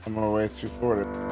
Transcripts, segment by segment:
I'm gonna wait 240.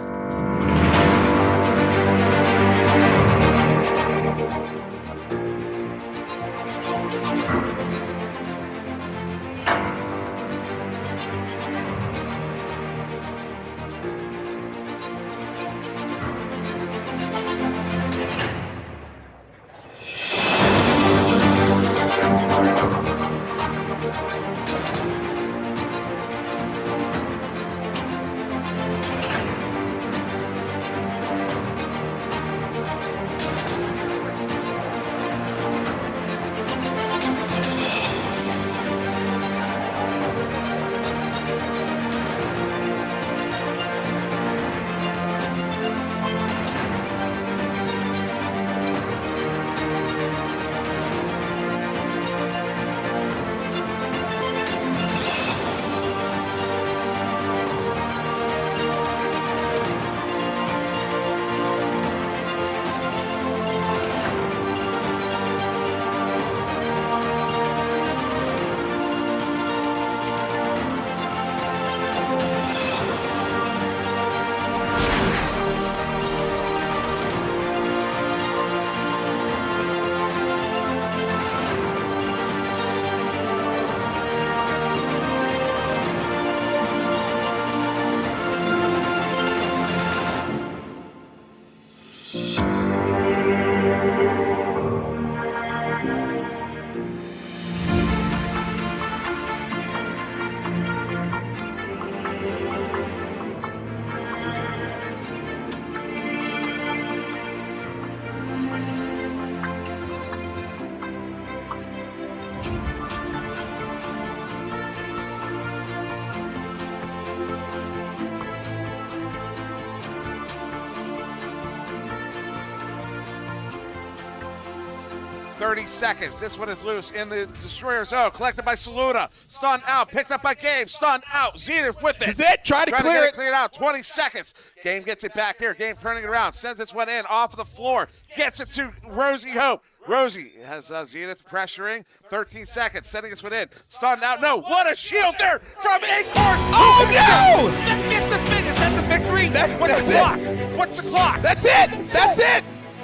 Seconds. This one is loose in the destroyer zone. Collected by Saluda. Stunned out. Picked up by Game. Stunned out. Zenith with it. This is it. Trying to get clear it it. cleared out. 20 seconds. Game gets it back here. Game turning it around. Sends this one in off of the floor. Gets it to Rosie Hope. Rosie has Zenith pressuring. 13 seconds. Sending this one in. Stunned out. No. What a shield there from Acorn. Oh, no! That gets the finish. That's the victory. What's the clock? What's the clock? That's it. That's it.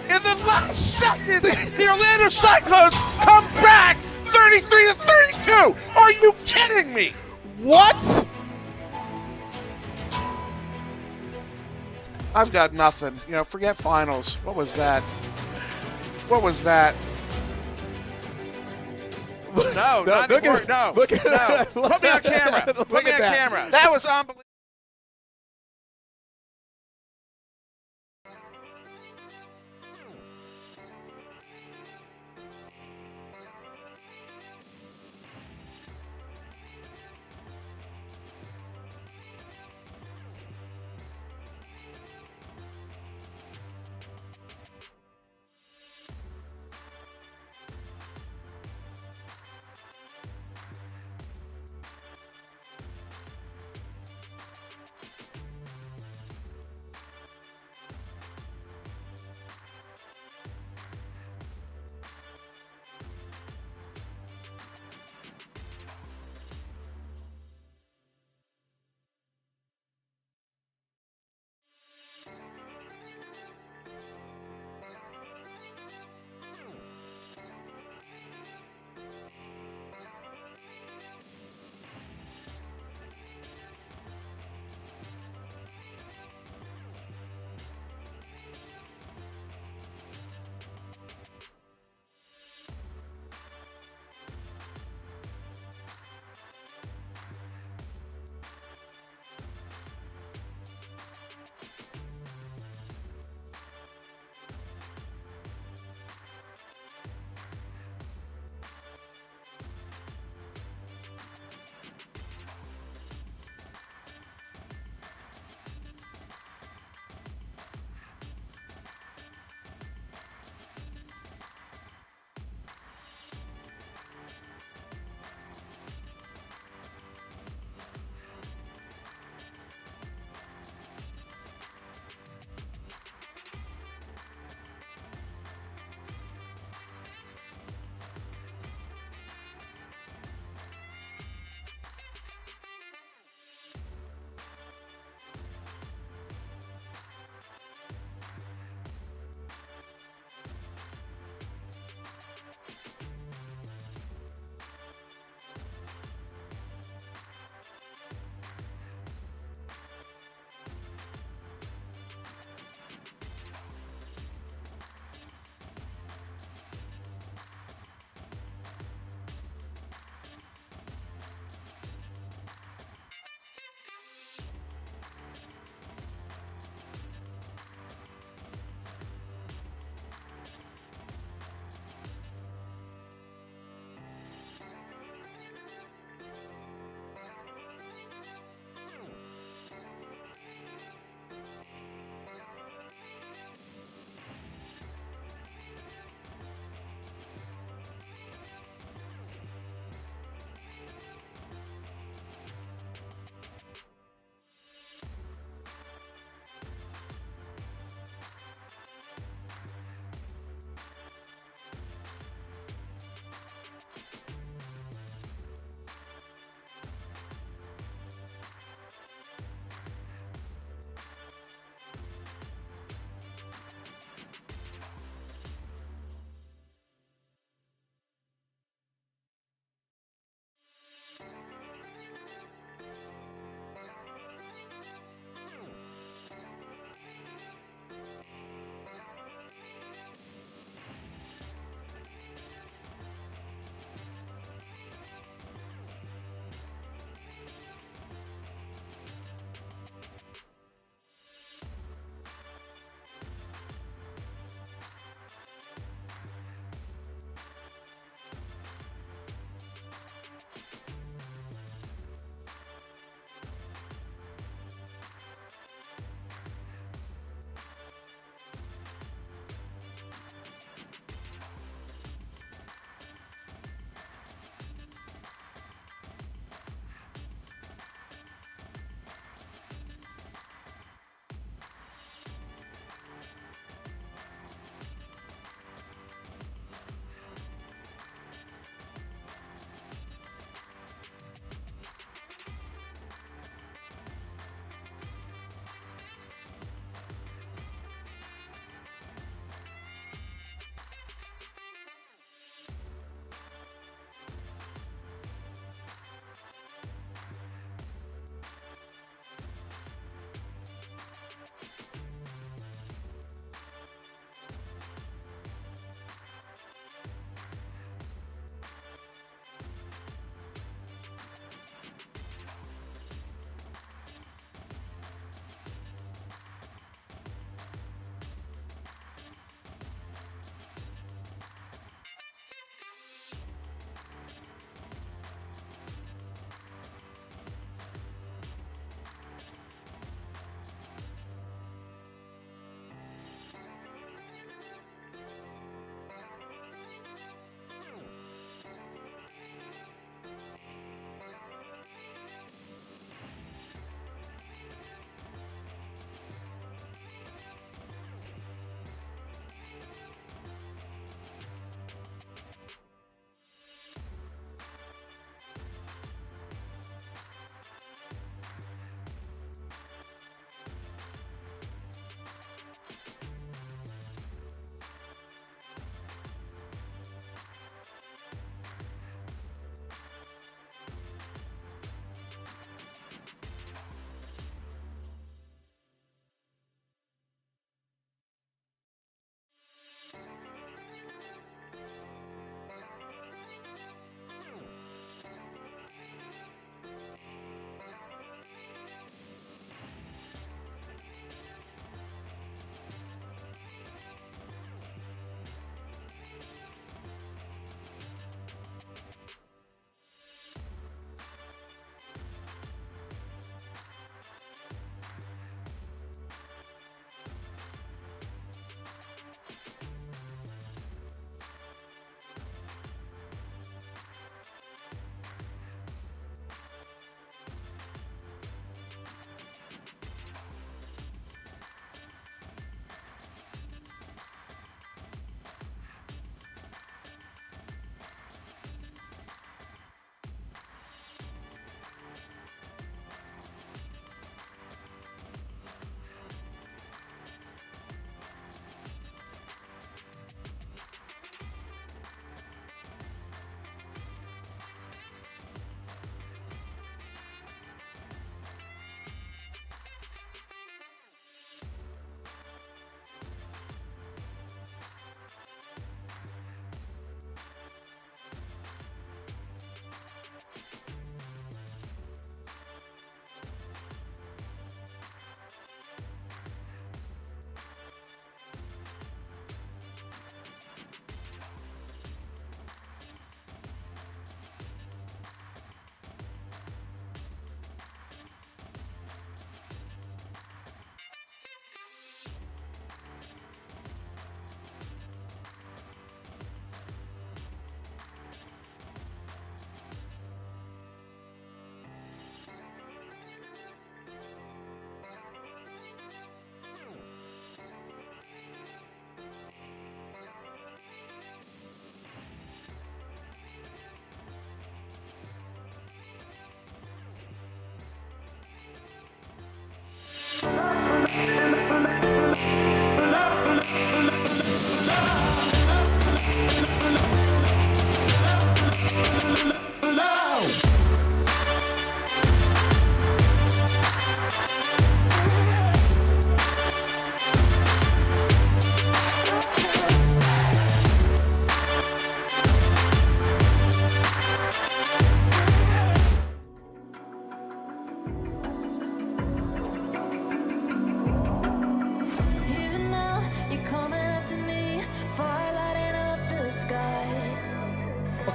In the last seconds, the Orlando Cyclones come back 33-32. Are you kidding me? What? I've got nothing. Forget finals. What was that? What was that? No, not anymore. No. Look at no. Put me on camera. Put me on camera. That was unbelievable.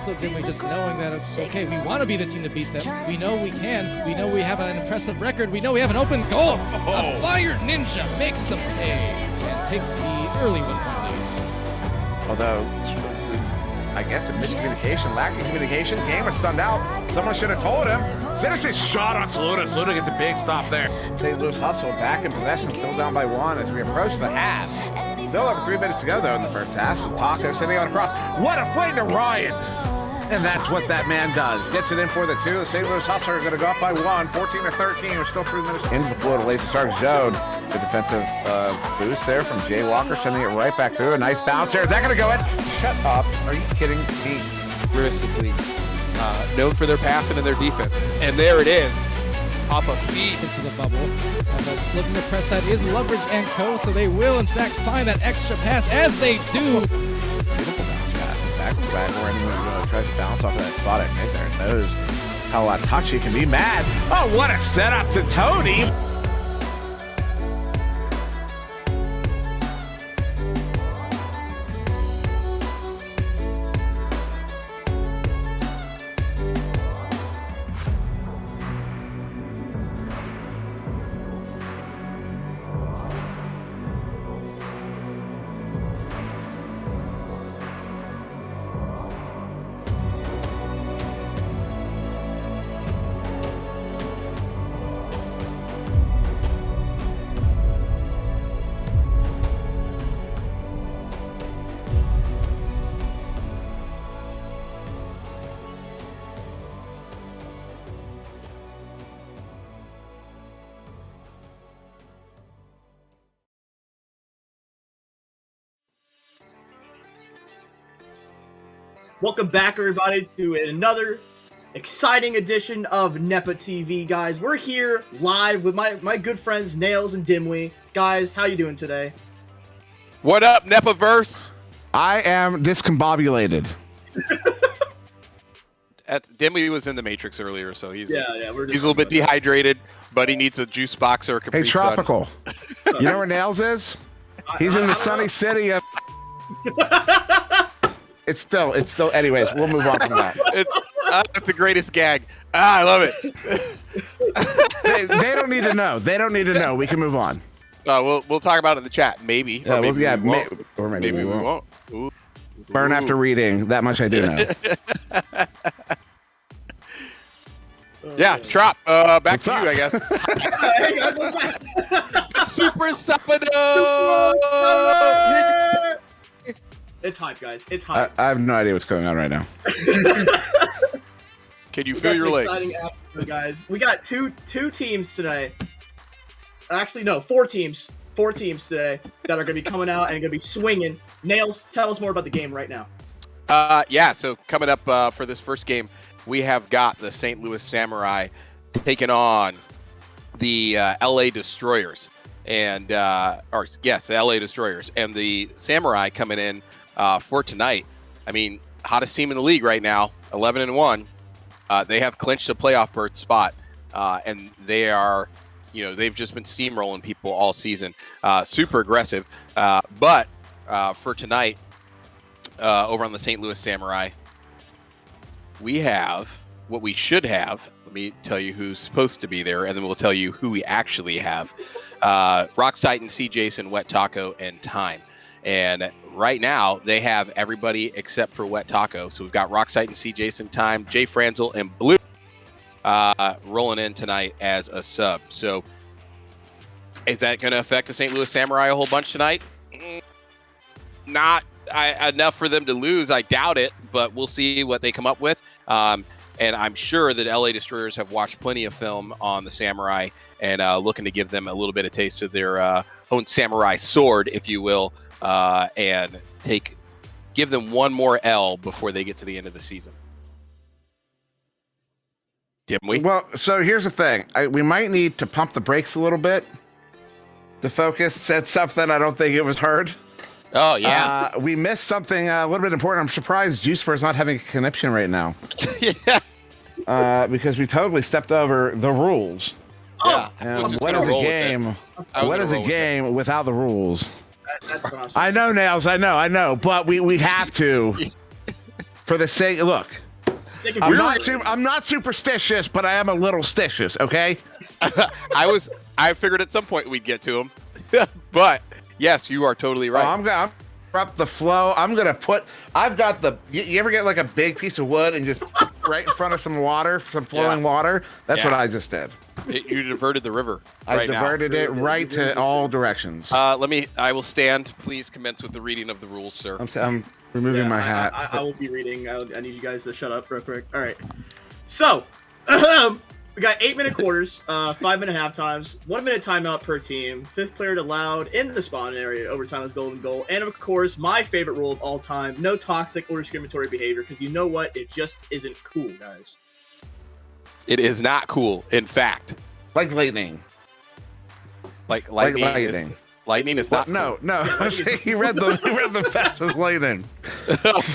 also, Jimmy, just knowing that it's okay, we want to be the team to beat them. We know we can. We know we have an impressive record. We know we have an open goal. A Fire Ninja makes them pay and take the early 1-point lead. Although, I guess a miscommunication, lacking communication, Gamer stunned out. Someone should have told him. Citizen's shot on Saluda. Saluda gets a big stop there. St. Louis Hustle back in possession, still down by 1 as we approach the half. Still over 3 minutes to go, though, in the first half. With Taco sending on across. What a play to Ryan! And that's what that man does. Gets it in for the 2. The St. Louis Hustler are going to go up by 1, 14-13. We're still 3 minutes into the flow to Lacy Stark zone. Good defensive boost there from Jay Walker, sending it right back through. A nice bounce there. Is that going to go in? Shut up. Are you kidding me? Realistically, known for their passing and their defense. And there it is. Off a feed. Into the bubble. But looking to press that is Loveridge and Co. So they will, in fact, find that extra pass as they do. Beautiful bounce pass. Back to back where anyone tries to bounce off of that spot at mid there. Knows how touchy can be. Mad. Oh, what a setup to Tony. Welcome back, everybody, to another exciting edition of Nepa TV, guys. We're here live with my good friends Nails and Dimwee. Guys, how you doing today? What up, Nepaverse? I am discombobulated. Dimly was in the Matrix earlier, so he's We're he's a little bit dehydrated, but he needs a juice box or a Capri Hey, Tropical. Sun. You know where Nails is? He's in the sunny city of... It's still, anyways, we'll move on from that. That's the greatest gag. I love it. They don't need to know. They don't need to know. We can move on. We'll talk about it in the chat, maybe. Yeah, Or maybe we won't. or maybe we won't. Ooh. Burn after reading. That much I do know. Yeah, Trop. Back What's to up? you, I guess. Hey, guys, we're back. Super Sapado! It's hype, guys. It's hype. I have no idea what's going on right now. Can you We feel got your some legs? exciting action, guys. We got two teams today. Actually, no, 4 teams. 4 teams today that are going to be coming out and going to be swinging. Nails, tell us more about the game right now. Yeah, so coming up for this first game, we have got the St. Louis Samurai taking on the LA Destroyers. And, the LA Destroyers. And the Samurai coming in for tonight. I mean, hottest team in the league right now, 11-1. They have clinched a playoff berth spot. And they are, they've just been steamrolling people all season. Super aggressive. But for tonight, over on the St. Louis Samurai, we have what we should have. Let me tell you who's supposed to be there, and then we'll tell you who we actually have. Rocks Titan, C. Jason, Wet Taco, and Time. And right now, they have everybody except for Wet Taco. So we've got Rocks Titan, C. Jason, Time, Jay Franzel, and Blue rolling in tonight as a sub. So is that going to affect the St. Louis Samurai a whole bunch tonight? Not enough for them to lose. I doubt it, but we'll see what they come up with. And I'm sure that LA Destroyers have watched plenty of film on the Samurai and looking to give them a little bit of taste of their own Samurai sword, if you will, and give them one more L before they get to the end of the season. Didn't we? Well, so here's the thing. We might need to pump the brakes a little bit. The focus said something. I don't think it was heard. Oh, yeah. We missed something a little bit important. I'm surprised Juicever's not having a connection right now. Yeah. Because we totally stepped over the rules. Yeah. And what is a game? What is a game without the rules? That's what I'm saying. I know, Nails. I know. But we have to. for the sake, look, Take a I'm breather. not superstitious, but I am a little stitious, okay? I figured at some point we'd get to him. But yes, you are totally right. I'm up the flow. I've got you ever get like a big piece of wood and just right in front of some water, some flowing water? That's what I just did. You diverted the river. I diverted it right to all directions. I will stand. Please commence with the reading of the rules, sir. I'm removing my hat. I will be reading. I need you guys to shut up real quick. All right. So, we got 8-minute quarters, 5-minute half times, 1-minute timeout per team, 5th player allowed in the spawn area, overtime is golden goal, and of course, my favorite rule of all time, no toxic or discriminatory behavior, because you know what? It just isn't cool, guys. It is not cool. In fact, Like lightning. like lightning. lightning. Lightning is not. No. He read the fast as lightning.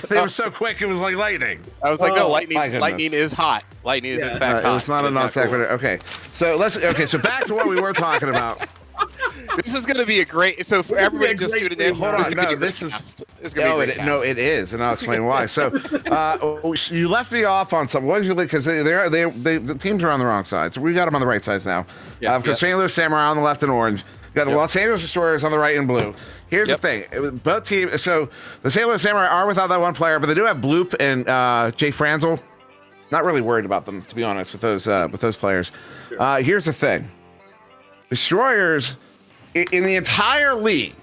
They were so quick, it was like lightning. I was like, no, my lightning goodness. is hot. Lightning is in fact hot. It was not a non sequitur. Okay, so so back to what we were talking about. Cool. This is going to be a great. So for everybody just tuning in, Hold on, it is, and I'll explain why. So, you left me off on some. What did you because the teams are on the wrong side, so we got them on the right sides now. Because St. Louis Samurai on the left and orange. You got the Los Angeles Destroyers on the right in blue. Here's the thing: both teams. So the St. Louis Samurai are without that one player, but they do have Bloop and Jay Franzel. Not really worried about them, to be honest, with those players. Sure. Here's the thing: Destroyers in the entire league,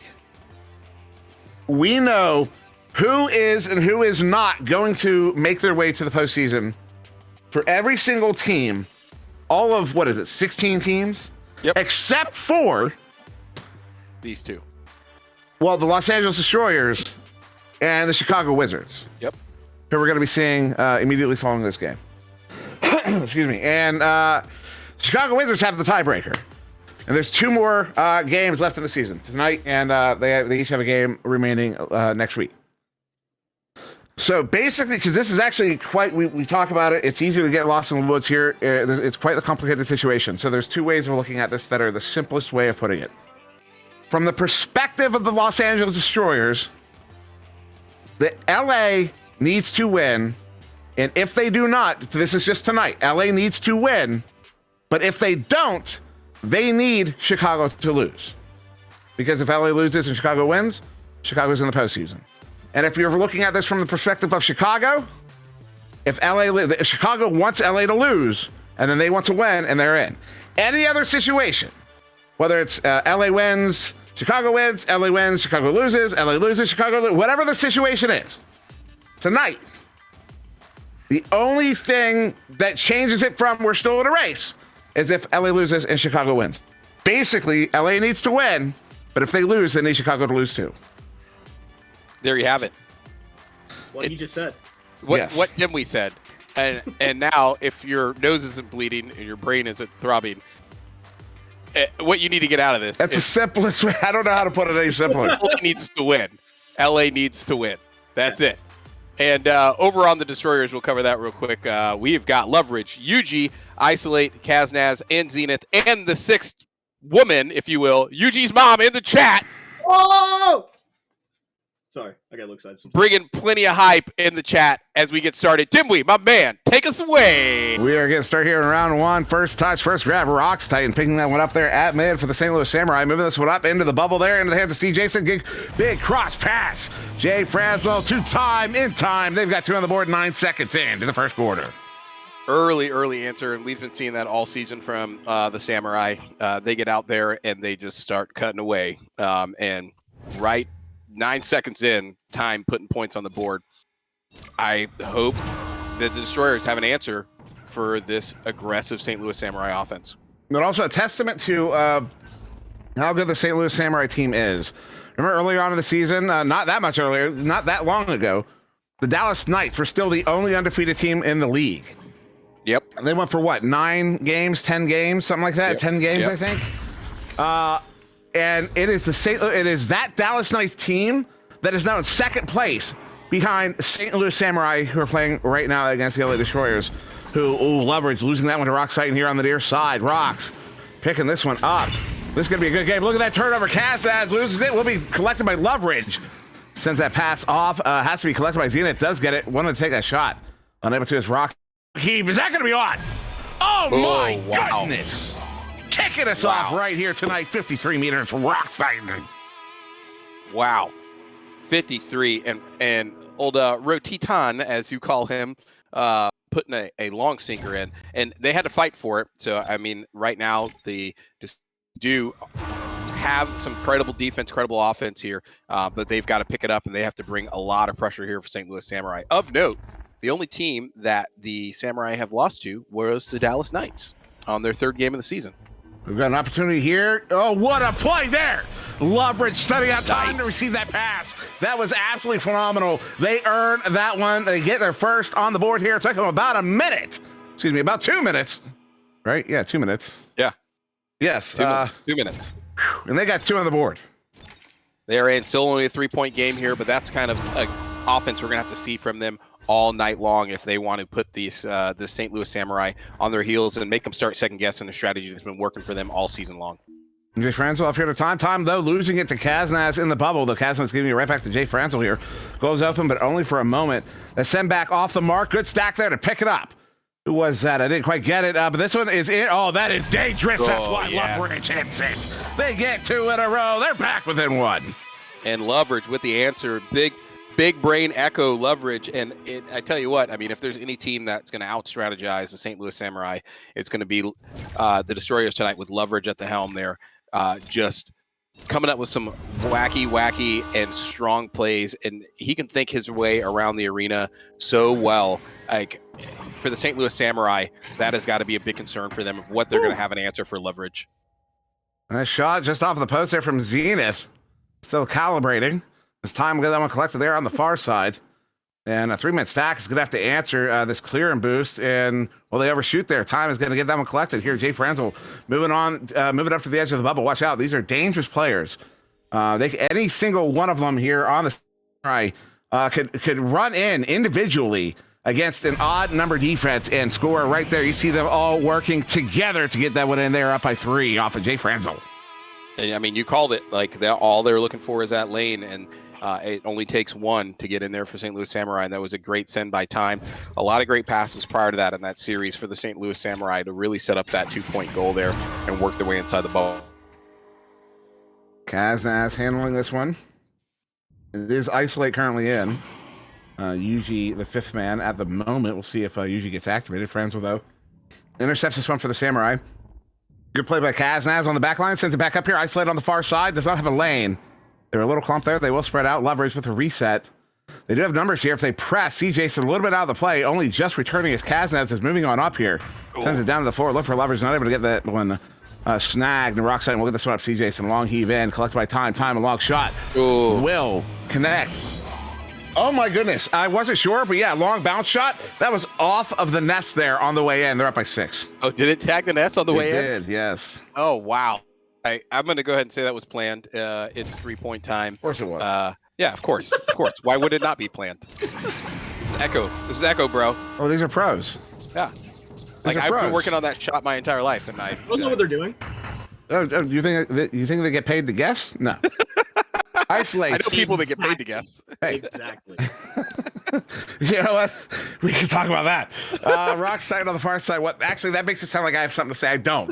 we know who is and who is not going to make their way to the postseason for every single team. All of 16 teams, except for these two. Well, the Los Angeles Destroyers and the Chicago Wizards. Yep. Who we're going to be seeing immediately following this game. Excuse me. And Chicago Wizards have the tiebreaker. And there's 2 more games left in the season tonight, and they each have a game remaining next week. So basically, because this is actually quite, we talk about it, it's easy to get lost in the woods here. It's quite a complicated situation. So there's 2 ways of looking at this that are the simplest way of putting it. From the perspective of the Los Angeles Destroyers, the LA needs to win. And if they do not, this is just tonight, LA needs to win. But if they don't, they need Chicago to lose. Because if LA loses and Chicago wins, Chicago's in the postseason. And if you're looking at this from the perspective of Chicago, if Chicago wants LA to lose, and then they want to win, and they're in. Any other situation, whether it's LA wins, Chicago wins, LA wins, Chicago loses, LA loses, Chicago loses, whatever the situation is, tonight, the only thing that changes it from we're still in a race is if LA loses and Chicago wins. Basically, LA needs to win, but if they lose, they need Chicago to lose too. There you have it. What you just said. What Dimwee said. And now, if your nose isn't bleeding and your brain isn't throbbing, what you need to get out of this. That's the simplest way. I don't know how to put it any simpler. LA needs to win. LA needs to win. That's it. And over on the Destroyers, we'll cover that real quick. We've got Loveridge, Yuji, Isolate, Kaznaz, and Zenith, and the 6th woman, if you will, Yuji's mom in the chat. Oh! Sorry, I got to look aside. Bringing plenty of hype in the chat as we get started. Dimwee, my man, take us away. We are going to start here in round 1. First touch, first grab. Rocks Titan picking that one up there at mid for the St. Louis Samurai. Moving this one up into the bubble there, into the hands of Steve Jason. Big cross pass. Jay Franzel in time. They've got 2 on the board, 9 seconds into the first quarter. Early answer, and we've been seeing that all season from the Samurai. They get out there and they just start cutting away. And right 9 seconds in, time putting points on the board. I hope that the Destroyers have an answer for this aggressive St. Louis Samurai offense. But also a testament to how good the St. Louis Samurai team is. Remember earlier on in the season, not that much earlier, not that long ago, the Dallas Knights were still the only undefeated team in the league. Yep. And they went for what, 9 games, 10 games, something like that? Yep. 10 games, yep. I think. And it is that Dallas Knights team that is now in second place behind St. Louis Samurai, who are playing right now against the LA Destroyers, who, Leverage, losing that one to Rocks Titan here on the near side. Rocks picking this one up. This is going to be a good game. Look at that turnover. Kaznaz loses it. Will be collected by Loveridge. Sends that pass off. Has to be collected by Zenith. Does get it. Wanted to take that shot. Unable to his rock heave. Is that going to be on? Oh, my goodness. Kicking us off right here tonight. 53 meters. Rock sliding. Wow. 53. And old Rotitan, as you call him, putting a long sinker in. And they had to fight for it. So, I mean, right now, they just do have some credible defense, credible offense here, but they've got to pick it up, and they have to bring a lot of pressure here for St. Louis Samurai. Of note, the only team that the Samurai have lost to was the Dallas Knights on their third game of the season. We've got an opportunity here. Oh, what a play there. Loveridge studying out time to receive that pass. That was absolutely phenomenal. They earn that one. They get their first on the board here. It took them about a minute. Excuse me, about 2 minutes. Right? Yeah, 2 minutes. Yeah. Yes. 2 minutes. And they got 2 on the board. They are in still only a 3-point game here, but that's kind of an offense we're going to have to see from them all night long if they want to put these the St. Louis Samurai on their heels and make them start second-guessing the strategy that's been working for them all season long. Jay Franzel up here to time, though, losing it to Kaznaz in the bubble. Though Kaznaz giving it right back to Jay Franzel here. Goes open, but only for a moment. They send back off the mark. Good stack there to pick it up. Who was that? I didn't quite get it, but this one is in. Oh, that is dangerous. That's why Loveridge hits it. They get 2 in a row. They're back within 1. And Loveridge with the answer. Big brain echo Loveridge. And I tell you what, I mean, if there's any team that's going to out-strategize the St. Louis Samurai, it's going to be the Destroyers tonight with Loveridge at the helm there. Just coming up with some wacky and strong plays. And he can think his way around the arena so well. Like, for the St. Louis Samurai, that has got to be a big concern for them of what they're going to have an answer for Loveridge. Nice shot just off the post there from Zenith. Still calibrating. This time we'll get that one collected there on the far side. And a 3-minute stack is going to have to answer this clear and boost. And, well, they overshoot there. Time is going to get that one collected here. Jay Franzel moving up to the edge of the bubble. Watch out. These are dangerous players. Any single one of them here on the Samurai could run in individually against an odd number defense and score right there. You see them all working together to get that one in there, up by 3 off of Jay Franzel. And, I mean, you called it. Like, all they're looking for is that lane, and it only takes 1 to get in there for St. Louis Samurai, and that was a great send by Time. A lot of great passes prior to that in that series for the St. Louis Samurai to really set up that 2-point goal there and work their way inside the ball. Kaznaz handling this one. It is isolate currently in. Yuji, the 5th man at the moment. We'll see if Yuji gets activated. Franzel, though, intercepts this one for the Samurai. Good play by Kaznaz on the back line. Sends it back up here. Isolate on the far side. Does not have a lane. They're a little clump there. They will spread out. Loveridge with a reset. They do have numbers here. If they press, CJ's a little bit out of the play. Only just returning as Kaznaz is moving on up here. Sends it down to the floor. Look for Loveridge. Not able to get that one snagged. And Rock side will get this one up. CJ, long heave in. Collected by Time. Time, a long shot. Ooh. Will connect. Oh, my goodness. I wasn't sure, but yeah, long bounce shot. That was off of the nest there on the way in. They're up by 6. Oh, did it tag the nest on the way in? It did, yes. Oh, wow. I'm going to go ahead and say that was planned. It's 3-point time. Of course it was. Yeah, of course. Of course. Why would it not be planned? This is Echo. This is Echo, bro. Oh, these are pros. Yeah. Like, I've been working on that shot my entire life, and I don't know what they're doing. Oh, you think they get paid to guess? No. Isolate. I know people that get paid to guess. Hey. Exactly. You know what? We can talk about that. Rock side on the far side. What? Actually, that makes it sound like I have something to say. I don't.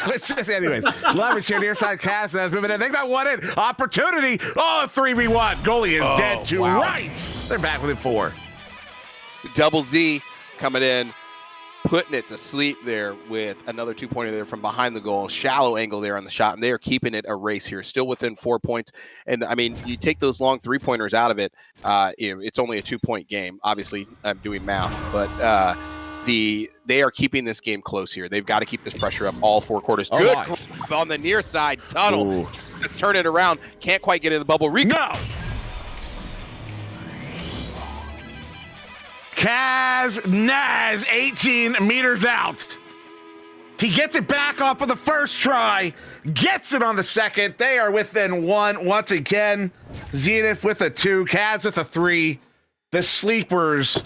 It's just, anyways. Loveridge here near side. Kaznaz moving in. They got one in. Opportunity. Oh, 3v1. Goalie is dead to rights. They're back within 4. Double Z coming in, putting it to sleep there with another 2-pointer there from behind the goal. Shallow angle there on the shot, and they are keeping it a race here, still within 4 points. And I mean, you take those long 3-pointers out of it, it's only a 2-point game. Obviously, I'm doing math, but they are keeping this game close here. They've got to keep this pressure up all 4 quarters. Good on the near side tunnel. Ooh. Let's turn it around. Can't quite get in the bubble. No. Kaznaz, 18 meters out. He gets it back off of the first try, gets it on the second. They are within 1 once again. Zenith with a 2, Kaz with a 3. The sleepers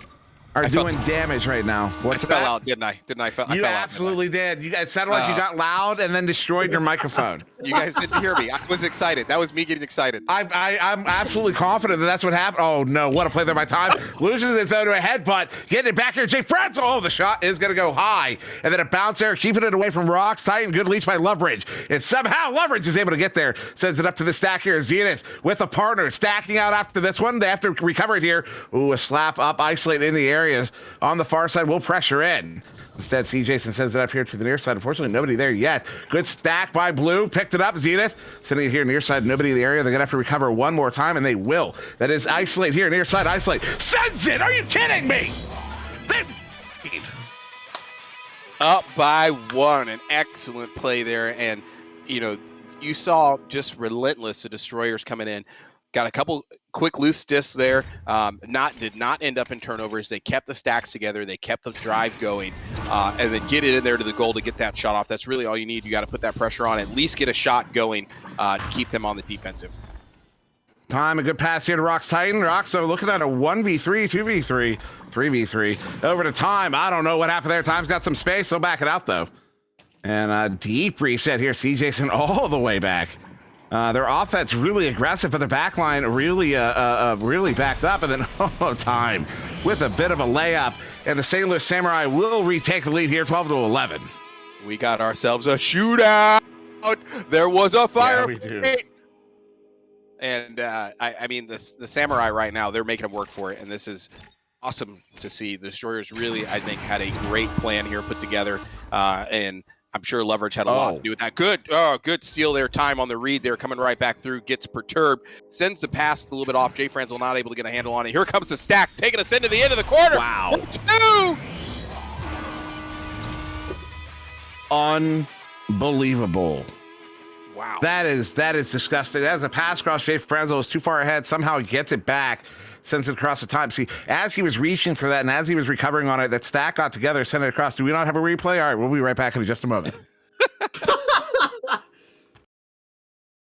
are doing damage right now. What's I fell that? out, didn't I? I fell You out, absolutely did. You guys sounded like you got loud and then destroyed your microphone. You guys didn't hear me. I was excited. That was me getting excited. I'm absolutely confident that that's what happened. Oh no, what a play there by Time. Loses it though to a headbutt. Getting it back here, Jay Franz. Oh, the shot is gonna go high. And then a bounce there, keeping it away from Rocks. Titan, good leech by Loveridge. And somehow Loveridge is able to get there. Sends it up to the stack here. Zenith with a partner. Stacking out after this one. They have to recover it here. Ooh, a slap up, isolate in the areas. On the far side, will pressure in. Instead, C. Jason sends it up here to the near side. Unfortunately, nobody there yet. Good stack by Blue. Picked it up. Zenith sending it here near side. Nobody in the area. They're going to have to recover one more time, and they will. That is isolate here. Near side. Isolate. Sends it. Are you kidding me? Up by one. An excellent play there. And, you know, you saw just relentless the destroyers coming in. Got a couple quick loose discs there. Did not end up in turnovers. They kept the stacks together. They kept the drive going, and then get it in there to the goal to get that shot off. That's really all you need. You got to put that pressure on. At least get a shot going to keep them on the defensive. Time, a good pass here to Rocks Titan. Rocks, so looking at a 1v3, 2v3, 3v3. Over to Time. I don't know what happened there. Time's got some space. They'll back it out, though. And a deep reset here. C. Jason all the way back. Their offense really aggressive, but the back line really backed up. And then, Time with a bit of a layup. And the St. Louis Samurai will retake the lead here, 12-11. We got ourselves a shootout. There was a fire. Yeah, we do. And I mean, the Samurai right now, they're making them work for it. And this is awesome to see. The Destroyers really, I think, had a great plan here put together. And I'm sure Loveridge had a lot to do with that. Good steal there. Time on the read there, coming right back through, gets perturbed, sends the pass a little bit off. Jay Franzel not able to get a handle on it. Here comes the stack, taking us into the end of the quarter. Wow. 2. Unbelievable. Wow. That is disgusting. That is a pass across. Jay Franzel is too far ahead. Somehow gets it back. Sends it across the time. See, as he was reaching for that and as he was recovering on it, that stack got together, sent it across. Do we not have a replay? All right, we'll be right back in just a moment.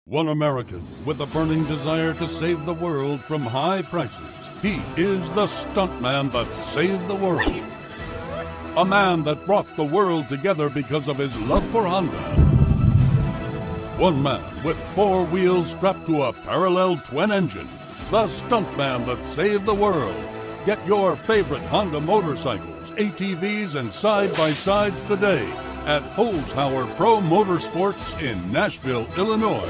One American with a burning desire to save the world from high prices. He is the stuntman that saved the world. A man that brought the world together because of his love for Honda. One man with 4 wheels strapped to a parallel twin engine. The stuntman that saved the world. Get your favorite Honda motorcycles, ATVs, and side-by-sides today at Holzhauer Pro Motorsports in Nashville, Illinois.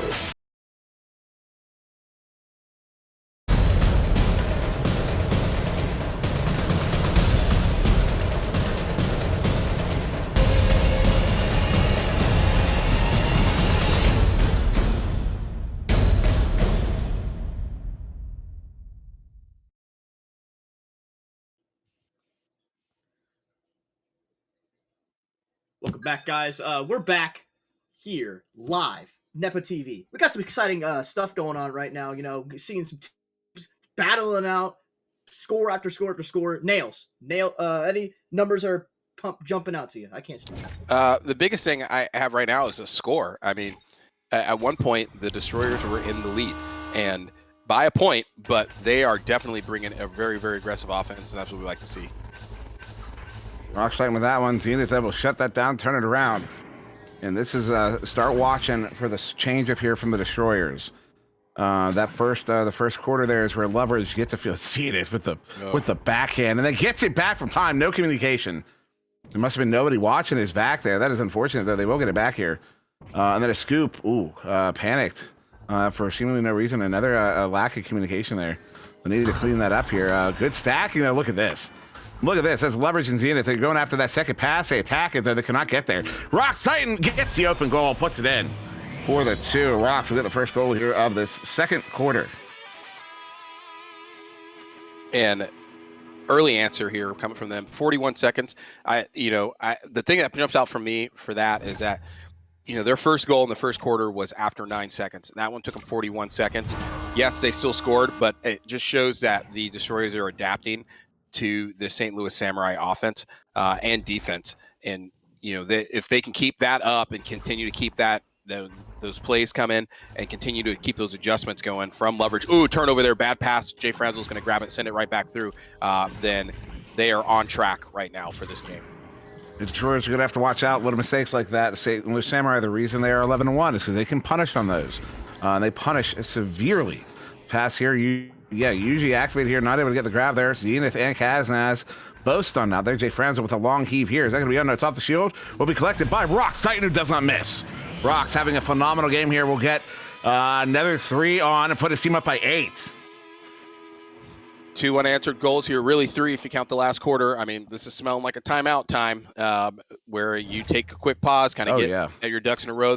Welcome back, guys. We're back here live, Nepa TV. We got some exciting stuff going on right now. You know, seeing some teams battling out, score after score after score. Any numbers are jumping out to you? I can't speak. The biggest thing I have right now is a score. I mean, at one point the Destroyers were in the lead, and by a point, but they are definitely bringing a very, very aggressive offense, and that's what we like to see. Rocks Titan with that one. Zenith will shut that down, turn it around. And this is start watching for this change up here from the Destroyers. The first quarter there is where Loveridge gets to feel Zenith with the backhand, and then gets it back from Time. No communication. There must have been nobody watching his back there. That is unfortunate, though. They will get it back here. And then a scoop. Panicked for seemingly no reason. Another lack of communication there. They need to clean that up here. Good stacking. Look at this. Look at this. That's Loveridge and Zenith. They're going after that second pass. They attack it, though. They cannot get there. Rocks Titan gets the open goal, puts it in for the 2. Rocks will get the first goal here of this second quarter. And early answer here coming from them, 41 seconds. The thing that jumps out for me for that is that, their first goal in the first quarter was after 9 seconds. That one took them 41 seconds. Yes, they still scored, but it just shows that the Destroyers are adapting to the St. Louis Samurai offense and defense. And, if they can keep that up and continue to keep those plays come in and continue to keep those adjustments going from Loveridge. Ooh, turnover there, bad pass. Jay Franzel's going to grab it, send it right back through. Then they are on track right now for this game. The Destroyers are going to have to watch out. Little mistakes like that. St. Louis Samurai, the reason they are 11-1 is because they can punish on those. They punish severely. Pass here, usually activate here, not able to get the grab there. Zenith and Kaznaz both stunned out there. Jay Franzo with a long heave here. Is that going to be under? It's off the shield. Will be collected by Rox Titan, who does not miss. Rox having a phenomenal game here. Will get another 3 on and put his team up by 8. 2 unanswered goals here, really 3 if you count the last quarter. I mean, this is smelling like a timeout time where you take a quick pause, kind of get your ducks in a row.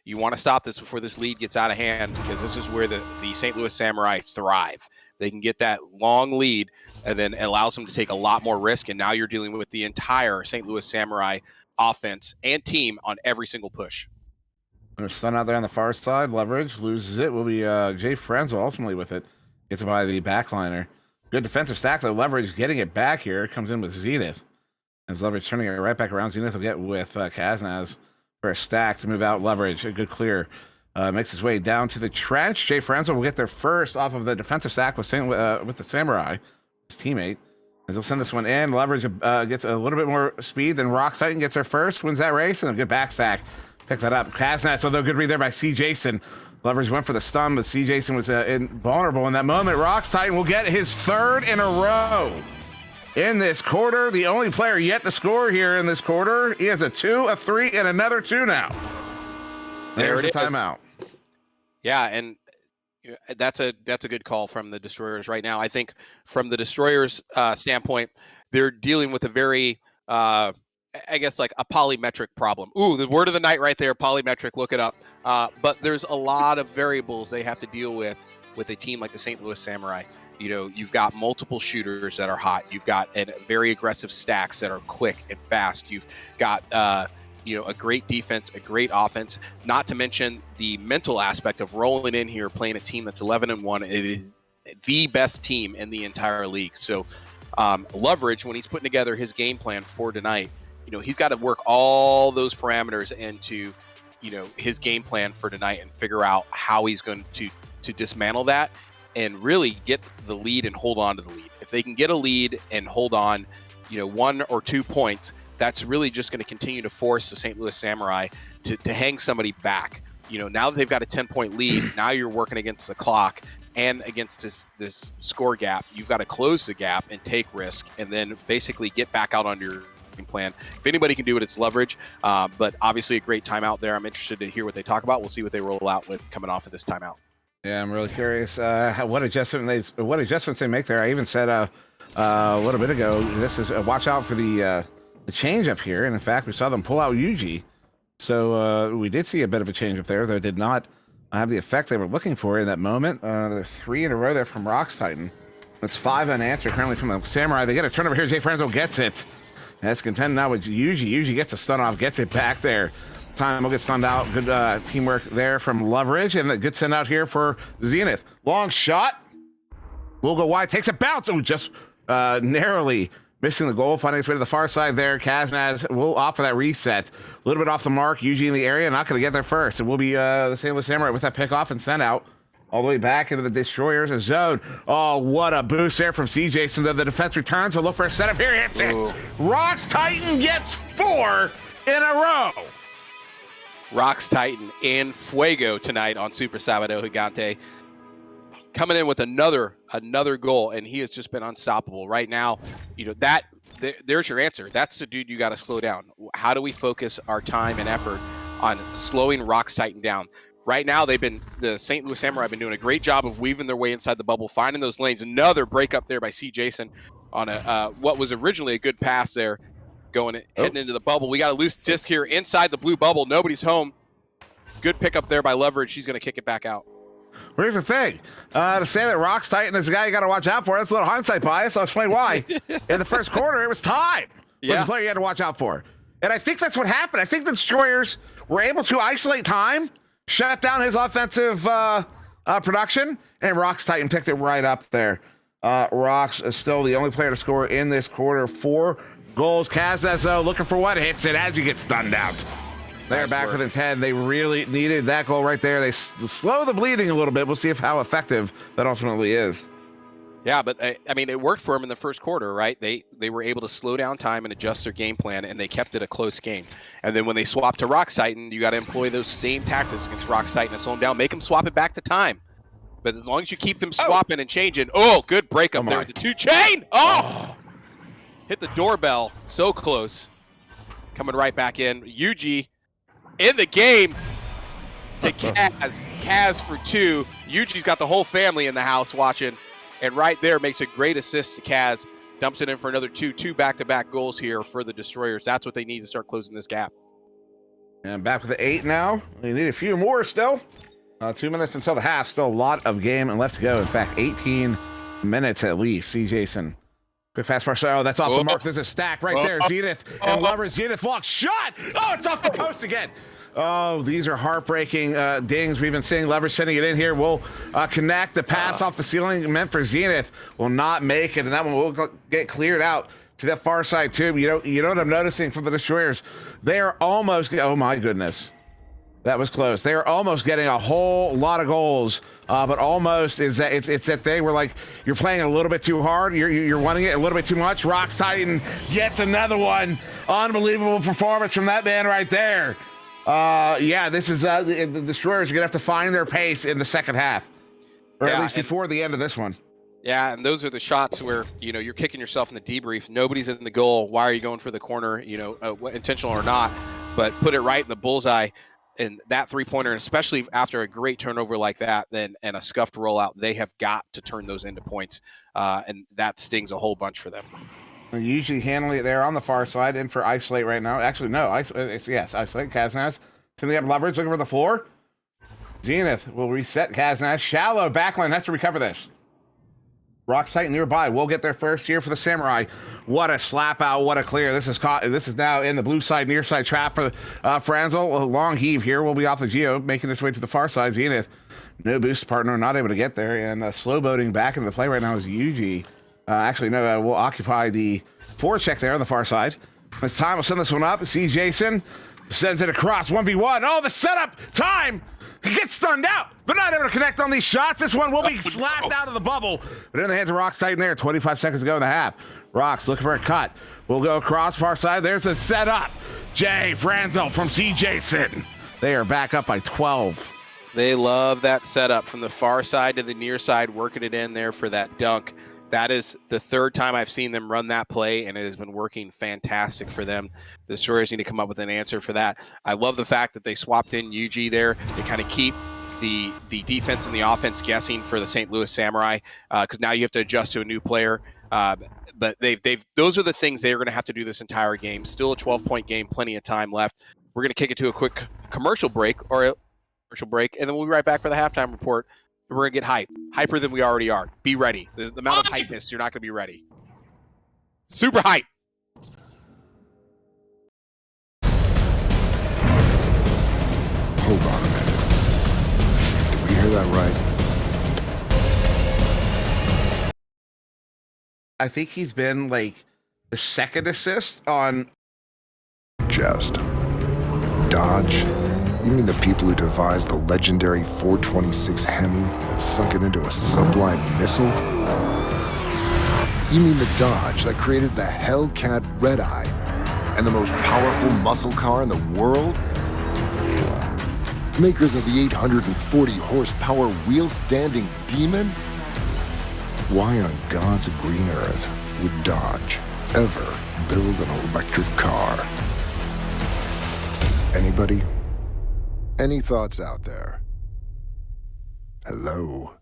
You want to stop this before this lead gets out of hand, because this is where the St. Louis Samurai thrive. They can get that long lead, and then it allows them to take a lot more risk, and now you're dealing with the entire St. Louis Samurai offense and team on every single push. They're stun out there on the far side. Leverage loses it. Will be Jay Franzo ultimately with it. Gets it by the backliner. Good defensive stack, though. Leverage getting it back here. Comes in with Zenith. As Leverage turning it right back around. Zenith will get with Kaznaz for a stack to move out Leverage. A good clear. Makes his way down to the trench. Jay Franzo will get there first off of the defensive stack with the Samurai, his teammate. As he'll send this one in. Leverage gets a little bit more speed than Rox Titan gets there first. Wins that race. And a good back stack. Pick that up. Kaznaz, although good read there by C. Jason. Leverage went for the stun, but C. Jason was vulnerable in that moment. Rox Titan will get his 3rd in a row in this quarter. The only player yet to score here in this quarter. He has a 2, a 3, and another 2 now. There's the timeout. Yeah, and that's a good call from the Destroyers right now. I think from the Destroyers' standpoint, they're dealing with a very I guess like a polymetric problem. Ooh, the word of the night right there, polymetric, look it up. But there's a lot of variables they have to deal with a team like the St. Louis Samurai. You know, you've got multiple shooters that are hot. You've got very aggressive stacks that are quick and fast. You've got, a great defense, a great offense, not to mention the mental aspect of rolling in here, playing a team that's 11-1. It is the best team in the entire league. So Leverage, when he's putting together his game plan for tonight, he's got to work all those parameters into, his game plan for tonight and figure out how he's going to dismantle that and really get the lead and hold on to the lead. If they can get a lead and hold on, 1 or 2 points, that's really just going to continue to force the St. Louis Samurai to hang somebody back. Now that they've got a 10-point lead, now you're working against the clock and against this score gap. You've got to close the gap and take risk and then basically get back out on your plan. If anybody can do it, it's Leverage. But obviously a great timeout there. I'm interested to hear what they talk about. We'll see what they roll out with coming off of this timeout. Yeah, I'm really curious what adjustments they make there. I even said a little bit ago, this is watch out for the change up here. And in fact, we saw them pull out Yuji. So we did see a bit of a change up there, though it did not have the effect they were looking for in that moment. There's 3 in a row there from Rox Titan. That's 5 unanswered currently from the Samurai. They get a turnover here. Jay Franzo gets it. That's contending now with Yuji. Yuji gets a stun off, gets it back there. Time will get stunned out. Good teamwork there from Leverage, and a good send out here for Zenith. Long shot. Will go wide. Takes a bounce. Oh, just narrowly missing the goal. Finding its way to the far side there. Kaznaz will opt for that reset. A little bit off the mark. Yuji in the area. Not going to get there first. It will be the St. Louis Samurai with that pick off and send out. All the way back into the Destroyers zone. Oh, what a boost there from C. Jason. The defense returns. We'll look for a setup here. Hits it. Rox Titan gets 4 in a row. Rox Titan in fuego tonight on Super Sabado Gigante. Coming in with another goal, and he has just been unstoppable. Right now, there's your answer. That's the dude you got to slow down. How do we focus our time and effort on slowing Rox Titan down? Right now, the St. Louis Samurai have been doing a great job of weaving their way inside the bubble, finding those lanes. Another break up there by C. Jason on what was originally a good pass there, heading into the bubble. We got a loose disc here inside the blue bubble. Nobody's home. Good pickup there by Leverage. She's going to kick it back out. Here's the thing. To say that Rox Titan is a guy you got to watch out for, that's a little hindsight bias. I'll explain why. In the first quarter, it was time. Yeah. Was the player you had to watch out for. And I think that's what happened. I think the Destroyers were able to isolate time, shut down his offensive production, and Rox Titan picked it right up there. Rox is still the only player to score in this quarter. 4 goals. Kaznaz looking for what? Hits it as he gets stunned out. They're back within 10. They really needed that goal right there. They slow the bleeding a little bit. We'll see how effective that ultimately is. Yeah, but I mean, it worked for them in the first quarter, right? They were able to slow down time and adjust their game plan, and they kept it a close game. And then when they swapped to Rock Titan, you got to employ those same tactics against Rock Titan to slow them down, make them swap it back to time. But as long as you keep them swapping and changing, good break up there with the 2-chain. Hit the doorbell, so close. Coming right back in, Yuji in the game to Kaz. Kaz for 2. Yuji's got the whole family in the house watching. And right there makes a great assist to Kaz. Dumps it in for another 2 back-to-back goals here for the Destroyers. That's what they need to start closing this gap. And back with the 8 now. We need a few more still. 2 minutes until the half. Still a lot of game and left to go. In fact, 18 minutes at least. See Jason. Quick pass for that's off the mark. There's a stack right there. Zenith and Lovers. Zenith block shot. Oh, it's off the post again. Oh, these are heartbreaking dings. We've been seeing Lovers sending it in here. We'll connect. The pass off the ceiling meant for Zenith will not make it, and that one will get cleared out to that far side too. You know what I'm noticing from the Destroyers? They are almost. Oh my goodness, that was close. They are almost getting a whole lot of goals, but almost is that it's that they were like you're playing a little bit too hard. You're wanting it a little bit too much. Rock Titan gets another one. Unbelievable performance from that man right there. This is the Destroyers are gonna have to find their pace in the second half, or at least before the end of this one. Yeah, and those are the shots where you're kicking yourself in the debrief. Nobody's in the goal. Why are you going for the corner? Intentional or not, but put it right in the bullseye. And that 3-pointer, especially after a great turnover like that, and a scuffed rollout, they have got to turn those into points, and that stings a whole bunch for them. Usually handling it there on the far side, in for Isolate right now. Actually, no, Isolate. Kaznaz sending up Leverage, looking for the floor. Zenith will reset Kaznaz. Shallow backline has to recover this. Rock Titan nearby. We'll get there first here for the Samurai. What a slap out! What a clear! This is now in the blue side, near side trap for Franzel. A long heave here. Will be off the Geo, making its way to the far side. Zenith, no boost partner, not able to get there, and slow boating back into the play right now is Yuji. We'll occupy the forecheck there on the far side. This time we'll send this one up. See Jason sends it across 1v1. Oh, the setup time. He gets stunned out, but not able to connect on these shots. This one will be slapped out of the bubble, but in the hands of Rock's Titan there. 25 seconds to go in the half. Rock's looking for a cut. We'll go across far side. There's a setup. Jay Franzel from C. Jason. They are back up by 12. They love that setup from the far side to the near side, working it in there for that dunk. That is the third time I've seen them run that play, and it has been working fantastic for them. The Destroyers need to come up with an answer for that. I love the fact that they swapped in UG there to kind of keep the defense and the offense guessing for the St. Louis Samurai, because now you have to adjust to a new player. But those are the things they're going to have to do this entire game. Still a 12-point game, plenty of time left. We're going to kick it to a quick commercial break, and then we'll be right back for the halftime report. We're going to get hyper than we already are. Be ready. The amount of hypeness, you're not going to be ready. Super hype. Hold on a minute. Did we hear that right? I think he's been like the second assist on. Just dodge. You mean the people who devised the legendary 426 Hemi and sunk it into a sublime missile? You mean the Dodge that created the Hellcat Red Eye and the most powerful muscle car in the world? Makers of the 840 horsepower wheel-standing Demon? Why on God's green earth would Dodge ever build an electric car? Anybody? Any thoughts out there? Hello?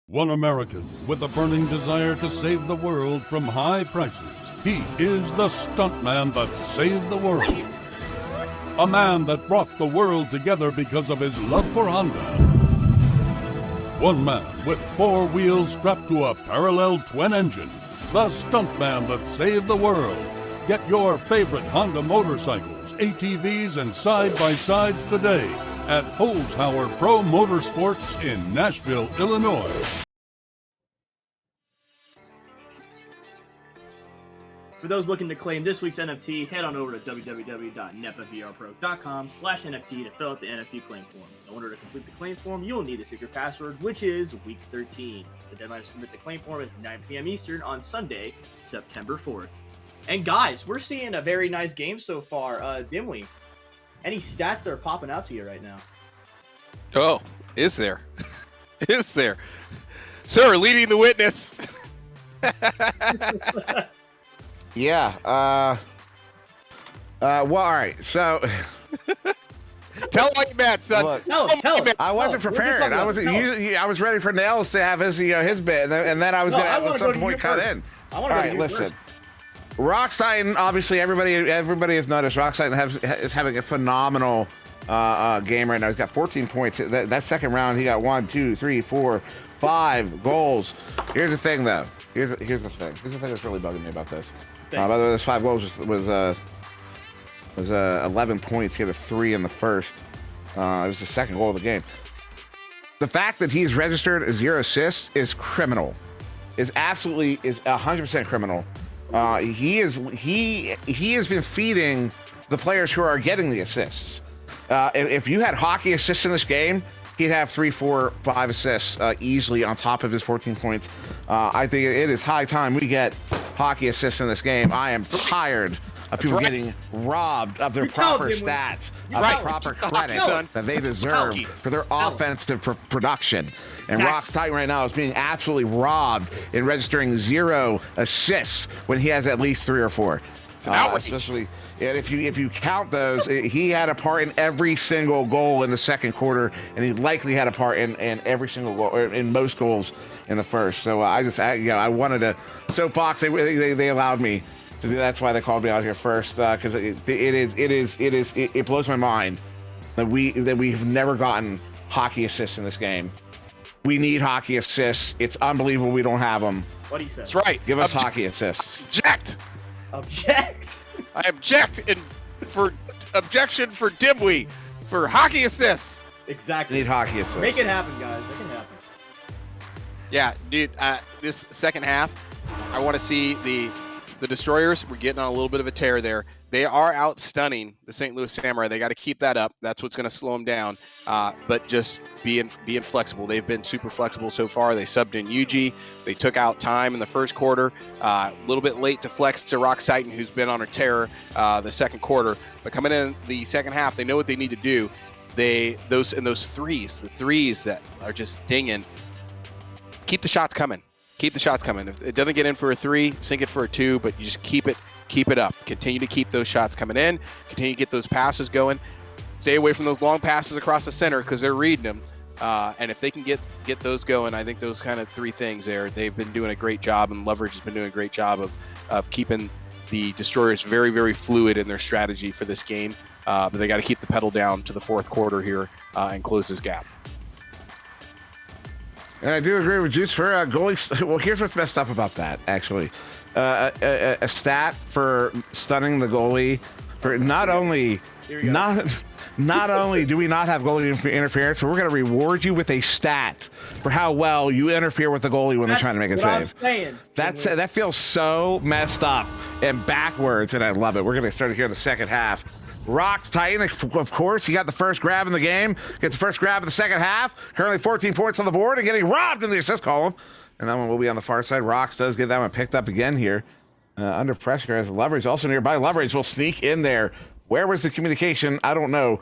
One American with a burning desire to save the world from high prices. He is the stuntman that saved the world. A man that brought the world together because of his love for Honda. One man with 4 wheels strapped to a parallel twin engine. The stuntman that saved the world. Get your favorite Honda motorcycles, ATVs, and side-by-sides today at Holzhauer Pro Motorsports in Nashville, Illinois. For those looking to claim this week's NFT, head on over to www.nepavrpro.com/NFT to fill out the NFT claim form. In order to complete the claim form, you will need a secret password, which is Week 13. The deadline to submit the claim form is 9 p.m. Eastern on Sunday, September 4th. And guys, we're seeing a very nice game so far. Dimwee, any stats that are popping out to you right now? Oh, is there? Is there? Sir, leading the witness. Yeah. Well, all right. So, Tell him you mad, son. look, Tell him. I wasn't prepared. I was ready for Nails to have his his bit, and then I was gonna at some point cut in. I All want to right, listen. Rox Titan, obviously, everybody has noticed. Rox Titan is having a phenomenal game right now. He's got 14 points. That second round, he got 1, 2, 3, 4, 5 goals. Here's the thing, though. Here's the thing. Here's the thing that's really bugging me about this. By the way, this 5 goals was 11 points. He had a 3 in the first. It was the second goal of the game. The fact that he's registered 0 assists is criminal. Is 100% criminal. He has been feeding the players who are getting the assists. If you had hockey assists in this game, he'd have 3, 4, 5 assists easily on top of his 14 points. I think it is high time we get hockey assists in this game. I am tired of people getting robbed of their proper stats, of the proper credit that they deserve for their offensive production. And Rox Titan right now is being absolutely robbed in registering 0 assists when he has at least 3 or 4. Especially, and if you count those, he had a part in every single goal in the second quarter, and he likely had a part in every single goal, or in most goals in the first. So I wanted to soapbox. They allowed me to do. That's why they called me out here first, because it blows my mind that we've never gotten hockey assists in this game. We need hockey assists. It's unbelievable we don't have them. What he said. That's right. Give us hockey assists. Object. I object for Dimwee for hockey assists. Exactly. We need hockey assists. Make it happen, guys. Make it happen. Yeah, dude. This second half, I want to see the Destroyers. We're getting on a little bit of a tear there. They are out stunning the St. Louis Samurai. They got to keep that up. That's what's going to slow them down. But just being flexible. They've been super flexible so far. They subbed in Yuji. They took out time in the first quarter. A little bit late to flex to Rox Titan, who's been on a tear the second quarter. But coming in the second half, they know what they need to do. Those threes that are just dinging. Keep the shots coming. Keep the shots coming. If it doesn't get in for a 3, sink it for a 2, but you just keep it up. Continue to keep those shots coming in. Continue to get those passes going. Stay away from those long passes across the center because they're reading them. And if they can get those going, I think those kind of 3 things there, they've been doing a great job, and Leverage has been doing a great job of keeping the Destroyers very, very fluid in their strategy for this game. But they got to keep the pedal down to the fourth quarter here and close this gap. And I do agree with Juice for goalie. Well, here's what's messed up about that, actually. A stat for stunning the goalie for not only do we not have goalie interference, but we're going to reward you with a stat for how well you interfere with the goalie when they're trying to make a save. That feels so messed up and backwards, and I love it. We're going to start here in the second half. Rox Titan, of course, he got the first grab in the game. Gets the first grab in the second half. Currently 14 points on the board and getting robbed in the assist column. And that one will be on the far side. Rox does get that one picked up again here. Under pressure as Leverage. Also nearby, Leverage will sneak in there. Where was the communication? I don't know.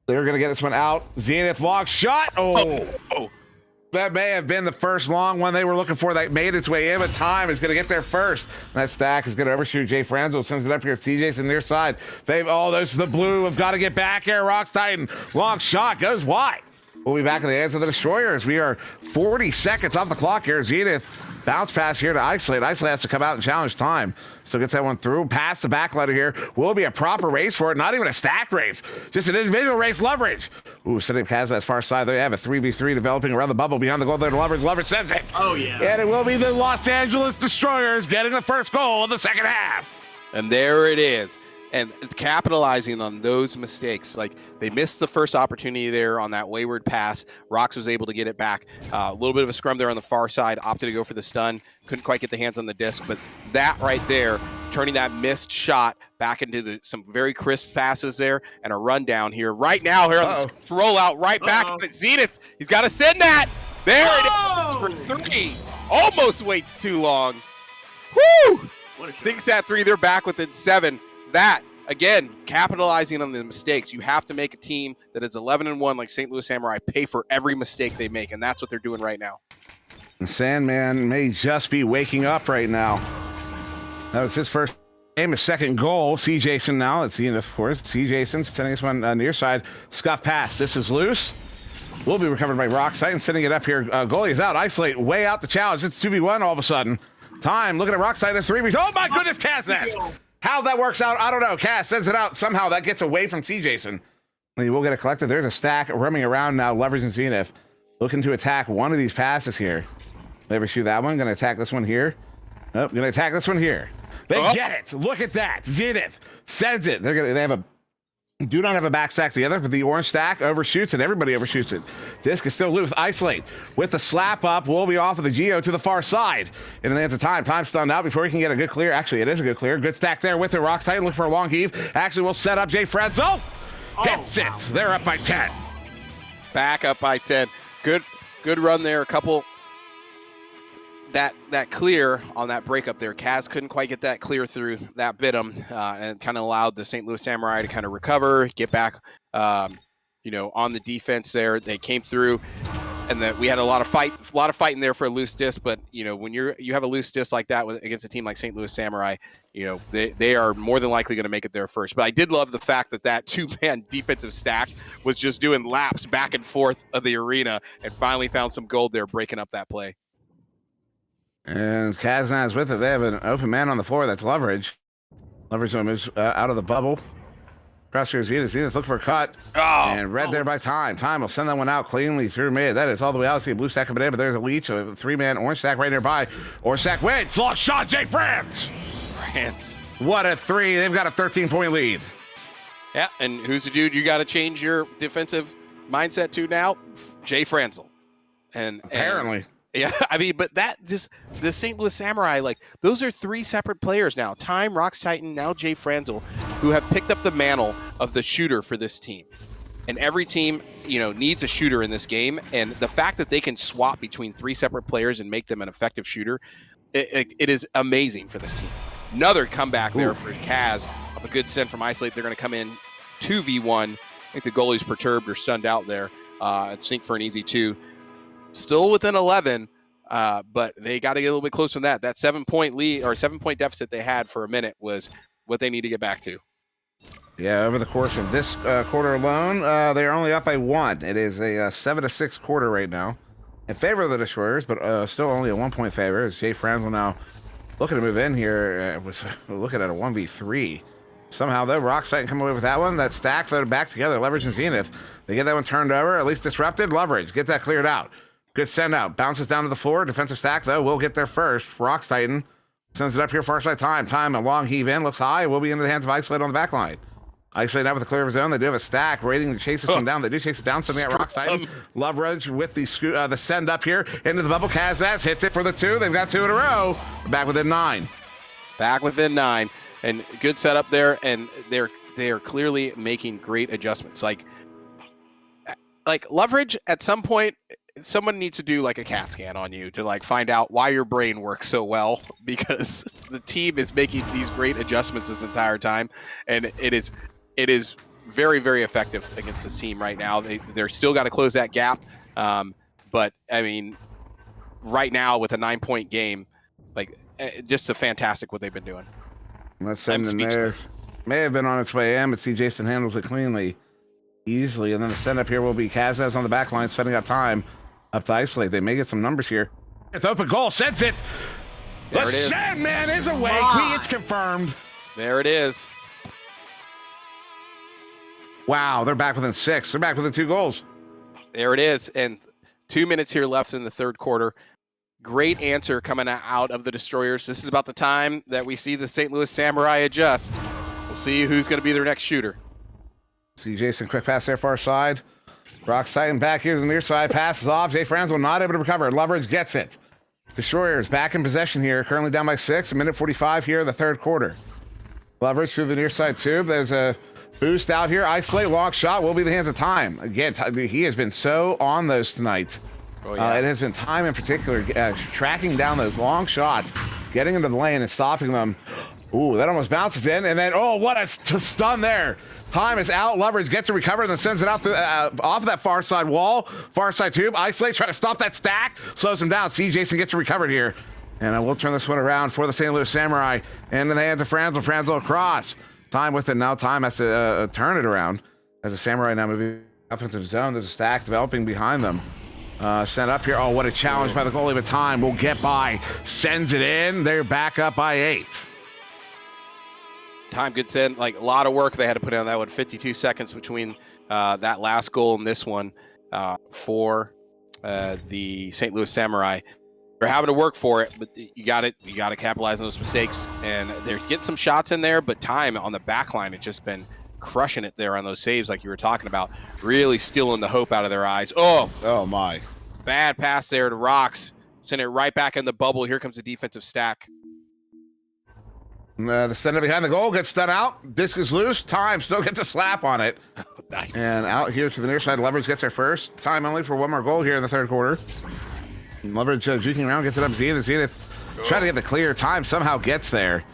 They're going to get this one out. Zenith long shot. Oh. That may have been the first long one they were looking for that made its way in, but time is going to get there first. And that stack is going to overshoot. Jay Franzo sends it up here. TJ's on their side. Those the blue have got to get back here. Rox Titan. Long shot goes wide. We'll be back in the hands of the Destroyers. We are 40 seconds off the clock here. Zenith bounce pass here to Isolate. Isolate has to come out and challenge time. Still gets that one through. Past the back ladder here. Will be a proper race for it. Not even a stack race. Just an individual race. Leverage. Ooh, setting Kazla's far side. They have a 3v3 developing around the bubble behind the goal there to Leverage. Leverage sends it. Oh, yeah. And it will be the Los Angeles Destroyers getting the first goal of the second half. And there it is. And capitalizing on those mistakes. Like, they missed the first opportunity there on that wayward pass. Rox was able to get it back. A little bit of a scrum there on the far side. Opted to go for the stun. Couldn't quite get the hands on the disc. But that right there turning that missed shot back into some very crisp passes there and a rundown here. Right now, here on the rollout, right back at Zenith. He's got to send that. There it is for 3. Almost waits too long. Woo! Stinks at 3. They're back within 7. That, again, capitalizing on the mistakes. You have to make a team that is 11-1 like St. Louis Samurai pay for every mistake they make, and that's what they're doing right now. The Sandman may just be waking up right now. That was his first game, his second goal. C. Jason now. It's Ian, of course. C. Jason sending this one near side. Scuff pass. This is loose. Will be recovered by Rock Titan, sending it up here. Goalie is out. Isolate way out the challenge. It's 2v1 all of a sudden. Time. Looking at Rock Titan. 3v. Oh my goodness, Kaznet. How that works out, I don't know. Kaz sends it out. Somehow that gets away from C. Jason. He will get it collected. There's a stack roaming around now. Leveraging Zenith. Looking to attack one of these passes here. Never shoot that one. Going to attack this one here. Oh, going to attack this one here. They get it. Look at that. Zenith sends it. Do not have a back stack together, but the orange stack overshoots it. Everybody overshoots it. Disc is still loose. Isolate with the slap up. Will be off of the Geo to the far side. In the hands of Time. Time stunned out before he can get a good clear. Actually, it is a good clear. Good stack there with the Rock Titan. Look for a long heave. Actually, we'll set up Jay Frenzel. Hits it. They're up by 10. Back up by 10. Good run there. A couple. That clear on that breakup there, Kaz couldn't quite get that clear through. That bit him and kind of allowed the St. Louis Samurai to kind of recover, get back, on the defense there. They came through, and we had a lot of fighting there for a loose disc. But when you have a loose disc like that against a team like St. Louis Samurai, they are more than likely going to make it there first. But I did love the fact that 2-man defensive stack was just doing laps back and forth of the arena and finally found some gold there, breaking up that play. And Kazan's with it. They have an open man on the floor. That's Leverage. Leverage moves out of the bubble. Cross here, Zenith. Zenith look for a cut. And read there by Time. Time will send that one out cleanly through mid. That is all the way out. See a blue stack coming in, but there's a leech, a 3-man orange stack right nearby. Orange stack wins. Long shot, Jay France. What a 3. They've got a 13-point lead. Yeah, and who's the dude you got to change your defensive mindset to now? Jay Franzel. And apparently. Yeah, I mean, but the St. Louis Samurai, those are 3 separate players now. Time, Rox Titan, now Jay Franzel, who have picked up the mantle of the shooter for this team. And every team, needs a shooter in this game. And the fact that they can swap between 3 separate players and make them an effective shooter, it is amazing for this team. Another comeback there for Kaz off a good send from Isolate. They're going to come in 2v1. I think the goalie's perturbed or stunned out there. And sink for an easy 2. Still within 11, but they got to get a little bit closer than that. That 7-point lead or 7-point deficit they had for a minute was what they need to get back to. Yeah, over the course of this quarter alone, they are only up by 1. It is a 7-6 quarter right now in favor of the Destroyers, but still only a 1-point favor. As Jay Franzel now looking to move in here, was looking at a 1v3. Somehow, though, Rock Titan come away with that one. That stack, they're back together. Leverage and Zenith. They get that one turned over, at least disrupted. Leverage gets that cleared out. Good send out. Bounces down to the floor. Defensive stack, though, will get there first. Rox Titan sends it up here far side. Time. A long heave in. Looks high. Will be into the hands of Isolate on the back line. Isolate out with a clear of his own. They do have a stack waiting to chase this one down. They do chase it down. Sending out Rox Titan. Leverage with the send up here into the bubble. Kazaz hits it for the 2. They've got 2 in a row. Back within 9. Back within 9. And good setup there. And they are clearly making great adjustments. Like Leverage at some point, someone needs to do a CAT scan on you to find out why your brain works so well, because the team is making these great adjustments this entire time, and it is very, very effective against this team right now. They're still got to close that gap, but I mean, right now with a 9-point game, just a fantastic what they've been doing. Let's send in there. May have been on its way in, but see Jason handles it cleanly, easily, and then the send up here will be Kazaz on the back line, setting up Time. Up to Isolate. They may get some numbers here. It's open goal. Sends it. The Sandman is awake. It's confirmed. There it is. Wow, they're back within 6. They're back within 2 goals. There it is. And 2 minutes here left in the third quarter. Great answer coming out of the Destroyers. This is about the time that we see the St. Louis Samurai adjust. We'll see who's going to be their next shooter. See Jason, quick pass there far side. Rox Titan back here to the near side. Passes off. Jay Franzel not able to recover. Leverage gets it. Destroyers back in possession here. Currently down by 6. 1:45 here in the third quarter. Leverage through the near side tube. There's a boost out here. Isolate, long shot will be the hands of Time. Again, he has been so on those tonight. Oh, yeah. It has been Time in particular, tracking down those long shots, getting into the lane and stopping them. Ooh, that almost bounces in, and then, oh, what a stun there. Time is out. Leverage gets to recover and then sends it out off of that far side wall. Far side tube. Isolate, try to stop that stack. Slows him down. See, Jason gets to recover here. And I will turn this one around for the St. Louis Samurai. Into the hands of Franzel. Franzel across. Time with it. Now Time has to turn it around as the Samurai now moving offensive zone. There's a stack developing behind them. Sent up here. Oh, what a challenge by the goalie, but Time will get by. Sends it in. They're back up by 8. Time gets in. Like, a lot of work they had to put in on that one. 52 seconds between that last goal and this one for the St. Louis Samurai. They're having to work for it, but you got to capitalize on those mistakes. And they're getting some shots in there, but Time on the back line has just been crushing it there on those saves like you were talking about. Really stealing the hope out of their eyes. Oh my. Bad pass there to Rocks. Send it right back in the bubble. Here comes the defensive stack. The center behind the goal gets done out. Disc is loose. Time still gets a slap on it. Nice. And out here to the near side. Leverage gets their first. Time only for one more goal here in the third quarter. Leverage juking around, gets it up. Zenith trying to get the clear. Time somehow gets there.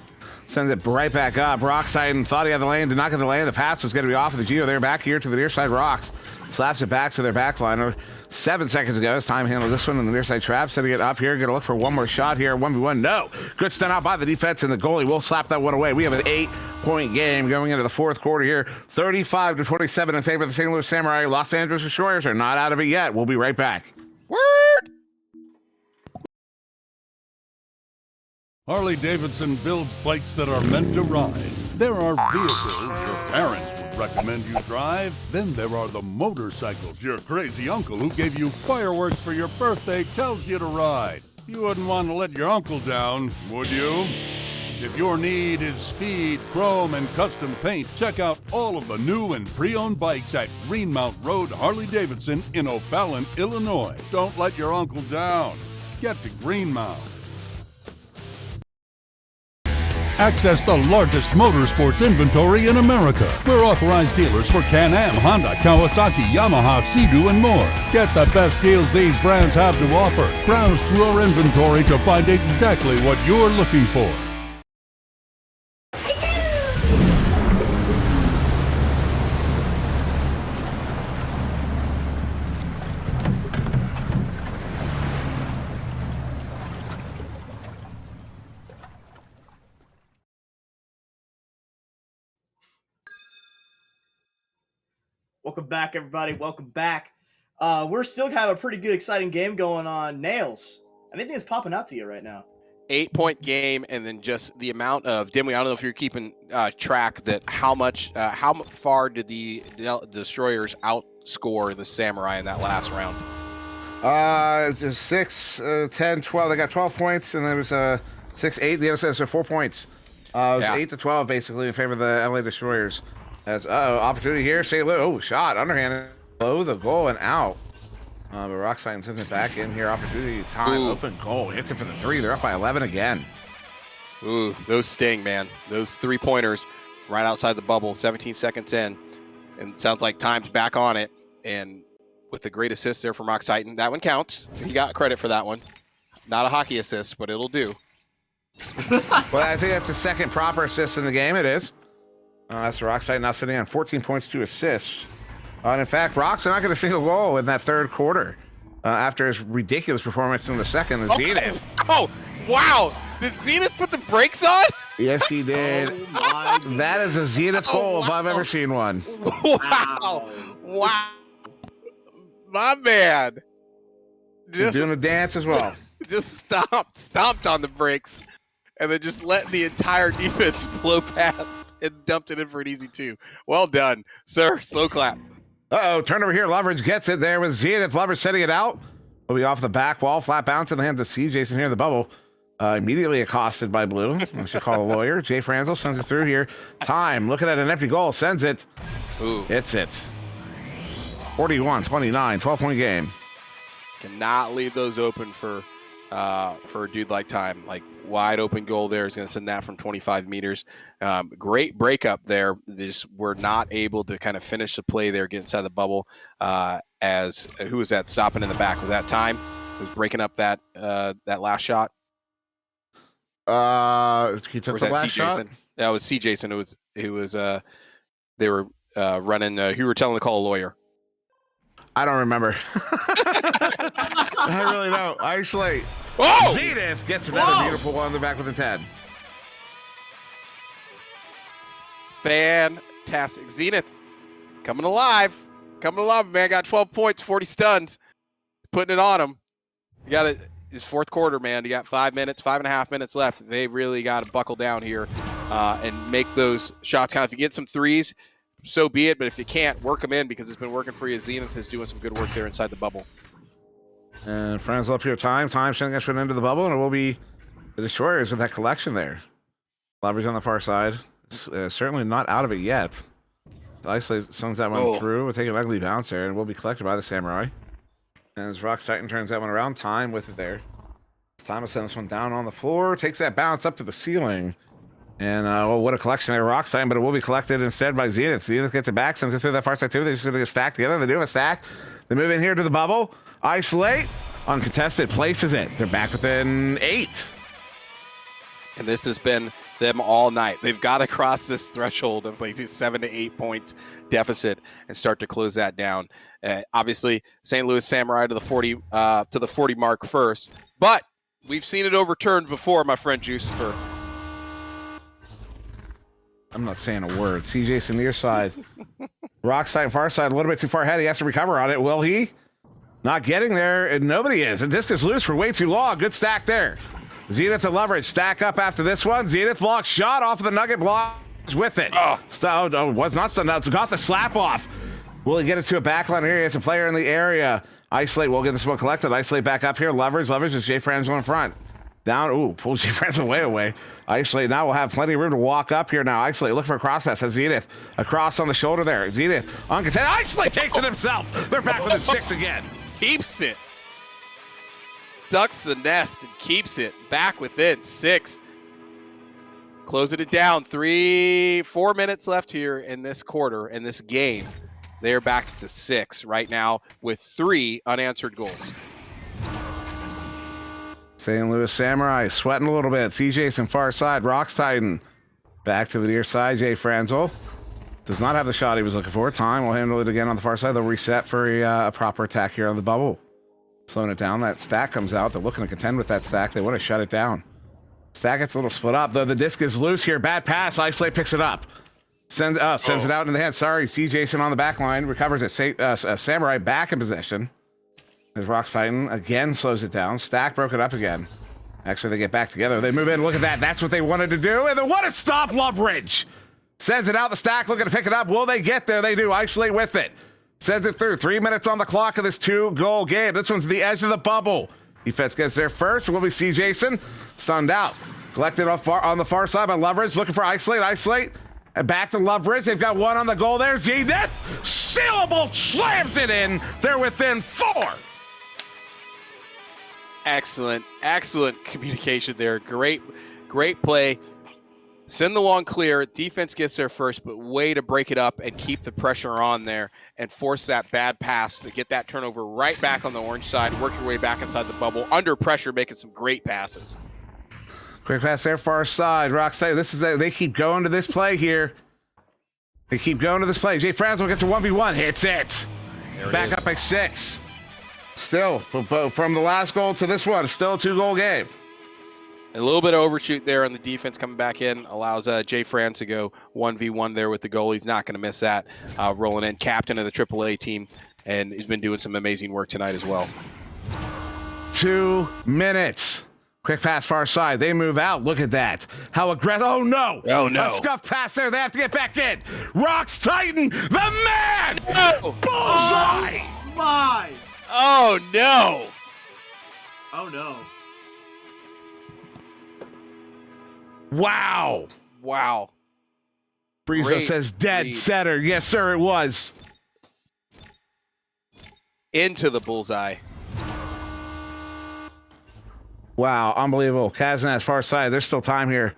Sends it right back up. Rockside thought he had the lane, did not get the lane. The pass was going to be off of the Geo. They're back here to the near side. Rocks slaps it back to their back line. 7 seconds ago, as Time handled this one in the near side trap. Setting it up here. Going to look for one more shot here. 1v1. No. Good stun out by the defense, and the goalie will slap that one away. We have an 8-point game going into the fourth quarter here. 35-27 in favor of the St. Louis Samurai. Los Angeles Destroyers are not out of it yet. We'll be right back. Word! Harley-Davidson builds bikes that are meant to ride. There are vehicles your parents would recommend you drive. Then there are the motorcycles your crazy uncle who gave you fireworks for your birthday tells you to ride. You wouldn't want to let your uncle down, would you? If your need is speed, chrome, and custom paint, check out all of the new and pre-owned bikes at Greenmount Road Harley-Davidson in O'Fallon, Illinois. Don't let your uncle down. Get to Greenmount. Access the largest motorsports inventory in America. We're authorized dealers for Can-Am, Honda, Kawasaki, Yamaha, Sea-Doo, and more. Get the best deals these brands have to offer. Browse through our inventory to find exactly what you're looking for. Welcome back, everybody. Welcome back. We're still have a pretty good, exciting game going on. Nails, anything that's popping out to you right now? 8-point game, and then just the amount of Dimwee. I don't know if you're keeping track that how far did the Destroyers outscore the Samurai in that last round? It's just 6, 10, 12. They got 12 points, and there was 6, 8. The other side, so 4 points. It was 8-12 basically in favor of the LA Destroyers. As opportunity here, St. Louis. Oh, shot underhand, below the goal and out. But Rockstein sends it back in here. Opportunity, Time, open goal, hits it for the 3. They're up by 11 again. Ooh, those sting, man. Those 3-pointers right outside the bubble. 17 seconds in, and it sounds like Time's back on it. And with the great assist there from Rock Titan, that one counts. You got credit for that one. Not a hockey assist, but it'll do. Well, I think that's the second proper assist in the game. It is. That's Rockside now sitting on 14 points, 2 assists. And in fact, Rock's not going to single goal in that third quarter after his ridiculous performance in the second. The Zenith. Oh, wow. Did Zenith put the brakes on? Yes, he did. That is a Zenith goal if I've ever seen one. Wow. Wow. My man. Just doing a dance as well. Just stomped on the brakes. And then just let the entire defense flow past and dumped it in for an easy 2. Well done, sir. Slow clap. Turnover here. Leverage gets it there with Zenith. Leverage setting it out. Will be off the back wall. Flat bounce in the hands of C. Jason here in the bubble. Immediately accosted by Blue. I should call a lawyer. Jay Franzel sends it through here. Time looking at an empty goal. Sends it. Ooh. Hits it. 41-29. 12-point game. Cannot leave those open for a dude like Time. Like, wide open goal there. He's going to send that from 25 meters. Great breakup there. They just were not able to kind of finish the play there, get inside the bubble. As who was that stopping in the back? Was that Time? Who was breaking up that last shot? He took the last shot. Jason? That was C. Jason. Who was they were running. Who were telling to call a lawyer? I don't remember. I really don't. Actually, Zenith gets another beautiful one on the back with a 10. Fantastic. Zenith coming alive. Man, got 12 points, 40 stuns. Putting it on him. You got it. It's fourth quarter, man. You got 5.5 minutes left. They've really got to buckle down here and make those shots count. If you get some threes, so be it. But if you can't, work them in because it's been working for you. Zenith is doing some good work there inside the bubble. And friends up here, Time sending us into the bubble, and it will be the Destroyers with that collection there. Leverage on the far side. Certainly not out of it yet. Isolate sends that one through. We'll take an ugly bounce there, and will be collected by the Samurai. And as Rock's Titan turns that one around, Time with it there. Time will send this one down on the floor, takes that bounce up to the ceiling. And what a collection there, Rock's Titan, but it will be collected instead by Zenith. Zenith gets it back, sends it through that far side too. They're just going to stack together. They do have a stack. They move in here to the bubble. Isolate, uncontested, places it. They're back within 8. And this has been them all night. They've got to cross this threshold of like 7 to 8 points deficit and start to close that down. Obviously, St. Louis Samurai to the 40 mark first, but we've seen it overturned before, my friend Jucifer. I'm not saying a word. CJ's near side. Rock side, far side, a little bit too far ahead. He has to recover on it. Will he? Not getting there, and nobody is. And disc is loose for way too long. Good stack there. Zenith to leverage. Stack up after this one. Zenith block shot off of the Nugget block with it. Was not stunned. It's got the slap off. Will he get it to a backline here? He has a player in the area. Isolate will get this one collected. Isolate back up here. Leverage as Jay Franzo in front. Down. Pulls Jay Franzo away. Isolate now will have plenty of room to walk up here now. Isolate look for a cross pass. Has Zenith across on the shoulder there. Zenith uncontested. Isolate takes it himself. They're back within 6 again. Keeps it. Ducks the nest and keeps it back within 6. Closing it down. 4 minutes left here in this quarter, in this game. They're back to 6 right now with 3 unanswered goals. St. Louis Samurai sweating a little bit. CJ's in far side. Rock's Titan back to the near side. Jay Franzel does not have the shot he was looking for. Time will handle it again on the far side. They'll reset for a proper attack here on the bubble. Slowing it down. That stack comes out. They're looking to contend with that stack. They want to shut it down. Stack gets a little split up, though. The disc is loose here. Bad pass. Isolate picks it up. Sends it out in the hand. Sorry, C. Jason on the back line. Recovers it. Samurai back in possession. As Rock's Titan again slows it down. Stack broke it up again. Actually, they get back together. They move in. Look at that. That's what they wanted to do. And then what a stop, Loveridge. Sends it out. The Stack looking to pick it up. Will they get there? They do. Isolate with it. Sends it through. 3 minutes on the clock of this 2-goal game. This one's the edge of the bubble. Defense gets there first. Will we see Jason? Stunned out. Collected on the far side by Loveridge. Looking for Isolate. And back to Loveridge. They've got one on the goal there. Zenith. Sealable slams it in. They're within 4. Excellent communication there. Great play. Send the long clear. Defense gets there first, but way to break it up and keep the pressure on there and force that bad pass to get that turnover right back on the orange side. Work your way back inside the bubble. Under pressure, making some great passes. Quick pass there, far side. Rockstar, they keep going to this play here. Jay Franzel gets a 1v1. Hits it. Back up by 6. Still, from the last goal to this one, still a 2-goal game. A little bit of overshoot there on the defense coming back in allows Jay Franz to go 1v1 there with the goal. He's not going to miss that. Rolling in, captain of the AAA team, and he's been doing some amazing work tonight as well. 2 minutes. Quick pass far side. They move out. Look at that. How aggressive. Oh, no. A scuff pass there. They have to get back in. Rock's Titan, the man. No. Bullseye. Oh, my. Oh, no. Oh, no. Wow. Breezo says dead setter. Yes, sir, it was. Into the bullseye. Wow, unbelievable. Kazanaz far side. There's still time here.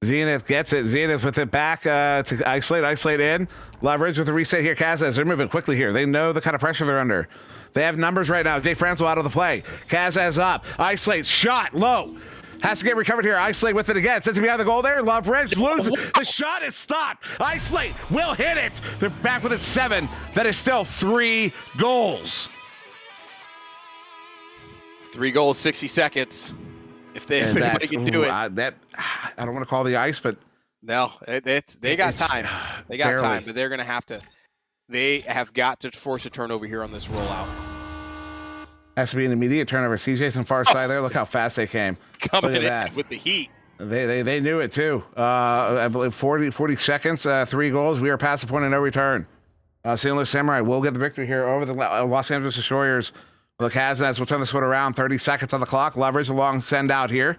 Zenith gets it. Zenith with it back to isolate in. Leverage with the reset here. Kazanaz, they're moving quickly here. They know the kind of pressure they're under. They have numbers right now. Jay Franzel out of the play. Kazanaz up. Isolates. Shot. Low. Has to get recovered here. Isolate with it again. Sends it behind the goal there. Leverage loses. The shot is stopped. Isolate will hit it. They're back with it 7. That is still 3 goals. 3 goals, 60 seconds. If anybody can do it. I don't want to call the ice, but No, they got time. They got barely. time, but they're going to have to. They have got to force a turnover here on this rollout. Has to be an immediate turnover. CJ's on far side there. Look how fast they came. Coming Look at in that. with the heat. They knew it too. I believe 40 seconds, 3 goals. We are past the point of no return. St. Louis Samurai will get the victory here over the Los Angeles Destroyers. Look, Kazanaz will turn this one around. 30 seconds on the clock. Leverage a long send out here.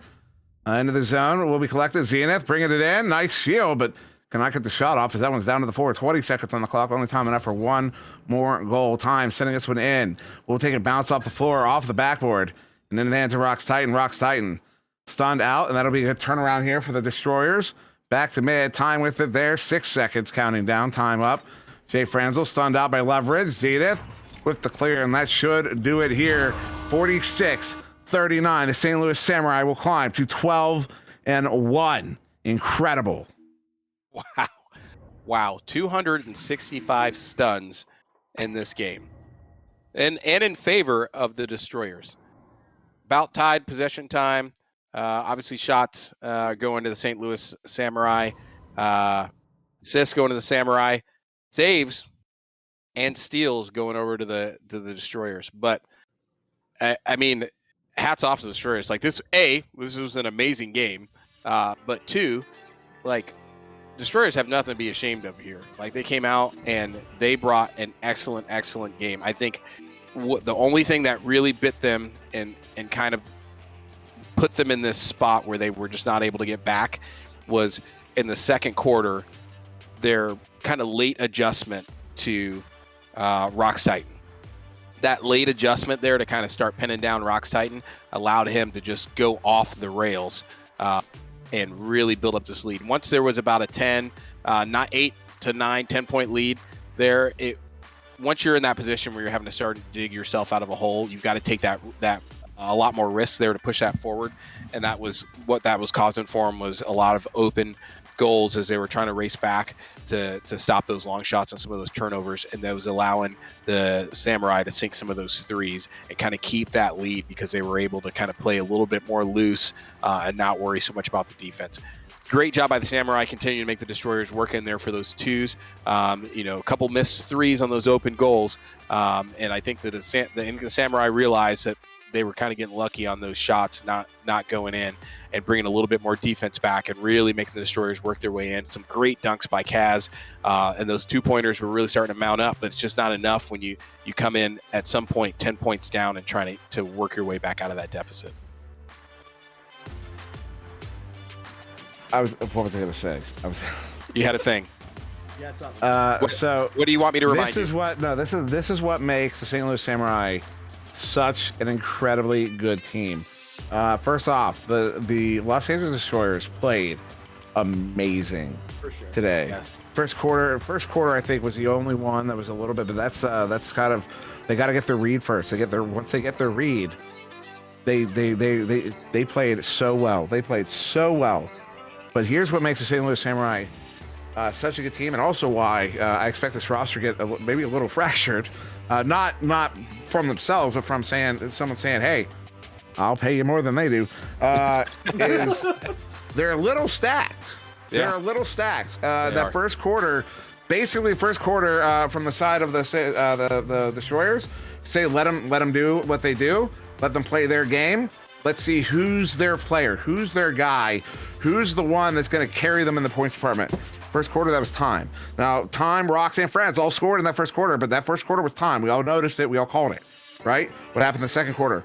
Into the zone will be collected. Zenith bringing it in. Nice shield, but cannot get the shot off as that one's down to the floor. 20 seconds on the clock. Only time enough for 1 more goal. Time sending this one in. We'll take a bounce off the floor, off the backboard, and then in the hands of Rox Titan. Rox Titan stunned out, and that'll be a turnaround here for the Destroyers. Back to mid. Time with it there. 6 seconds counting down. Time up. Jay Franzel stunned out by Leverage. Zenith with the clear, and that should do it here. 46-39. The St. Louis Samurai will climb to 12-1. Incredible. Wow. 265 stuns in this game. And in favor of the Destroyers. About tied possession time. Obviously shots going to the St. Louis Samurai. Assists going to the Samurai. Saves and steals going over to the Destroyers. But I mean, hats off to the Destroyers. Like this was an amazing game. But 2, like, Destroyers have nothing to be ashamed of here. Like, they came out and they brought an excellent game. I think the only thing that really bit them and kind of put them in this spot where they were just not able to get back was in the second quarter, their kind of late adjustment to Rox Titan. That late adjustment there to kind of start pinning down Rox Titan allowed him to just go off the rails and really build up this lead. Once there was about a 10, not 8 to 9, 10-point lead there, once you're in that position where you're having to start to dig yourself out of a hole, you've got to take that a lot more risks there to push that forward. And that was what that was causing for him, was a lot of open goals as they were trying to race back to stop those long shots and some of those turnovers, and that was allowing the Samurai to sink some of those threes and kind of keep that lead because they were able to kind of play a little bit more loose and not worry so much about the defense. Great job by the Samurai, continuing to make the Destroyers work in there for those 2s. A couple missed 3s on those open goals, and I think that the Samurai realized that they were kind of getting lucky on those shots not going in, and bringing a little bit more defense back and really making the Destroyers work their way in. Some great dunks by Kaz, and those 2-pointers were really starting to mount up, but it's just not enough when you come in at some point 10 points down and trying to work your way back out of that deficit. What was I going to say? You had a thing. Yes. So what do you want me to remind you? This is what makes the St. Louis Samurai such an incredibly good team. First off, the Los Angeles Destroyers played amazing today. Yes. First quarter, I think, was the only one that was a little bit, but that's kind of, they got to get their read first. Once they get their read, they played so well. They played so well. But here's what makes the St. Louis Samurai such a good team, and also why I expect this roster to get maybe a little fractured. Not from themselves, but from someone saying, "Hey, I'll pay you more than they do." Is they're a little stacked. Yeah. They're a little stacked. They are. First quarter, basically first quarter from the side of the Destroyers, say let them do what they do. Let them play their game. Let's see who's their player, who's their guy, who's the one that's going to carry them in the points department. First quarter, that was Time. Now, Time, Rox, and Friends all scored in that first quarter, but that first quarter was Time. We all noticed it. We all called it, right? What happened in the second quarter?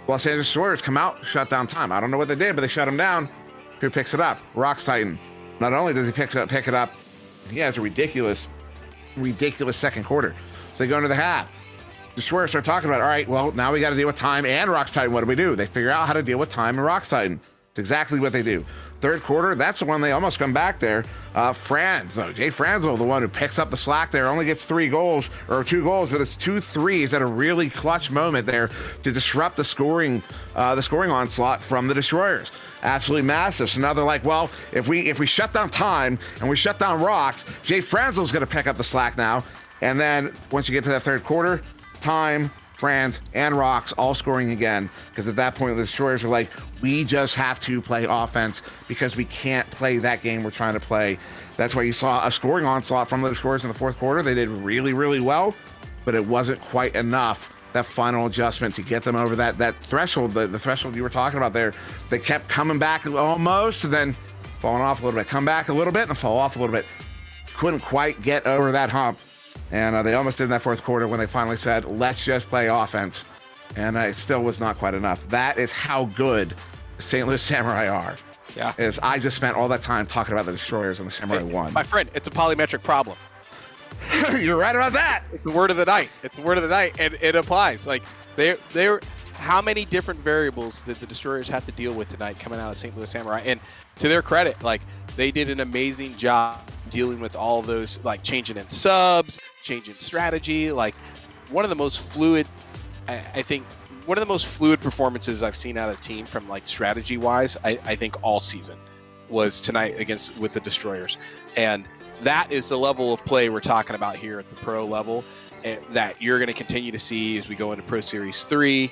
Los Angeles Destroyers come out, shut down Time. I don't know what they did, but they shut him down. Who picks it up? Rox Titan. Not only does he pick it up, he has a ridiculous second quarter. So they go into the half. Destroyers start talking about, all right, well, now we got to deal with time and Rocks Titan. What do we do? They figure out how to deal with time and Rocks Titan. It's exactly what they do. Third quarter, that's the one they almost come back there. Jay Franzel, the one who picks up the slack there, only gets 2 goals, but it's 2 threes at a really clutch moment there to disrupt the scoring onslaught from the Destroyers. Absolutely massive. So now they're like, well, if we shut down time and we shut down Rocks, Jay Franzel's going to pick up the slack now. And then once you get to that third quarter, time, Franz, and Rocks all scoring again, because at that point the Destroyers are like, we just have to play offense because we can't play that game we're trying to play. That's why you saw a scoring onslaught from the Destroyers in the fourth quarter. They did really, really well, but it wasn't quite enough, that final adjustment to get them over that threshold, the threshold you were talking about there. They kept coming back almost and then falling off a little bit, come back a little bit and then fall off a little bit. Couldn't quite get over that hump. And they almost did in that fourth quarter when they finally said, let's just play offense. And it still was not quite enough. That is how good St. Louis Samurai are. Yeah. I just spent all that time talking about the Destroyers and the Samurai won. My friend, it's a polymetric problem. You're right about that. It's the word of the night. It's the word of the night, and it applies. Like, they're how many different variables did the Destroyers have to deal with tonight coming out of St. Louis Samurai? And to their credit, like, they did an amazing job dealing with all of those, like changing in subs, changing strategy. Like, one of the most fluid, I think, one of the most fluid performances I've seen out of the team from like strategy wise, I think all season was tonight with the Destroyers. And that is the level of play we're talking about here at the pro level that you're going to continue to see as we go into Pro Series 3,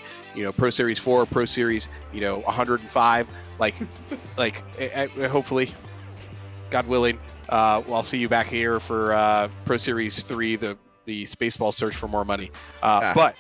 Pro Series 4, Pro Series, 105. Like, hopefully, God willing, I'll see you back here for Pro Series 3, the Spaceball Search for More Money. But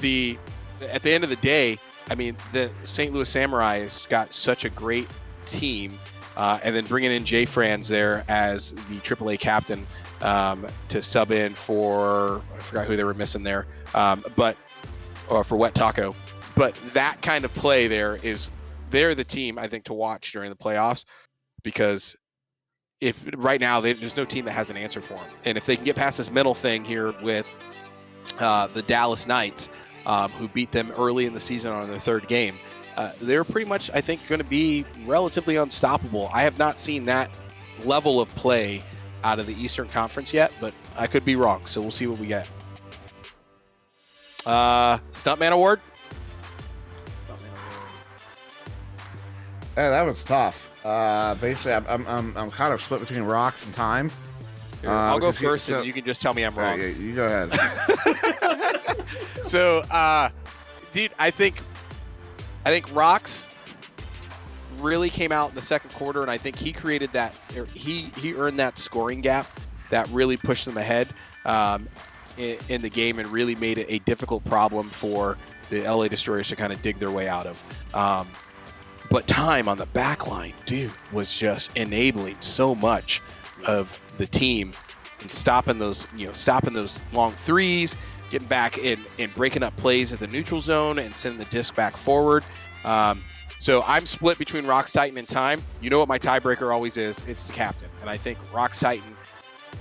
at the end of the day, I mean, the St. Louis Samurai has got such a great team, and then bringing in Jay Franz there as the AAA captain to sub in for, I forgot who they were missing there, or for Wet Taco. But that kind of play they're the team, I think, to watch during the playoffs, because if right now there's no team that has an answer for them. And if they can get past this mental thing here with the Dallas Knights, who beat them early in the season on their third game, they're pretty much, I think, going to be relatively unstoppable. I have not seen that level of play out of the Eastern Conference yet, but I could be wrong. So we'll see what we get. Stuntman Award. Yeah, that was tough. Basically, I'm kind of split between Rocks and time. I'll go first, and you can just tell me I'm wrong. Yeah, you go ahead. So, dude, I think Rocks really came out in the second quarter, and I think he created that. He earned that scoring gap that really pushed them ahead in the game, and really made it a difficult problem for the LA Destroyers to kind of dig their way out of. But time on the back line, dude, was just enabling so much of the team and stopping those long threes, getting back in and breaking up plays at the neutral zone and sending the disc back forward. So I'm split between Rocks Titan and time. You know what my tiebreaker always is? It's the captain. And I think Rocks Titan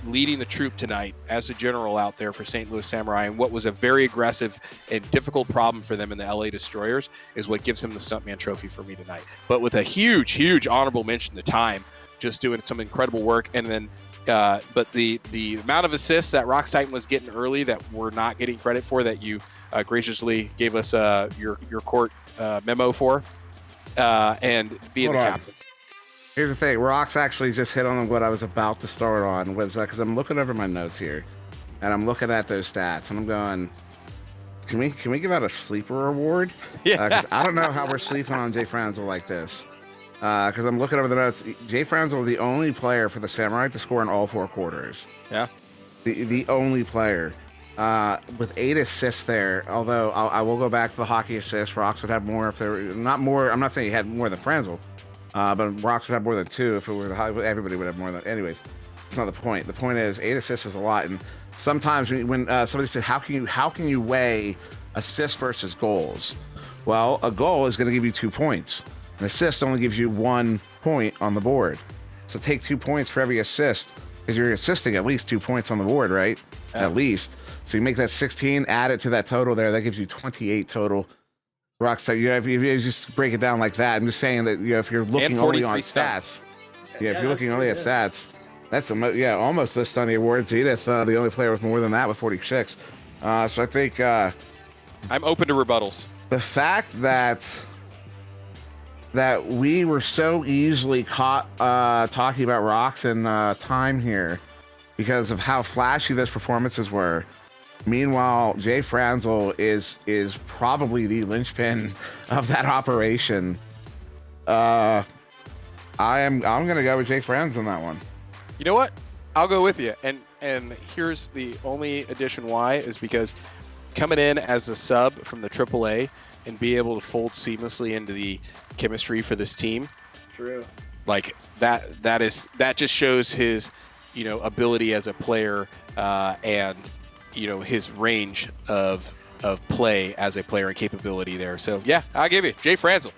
leading the troop tonight as a general out there for St. Louis Samurai, and what was a very aggressive and difficult problem for them in the LA Destroyers, is what gives him the Stuntman Trophy for me tonight. But with a huge, huge honorable mention to time, just doing some incredible work. And then but the amount of assists that Rocks Titan was getting early that we're not getting credit for, that you graciously gave us your court memo for, and being the captain. Here's the thing. Rocks actually just hit on what I was about to start on, was because I'm looking over my notes here, and I'm looking at those stats, and I'm going, can we give out a sleeper award? Yeah. Because I don't know how we're sleeping on Jay Franzel like this. Because I'm looking over the notes. Jay Franzel was the only player for the Samurai to score in all 4 quarters. Yeah. The only player. With 8 assists there, although I will go back to the hockey assists. Rocks would have more if there were not more. I'm not saying he had more than Franzel. But Rocks would have more than 2 if it were everybody would have more than. Anyways, that's not the point. The point is 8 assists is a lot, and sometimes when somebody says how can you weigh assists versus goals? Well, a goal is going to give you 2 points. An assist only gives you 1 point on the board. So take 2 points for every assist, because you're assisting at least 2 points on the board, right? at least. So you make that 16, add it to that total there. That gives you 28 total rocks. That if you just break it down like that, I'm just saying that if you're looking only on stats, if you're looking only at stats, that's almost the stunning awards. Edith, the only player with more than that with 46. So I think I'm open to rebuttals. The fact that we were so easily caught talking about rocks and time here because of how flashy those performances were. Meanwhile, Jay Franzel is probably the linchpin of that operation. I'm gonna go with Jay Franz on that one. You know what? I'll go with you. And here's the only addition why is because coming in as a sub from the AAA and be able to fold seamlessly into the chemistry for this team. True. Like that just shows his, ability as a player and his range of play as a player and capability there. So yeah, I'll give you Jay Franzel.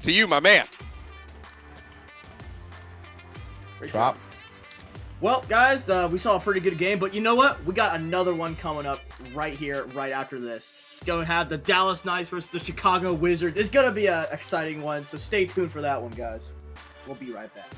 To you, my man. Drop. Well, guys, we saw a pretty good game, but you know what? We got another one coming up right here, right after this. Going to have the Dallas Knights versus the Chicago Wizards. It's going to be an exciting one, so stay tuned for that one, guys. We'll be right back.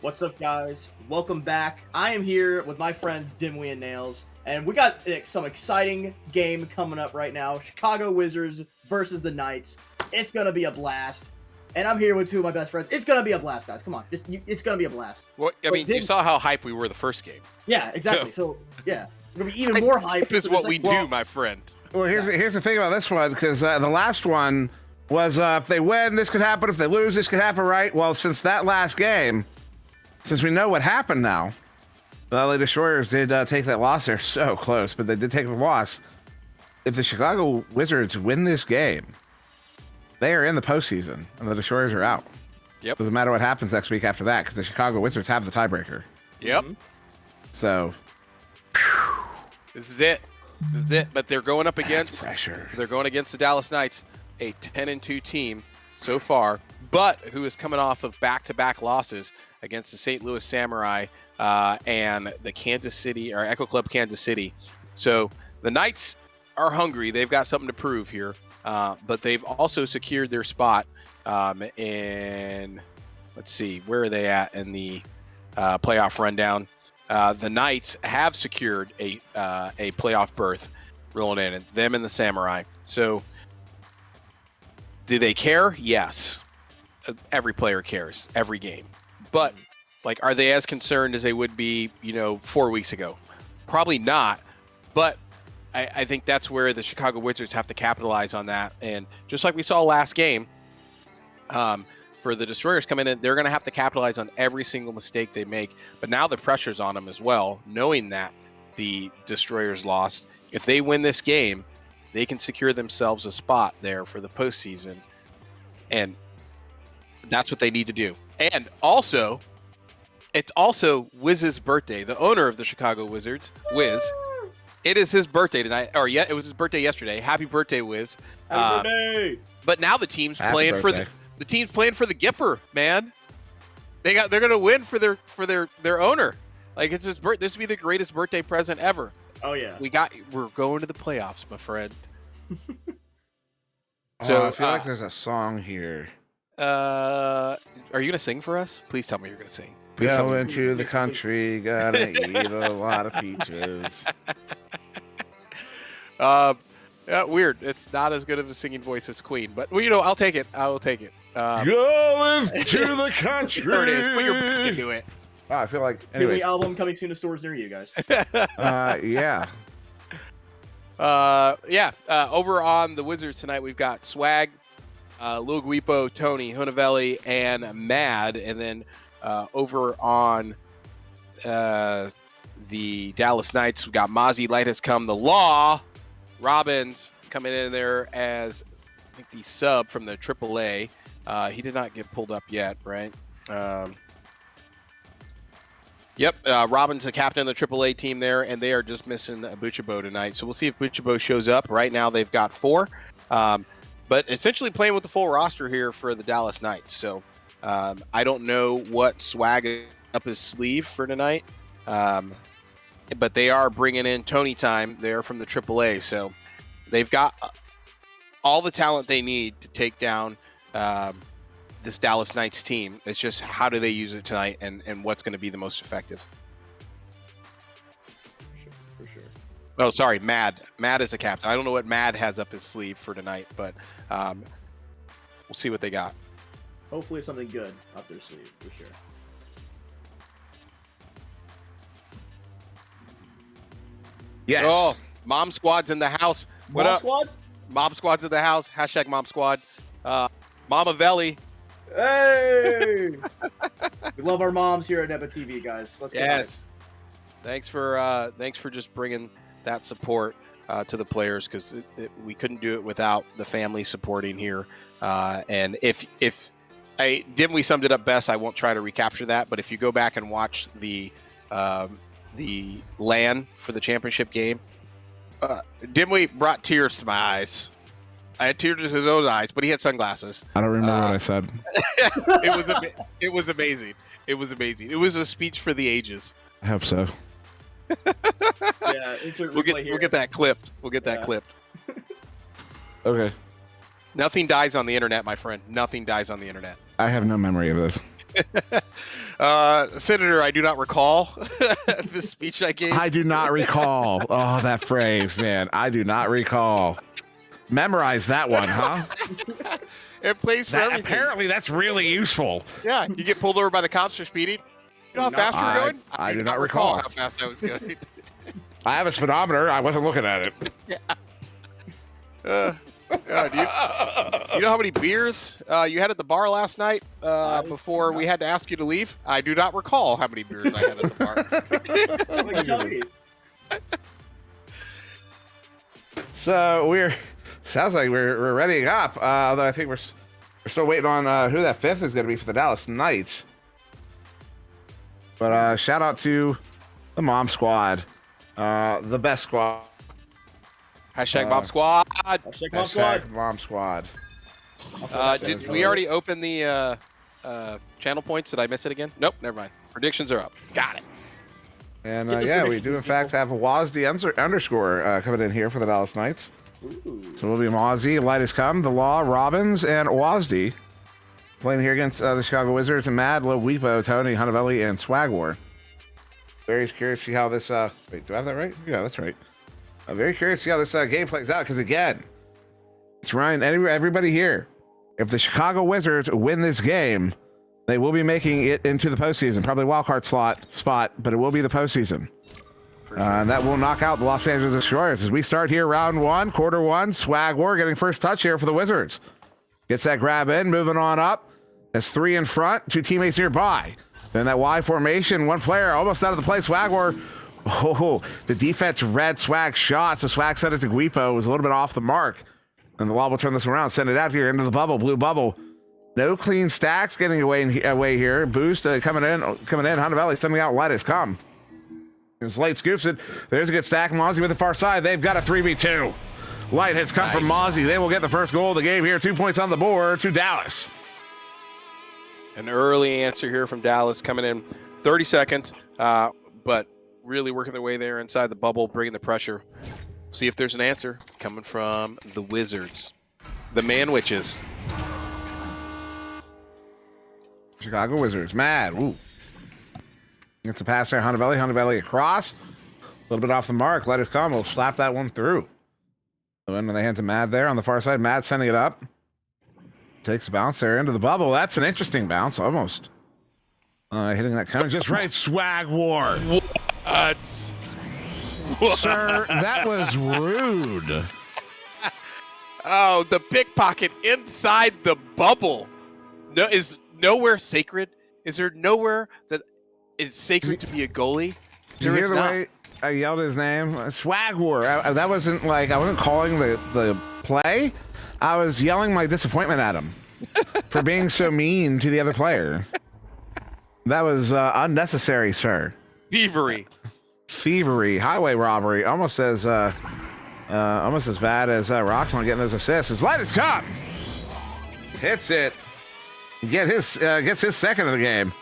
What's up, guys? Welcome back. I am here with my friends Dimwee and Nails, and we got some exciting game coming up right now. Chicago Wizards versus the Knights. It's gonna be a blast. And I'm here with two of my best friends. It's gonna be a blast, guys. Come on, it's gonna be a blast. Well, I mean, you saw how hype we were the first game. Yeah, exactly. So yeah, we're gonna be even more hype. Hype is what we do, my friend. Well, here's the thing about this one, because the last one was if they win, this could happen. If they lose, this could happen, right? Well, since that last game, since we know what happened now, the LA Destroyers did take that loss. They're so close, but they did take the loss. If the Chicago Wizards win this game, they are in the postseason, and the Destroyers are out. Yep. Doesn't matter what happens next week after that, because the Chicago Wizards have the tiebreaker. Yep. So, this is it. This is it. But they're going up against pressure. They're going against the Dallas Knights, a 10-2 team so far, but who is coming off of back-to-back losses against the St. Louis Samurai and the Kansas City, or Echo Club Kansas City. So the Knights are hungry. They've got something to prove here. But they've also secured their spot in, let's see, where are they at in the playoff rundown? The Knights have secured a playoff berth rolling in, them and the Samurai. So do they care? Yes. Every player cares, every game. But, like, are they as concerned as they would be, 4 weeks ago? Probably not. But I think that's where the Chicago Wizards have to capitalize on that. And just like we saw last game, for the Destroyers coming in, they're going to have to capitalize on every single mistake they make. But now the pressure's on them as well, knowing that the Destroyers lost. If they win this game, they can secure themselves a spot there for the postseason. And that's what they need to do. And also, it's also Wiz's birthday, the owner of the Chicago Wizards, Wiz. It is his birthday tonight, or yeah, it was his birthday yesterday. Happy birthday, Wiz! Happy birthday! But now the team's playing for the team's playing for the Gipper, man. They're gonna win for their owner. Like, it's his birthday. This would be the greatest birthday present ever. Oh yeah, we're going to the playoffs, my friend. So I feel like there's a song here. Are you gonna sing for us? Please tell me you're gonna sing. Go into the country, gotta eat a lot of peaches. Yeah, weird. It's not as good of a singing voice as Queen, but I'll take it. I will take it. Go into the country. There it is. Put your back into it. Wow, I feel like. Dimwee Anyways, album coming soon to stores near you guys. yeah. Over on the Wizards tonight, we've got Swag, Lil Guipo, Tony, Hunavelli, and Mad. And then over on the Dallas Knights, we've got Mozzie, Light Has Come, The Law, Robbins coming in there as, I think, the sub from the AAA. He did not get pulled up yet, right? Yep, Robin's the captain of the AAA team there, and they are just missing Buchabo tonight. So we'll see if Buchabo shows up. Right now they've got 4, but essentially playing with the full roster here for the Dallas Knights. So I don't know what Swag is up his sleeve for tonight, but they are bringing in Tony time there from the AAA. So they've got all the talent they need to take down this Dallas Knights team. It's just how do they use it tonight and what's going to be the most effective. For sure. Oh, sorry, Mad. Mad is the captain. I don't know what Mad has up his sleeve for tonight, but we'll see what they got. Hopefully something good up their sleeve, for sure. Yes. Oh, Mom Squad's in the house. What Mom up? Squad? Mom Squad's in the house. Hashtag Mom Squad. Mama Velli. Hey! We love our moms here at Nepa TV, guys. Let's get Yes. Thanks for just bringing that support to the players, because we couldn't do it without the family supporting here. And if Dimwee summed it up best, I won't try to recapture that. But if you go back and watch the LAN for the championship game, Dimwee brought tears to my eyes. I had tears in his own eyes, but he had sunglasses. I don't remember what I said. It was amazing. It was amazing. It was a speech for the ages. I hope so. Yeah, insert We'll replay here. get that clipped. We'll get that clipped. Okay. Nothing dies on the internet, my friend. Nothing dies on the internet. I have no memory of this. Senator, I do not recall the speech I gave. I do not recall. Oh, that phrase, man. I do not recall. Memorize that one, huh? It plays for everything. Apparently, that's really useful. Yeah, you get pulled over by the cops for speeding. You know how fast you were going? I do not recall how fast I was going. I have a speedometer. I wasn't looking at it. Yeah. Do you know how many beers you had at the bar last night before we had to ask you to leave? I do not recall how many beers I had at the bar. Like, tell me. So sounds like we're readying up. Although I think we're still waiting on who that fifth is going to be for the Dallas Knights. But shout out to the Mom Squad, the best squad. Hashtag Mob Squad. Hashtag Mom Squad. Hashtag Mom Squad. Did we already open the channel points? Did I miss it again? Nope, never mind. Predictions are up. Got it. And Get those yeah, we predictions, do in fact have a Wazdy underscore coming in here for the Dallas Knights. Ooh. So we'll be Mozzie, Light Has Come, The Law, Robbins, and Wazdy playing here against the Chicago Wizards and Mad, Low Weepo, Tony, Hunavelli, and Swag War. Very curious to see how this wait, do I have that right? Yeah, that's right. I'm very curious to see how this game plays out, because again, it's Ryan, everybody here. If the Chicago Wizards win this game, they will be making it into the postseason. Probably wild card spot, but it will be the postseason. And that will knock out the Los Angeles Destroyers as we start here round one, quarter one. Swag War getting first touch here for the Wizards. Gets that grab in, moving on up. That's three in front, two teammates nearby. Then that Y formation, one player almost out of the play. Swag War. Oh, the defense read Swag's shot, so Swag sent it to Guipo. It was a little bit off the mark. And the Law will turn this around, send it out here into the bubble, blue bubble. No clean stacks getting away here. Boost coming in. Hunavelli sending out Light Has Come. As Light scoops it, there's a good stack. Mozzie with the far side. They've got a 3v2. Light has come from Mozzie. They will get the first goal of the game here. 2 points on the board to Dallas. An early answer here from Dallas coming in 30 seconds, but really working their way there inside the bubble, bringing the pressure. See if there's an answer coming from the Wizards. The Man-Witches. Chicago Wizards. Mad. Woo. Gets a pass there. Hunavelli across. A little bit off the mark. Let it come. We'll slap that one through. So into the hands of Mad there on the far side. Mad sending it up. Takes a bounce there into the bubble. That's an interesting bounce. Almost. Hitting that cone just right. Swag War. What? Sir, that was rude. Oh, the pickpocket inside the bubble. No, is nowhere sacred? Is there nowhere that is sacred to be a goalie? There is not. Way I yelled his name? Swag War. That wasn't like, I wasn't calling the play. I was yelling my disappointment at him for being so mean to the other player. That was unnecessary, sir. Thievery. Highway robbery. Almost as bad as Roxanne getting those assists. As Light Has Come. Hits it. Gets his second of the game.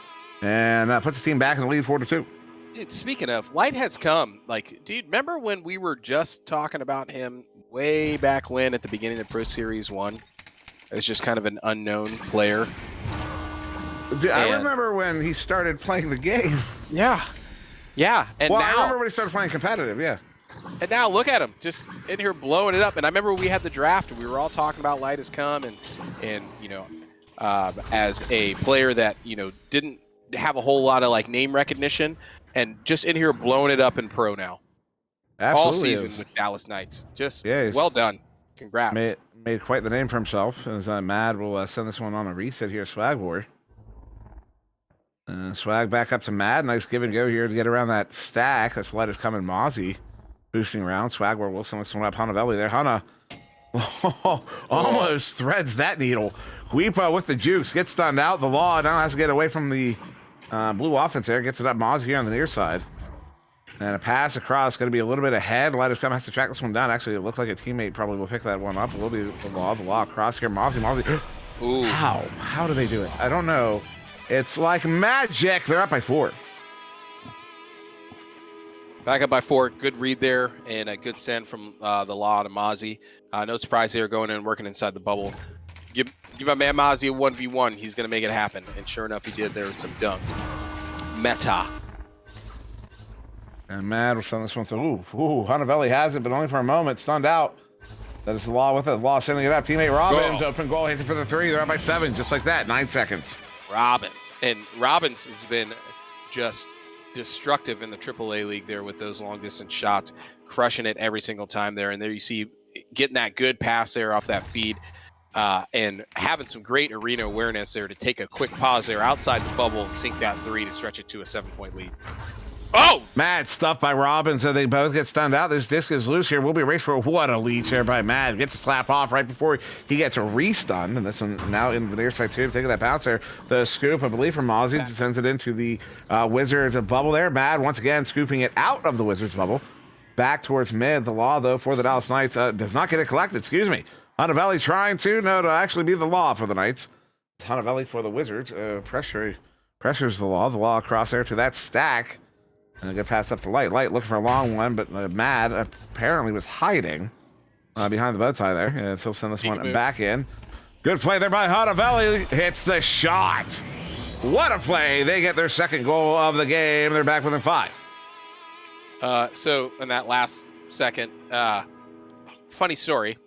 And puts the team back in the lead 4-2. Dude, speaking of, Light Has Come. Like, dude, remember when we were just talking about him way back when at the beginning of Pro Series 1? As just kind of an unknown player. Dude, I remember when he started playing the game. Yeah. Yeah. And well, now, I remember when he started playing competitive, yeah. And now look at him, just in here blowing it up. And I remember we had the draft, and we were all talking about Light Has Come, and you know, as a player that, you know, didn't have a whole lot of like name recognition, and just in here blowing it up in pro now. Absolutely all season with Dallas Knights. Just yeah, well done. Congrats. Made quite the name for himself. As Mad will send this one on a reset here, Swag War. Swag back up to Mad. Nice give and go here to get around that stack. That's Light Has Come in Mozzie. Boosting around. Swag War will send this one up. Hunavelli there. Hunna almost threads that needle. Guipo with the juice. Gets stunned out. The Law now has to get away from the blue offense there. Gets it up Mozzie here on the near side. And a pass across. Going to be a little bit ahead. Light Has Come has to track this one down. Actually, it looks like a teammate probably will pick that one up. It will be the Law. The Law across here. Mozzie. Ooh. How do they do it? I don't know. It's like magic. They're up by 4. Back up by 4. Good read there, and a good send from the Law to Mozzie. No surprise here, going in and working inside the bubble. Give my man Mozzie a 1v1. He's going to make it happen. And sure enough, he did there with some dunk. Meta. And Mad will send this one through. Ooh, Hanavelli has it, but only for a moment. Stunned out. That is the Law with it. Law sending it up. Teammate Robbins, open goal, hits it for the 3. They're up by 7, just like that. 9 seconds. Robbins. And Robbins has been just destructive in the AAA league there with those long distance shots, crushing it every single time there. And there you see getting that good pass there off that feed and having some great arena awareness there to take a quick pause there outside the bubble and sink that 3 to stretch it to a 7-point lead. Oh! Mad stuff by Robbins, so they both get stunned out. This disc is loose here. Will be raced for what a lead share by Mad. Gets a slap off right before he gets a re-stun. And this one now in the near side too, taking that bounce there. The scoop, I believe, from Ozzy sends it into the Wizards bubble there. Mad once again scooping it out of the Wizards bubble. Back towards mid. The Law, though, for the Dallas Knights does not get it collected. Excuse me. Hanavelli trying to actually be the Law for the Knights. Hanavelli for the Wizards. Pressures the Law. The Law across there to that stack. And get passed up to Light. Light looking for a long one, but Mad apparently was hiding behind the bow tie there. So send this one back in. Good play there by Hanavelli. Hits the shot. What a play. They get their second goal of the game. They're back within 5. So in that last second, funny story.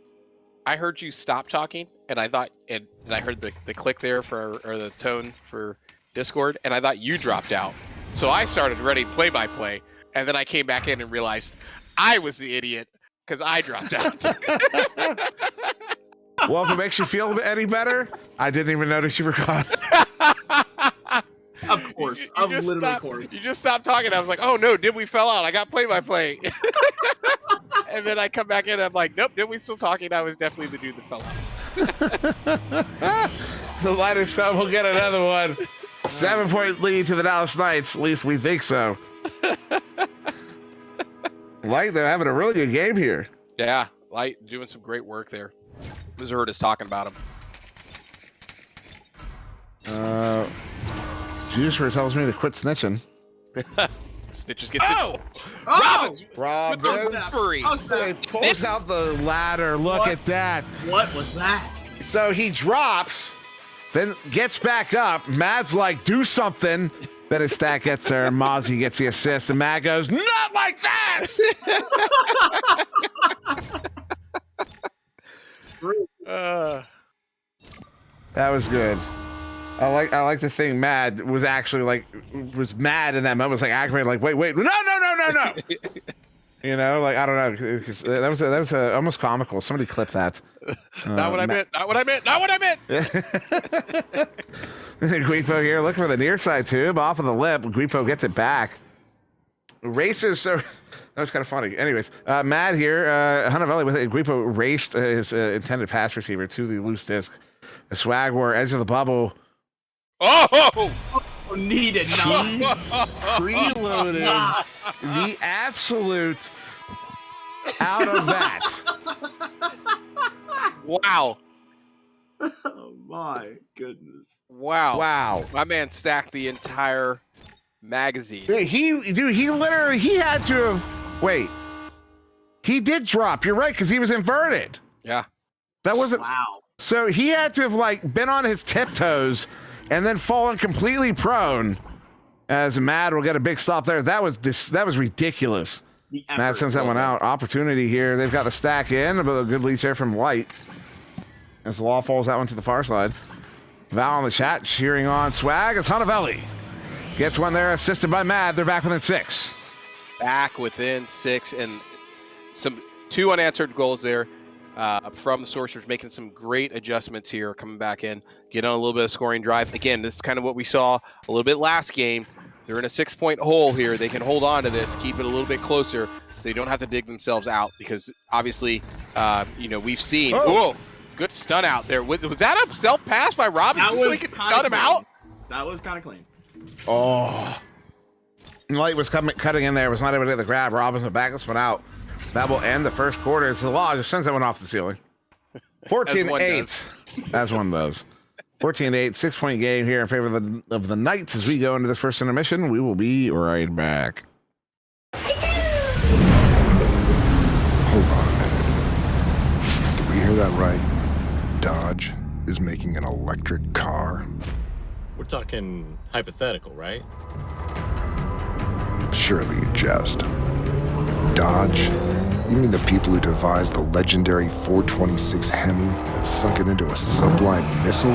I heard you stop talking, and I thought, and I heard the click there or the tone for Discord, and I thought you dropped out. So I started ready play-by-play, and then I came back in and realized I was the idiot because I dropped out. Well, if it makes you feel any better, I didn't even notice you were gone. Of course. You just stopped talking. I was like, oh no, we fell out. I got play-by-play. And then I come back in and I'm like, nope, we still talking? I was definitely the dude that fell out. The Lightning Club will get another one. 7-point lead to the Dallas Knights. At least we think so. Light, they're having a really good game here. Yeah, Light doing some great work there. Missouri is talking about him. Juicer tells me to quit snitching. Stitches gets Oh! Robbins. Free. He pulls out the ladder. Look at that. What was that? So he drops, then gets back up. Mad's like, do something. Then his stack gets there. Mozzie gets the assist. And Mad goes, not like that. That was good. I like to think Mad was actually was mad in that moment. Was like aggravated, like wait, no. You know, like I don't know, 'cause that was almost comical. Somebody clip that. Not what I meant. Guipo here, looking for the near side tube off of the lip. Guipo gets it back. Races. So that was kind of funny. Anyways, Mad here. Hanavelli with it. Guipo raced his intended pass receiver to the loose disc. A swag war, edge of the bubble. Oh! Needed not. Preloaded the absolute out of that. Wow. Oh my goodness. Wow. My man stacked the entire magazine. He had to have. Wait. He did drop. You're right, because he was inverted. Yeah. That wasn't. Wow. So he had to have been on his tiptoes and then fallen completely prone. As Mad will get a big stop there. That was ridiculous. Mad sends that one out. Opportunity here. They've got the stack in, but a good lead share from Light. As the Law falls that one to the far side. Val on the chat cheering on Swag. It's Hanavelli. Gets one there, assisted by Mad. They're back within 6. Back within 6, and two unanswered goals there. From the Sorcerers, making some great adjustments here, coming back in, getting on a little bit of scoring drive. Again, this is kind of what we saw a little bit last game. They're in a 6-point hole here. They can hold on to this, keep it a little bit closer, so they don't have to dig themselves out. Because obviously, we've seen. Whoa, good stun out there. Was that a self pass by Robbins so he could stun him out? That was kind of clean. Oh, Light was cutting in there. Was not able to get the grab. Robbins went back and spun out. That will end the first quarter. So the Law just sends that one off the ceiling. 14-8. As one does. 14-8, 6-point game here in favor of the Knights as we go into this first intermission. We will be right back. Hold on a minute. Did we hear that right? Dodge is making an electric car? We're talking hypothetical, right? Surely you jest. Dodge? You mean the people who devised the legendary 426 Hemi and sunk it into a sublime missile?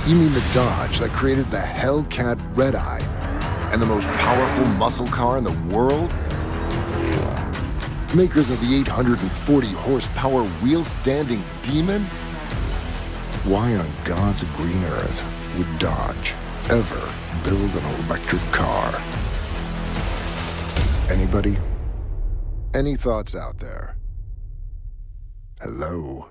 You mean the Dodge that created the Hellcat Red Eye and the most powerful muscle car in the world? Makers of the 840 horsepower wheel-standing Demon? Why on God's green earth would Dodge ever build an electric car? Anybody? Any thoughts out there? Hello?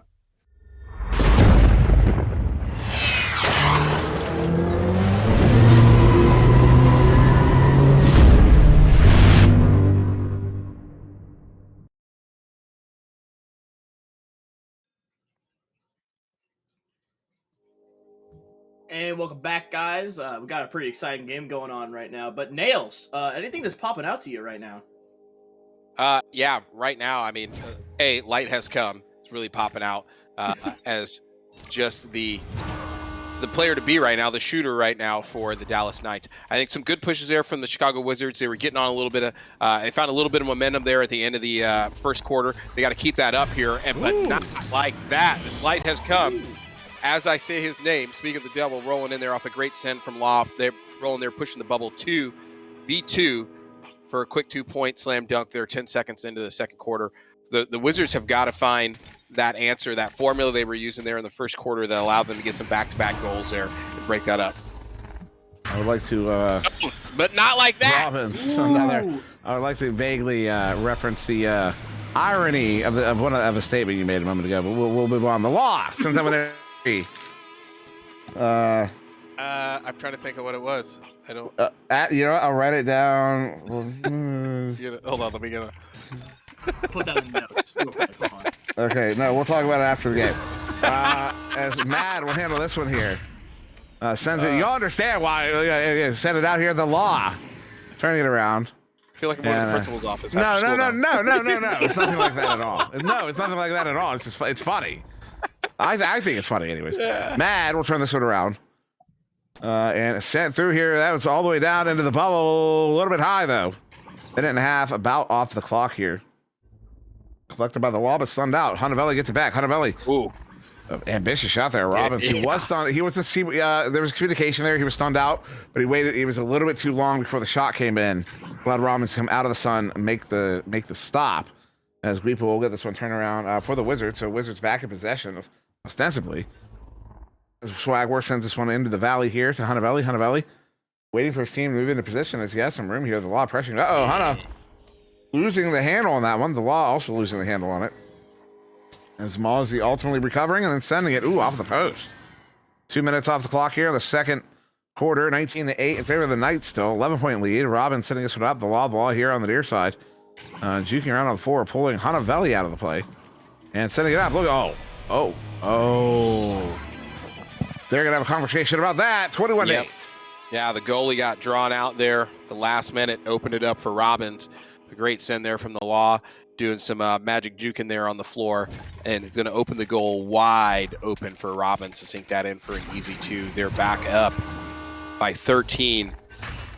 And welcome back, guys. We got a pretty exciting game going on right now. But Nails, anything that's popping out to you right now? Yeah, right now, I mean, Light has come. It's really popping out as just the player to be right now, the shooter right now for the Dallas Knights. I think some good pushes there from the Chicago Wizards. They were getting on a little bit of, they found a little bit of momentum there at the end of the first quarter. They got to keep that up here, but not like that. This Light has come. As I say his name, speak of the devil, rolling in there off a great send from Loft. They're rolling there, pushing the bubble to V2 for a quick 2-point slam dunk there 10 seconds into the second quarter. The Wizards have got to find that answer, that formula they were using there in the first quarter that allowed them to get some back-to-back goals there and break that up. I would like to... but not like that! Robbins. I would like to vaguely reference the irony of a statement you made a moment ago, but we'll move on. The law, since I'm going to... I'm trying to think of what it was. I don't. I'll write it down. Hold on, let me get it. Put that in the notes. Okay, come on. Okay, no, we'll talk about it after the game. As Mad will handle this one here. Sends it. Y'all understand why? Send it out here. The law. Turning it around. I feel like I'm in the principal's office. No. It's nothing like that at all. No, it's nothing like that at all. It's just it's funny. I think it's funny, anyways. Yeah. Mad, we'll turn this one around. And sent through here. That was all the way down into the bubble. A little bit high, though. Minute and a half, about off the clock here. Collected by the wall, but stunned out. Hunavelli gets it back. Hunavelli. Ooh. Ambitious shot there, Robbins. Yeah. He was stunned. He was there was communication there. He was stunned out, but he waited. It was a little bit too long before the shot came in. Allowed Robbins to come out of the sun and make the stop. As Guipo will get this one turned around for the Wizards. So Wizards back in possession, ostensibly. As Swagworth sends this one into the valley here to Hunavelli. Hunavelli waiting for his team to move into position as he has some room here. The Law pressuring. Uh-oh, Hana losing the handle on that one. The Law also losing the handle on it. As Mozzie ultimately recovering and then sending it, off the post. 2 minutes off the clock here. The second quarter, 19-8 in favor of the Knights still. 11-point lead. Robin setting this one up. The Law here on the near side. Juking around on the floor, pulling Hunavelli out of the play. And sending it up. Look, oh. They're going to have a conversation about that. 21-8. Yep. Yeah, the goalie got drawn out there. The last minute opened it up for Robbins. A great send there from the Law, doing some magic juking there on the floor. And it's going to open the goal wide open for Robbins to sink that in for an easy 2. They're back up by 13.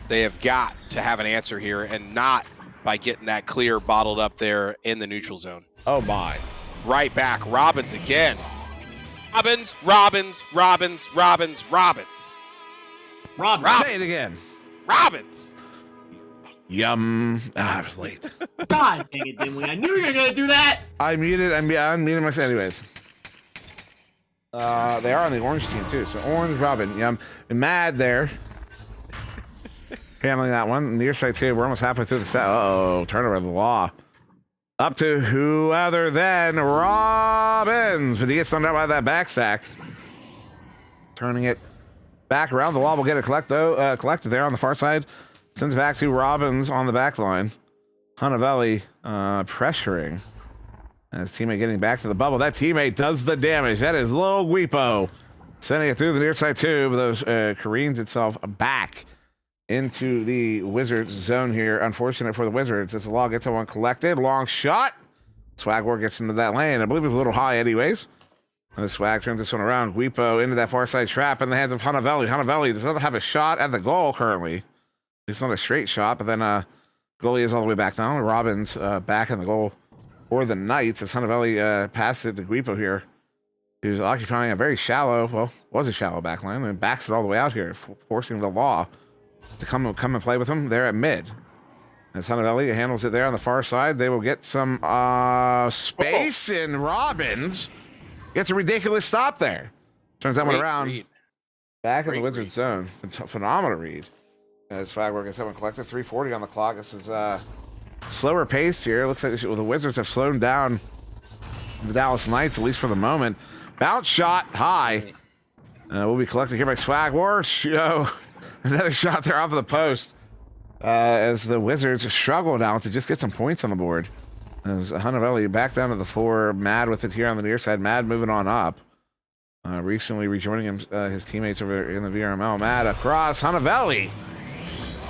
They have got to have an answer here, and not by getting that clear bottled up there in the neutral zone. Oh, my. Right back. Robbins again. Robbins. Say it again. Robbins. Yum. I was late. God dang it, Dimwee. I knew you were going to do that. I'm muted myself anyways. They are on the orange team, too. So orange, Robin. Yum. And Mad there. Handling that one. Near side, too. We're almost halfway through the set. Uh-oh. Turnover of the Law. Up to who other than Robbins. But he gets stunned out by that backstack. Turning it back around. The Law will get it collected there on the far side. Sends back to Robbins on the back line. Hunavelli pressuring. And his teammate getting back to the bubble. That teammate does the damage. That is Lil Guipo. Sending it through the near side too. But those careens itself back into the Wizards zone here. Unfortunate for the Wizards as the Law gets one collected. Long shot. Swagworth gets into that lane. I believe it was a little high anyways. And the Swag turns this one around. Guipo into that far side trap in the hands of Hunavelli. Hunavelli does not have a shot at the goal currently. It's not a straight shot, but then goalie is all the way back down. Robbins back in the goal for the Knights as Huntavelli passed it to Guipo here. He was occupying a very shallow, well, was a shallow back line, and backs it all the way out here, forcing the Law to come and play with him there at mid. As Huntavelli handles it there on the far side, they will get some space, and Robbins gets a ridiculous stop there. Turns that one around. Read. Back in the Great Wizards read. zone. Phenomenal read. As Swagwork gets that one collected. 3:40 on the clock. This is slower paced here. Looks like the Wizards have slowed down the Dallas Knights, at least for the moment. Bounce shot high. Will be collected here by Swagwork. Another shot there off of the post. As the Wizards struggle now to just get some points on the board. As Huntavelli back down to the floor. Mad with it here on the near side. Mad moving on up. Recently rejoining him, his teammates over in the VRML. Mad across. Huntavelli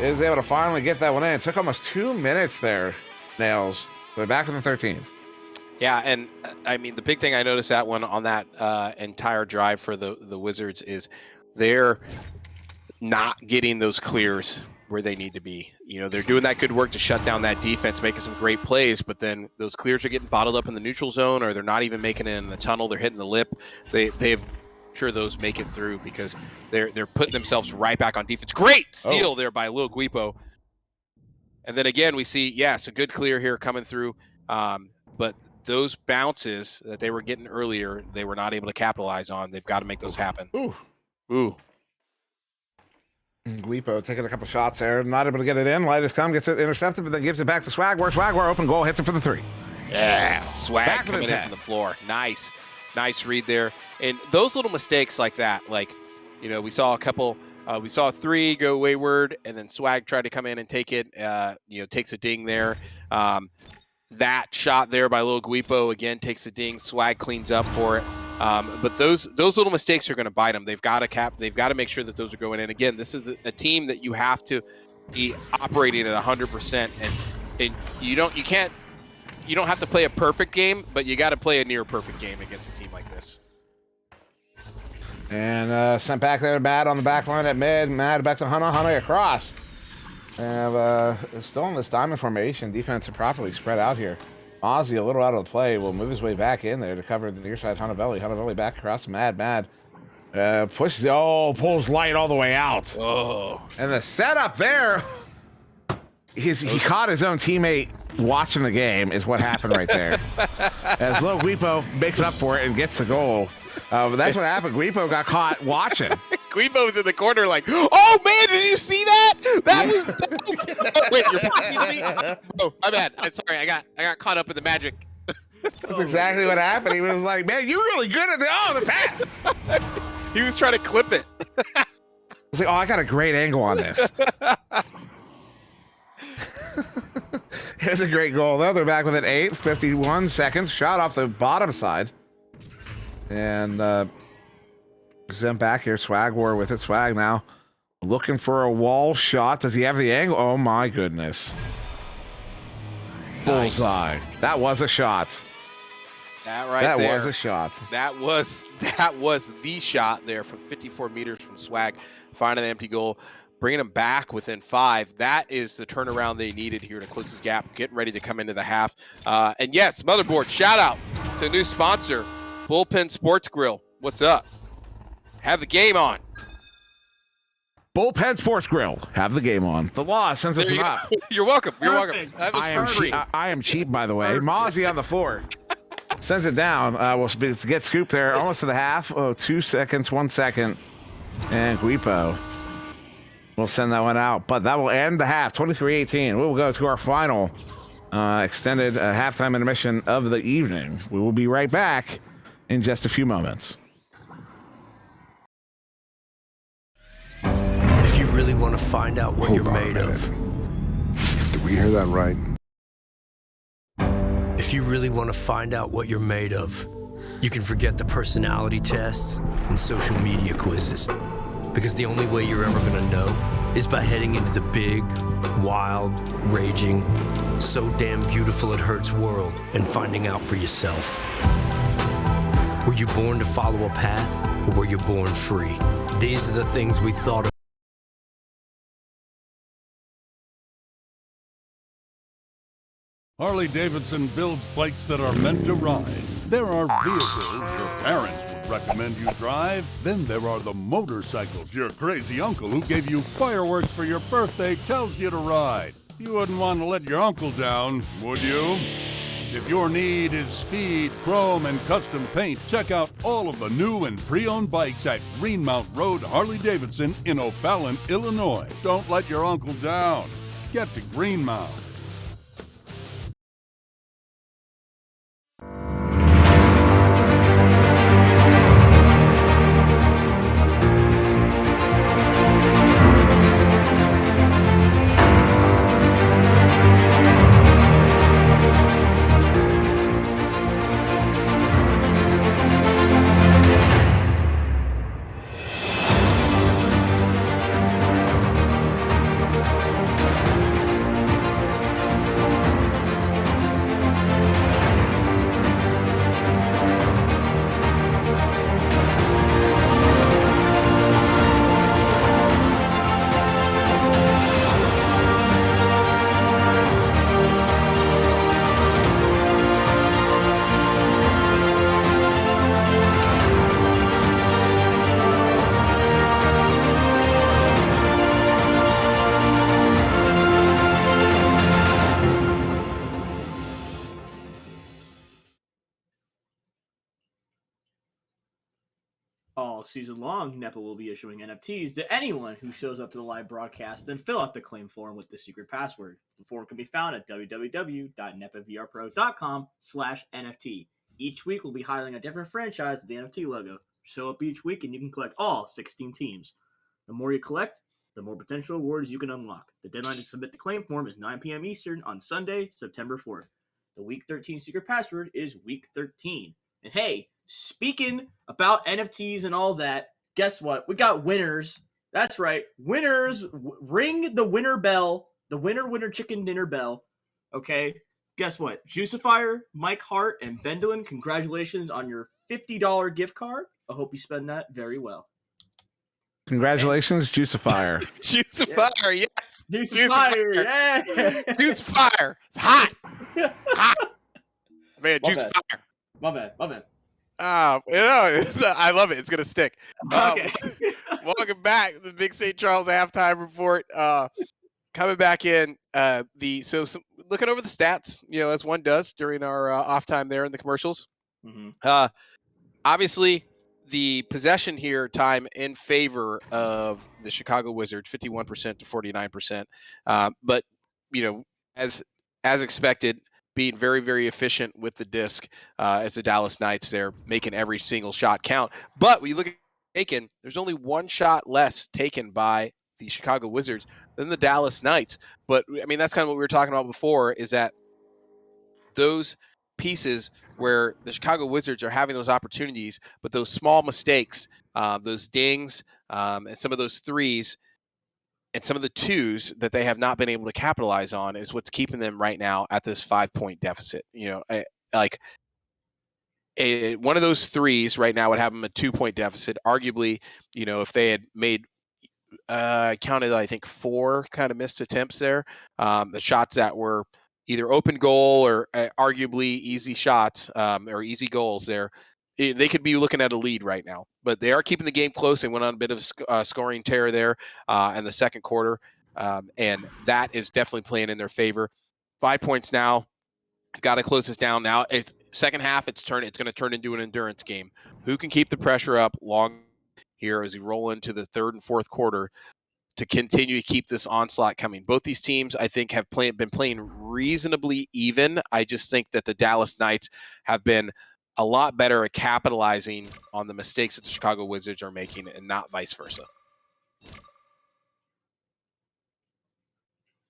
is able to finally get that one in. It took almost 2 minutes there, Nails. They're back within 13. Yeah, and I mean, the big thing I noticed that one on that entire drive for the Wizards is they're not getting those clears where they need to be. You know, they're doing that good work to shut down that defense, making some great plays, but then those clears are getting bottled up in the neutral zone, or they're not even making it in the tunnel. They're hitting the lip. They've sure those make it through because they're putting themselves right back on defense. Great steal there by Lil Guipo. And then again, we see, yes, a good clear here coming through, but those bounces that they were getting earlier, they were not able to capitalize on. They've got to make those happen. Ooh. Guipo taking a couple shots there, not able to get it in. Light has come, gets it intercepted, but then gives it back to Swagwar. Swagwar, open goal, hits it for the 3. Yeah, Swag Back coming in from the floor. Nice read there. And those little mistakes like that, like, you know, we saw a couple, we saw 3 go wayward, and then Swag tried to come in and take it, takes a ding there. That shot there by Lil Guipo, again, takes a ding. Swag cleans up for it. But those little mistakes are going to bite them. They've got to make sure that those are going in. Again, this is a team that you have to be operating at 100%, and you don't have to play a perfect game, but you got to play a near perfect game against a team like this. And sent back there, Mad on the back line at mid. Mad back to Hunter across. And still in this diamond formation. Defense properly spread out here. Ozzy, a little out of the play, will move his way back in there to cover the near side. Huntavelli. Huntavelli back across. Mad. Pulls Light all the way out. Oh. And the setup there, he caught his own teammate watching the game is what happened right there. As Lil Guipo makes up for it and gets the goal. But that's what happened. Guipo got caught watching. Guipo was in the corner like, oh, man, did you see that? That was oh, wait, you're passing to me? Oh, my bad. I'm sorry. I got caught up in the magic. That's exactly what happened. He was like, man, you're really good at the pass. He was trying to clip it. I was like, I got a great angle on this. Here's a great goal, though. They're back with it 51 seconds. Shot off the bottom side. And sent back here. Swag War with it. Swag now looking for a wall shot. Does he have the angle? Oh, my goodness. Nice. Bullseye. That was a shot. That was a shot. That was the shot there from 54 meters from Swag, finding an empty goal, bringing him back within 5. That is the turnaround they needed here to close this gap, getting ready to come into the half. And yes, Motherboard, shout out to a new sponsor, Bullpen Sports Grill. What's up? Have the game on. Bullpen Sports Grill. Have the game on. The Law sends it from up. You're welcome. You're Perfect. welcome. That was I am free. cheap. I am cheap, by the way. Mozzie on the floor. Sends it down. Will get scooped there almost to the half. 2 seconds, 1 second. And Guipo will send that one out. But that will end the half. 23-18. We will go to our final extended halftime intermission of the evening. We will be right back in just a few moments. If you really want to find out what you're made of. Did we hear that right? If you really want to find out what you're made of, you can forget the personality tests and social media quizzes. Because the only way you're ever going to know is by heading into the big, wild, raging, so damn beautiful it hurts world and finding out for yourself. Were you born to follow a path, or were you born free? These are the things we thought of Harley-Davidson builds bikes that are meant to ride. There are vehicles your parents would recommend you drive. Then there are the motorcycles your crazy uncle who gave you fireworks for your birthday tells you to ride. You wouldn't want to let your uncle down, would you? If your need is speed, chrome, and custom paint, check out all of the new and pre-owned bikes at Greenmount Road Harley-Davidson in O'Fallon, Illinois. Don't let your uncle down. Get to Greenmount. All season long, Nepa will be issuing NFTs to anyone who shows up to the live broadcast and fill out the claim form with the secret password. The form can be found at www.nepavrpro.com/NFT. Each week, we'll be highlighting a different franchise with the NFT logo. Show up each week and you can collect all 16 teams. The more you collect, the more potential awards you can unlock. The deadline to submit the claim form is 9 p.m. Eastern on Sunday, September 4th. The Week 13 secret password is Week 13. And hey, speaking about NFTs and all that, guess what? We got winners. That's right. Winners, ring the winner bell, the winner chicken dinner bell. Okay. Guess what? Juicifier, Mike Hart, and Bendolin, congratulations on your $50 gift card. I hope you spend that very well. Congratulations, Juicifier. Juicifier, yes. Juicifier, yeah. Juicifier. It's hot. Hot. Man, Juicifier. My bad. I love it. It's gonna stick. Okay. Welcome back to the Big St. Charles halftime report. Coming back in, looking over the stats, as one does during our off time there in the commercials. Mm-hmm. Obviously, the possession here time in favor of the Chicago Wizards, 51% to 49%. But as expected, being very, very efficient with the disc as the Dallas Knights there, making every single shot count. But when you look at taken, there's only one shot less taken by the Chicago Wizards than the Dallas Knights. But, I mean, that's kind of what we were talking about before, is that those pieces where the Chicago Wizards are having those opportunities, but those small mistakes, those dings, and some of those threes, and some of the twos that they have not been able to capitalize on is what's keeping them right now at this 5-point deficit. One of those threes right now would have them a 2-point deficit. Arguably, if they had made, counted, I think 4 kind of missed attempts there, the shots that were either open goal or arguably easy shots or easy goals there, they could be looking at a lead right now. But they are keeping the game close. They went on a bit of a scoring tear there in the second quarter, and that is definitely playing in their favor. 5 points now. Got to close this down now. Second half, it's going to turn into an endurance game. Who can keep the pressure up long here as we roll into the third and fourth quarter to continue to keep this onslaught coming? Both these teams, I think, have been playing reasonably even. I just think that the Dallas Knights have been a lot better at capitalizing on the mistakes that the Chicago Wizards are making and not vice versa.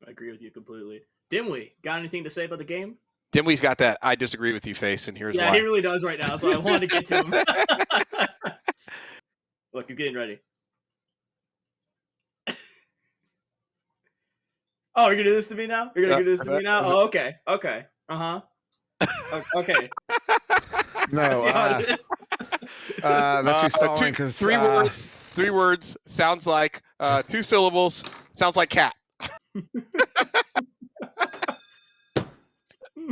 I agree with you completely. Dimwee, got anything to say about the game? Dimwee's got that I disagree with you face, and here's why. Yeah, he really does right now, so I wanted to get to him. Look, he's getting ready. Oh, you're going to do this to me now? You're going to do this to me now? Oh, okay. Okay. Uh-huh. Okay. No, that's me stalling because 3 words. 3 words. Sounds like 2 syllables. Sounds like cat.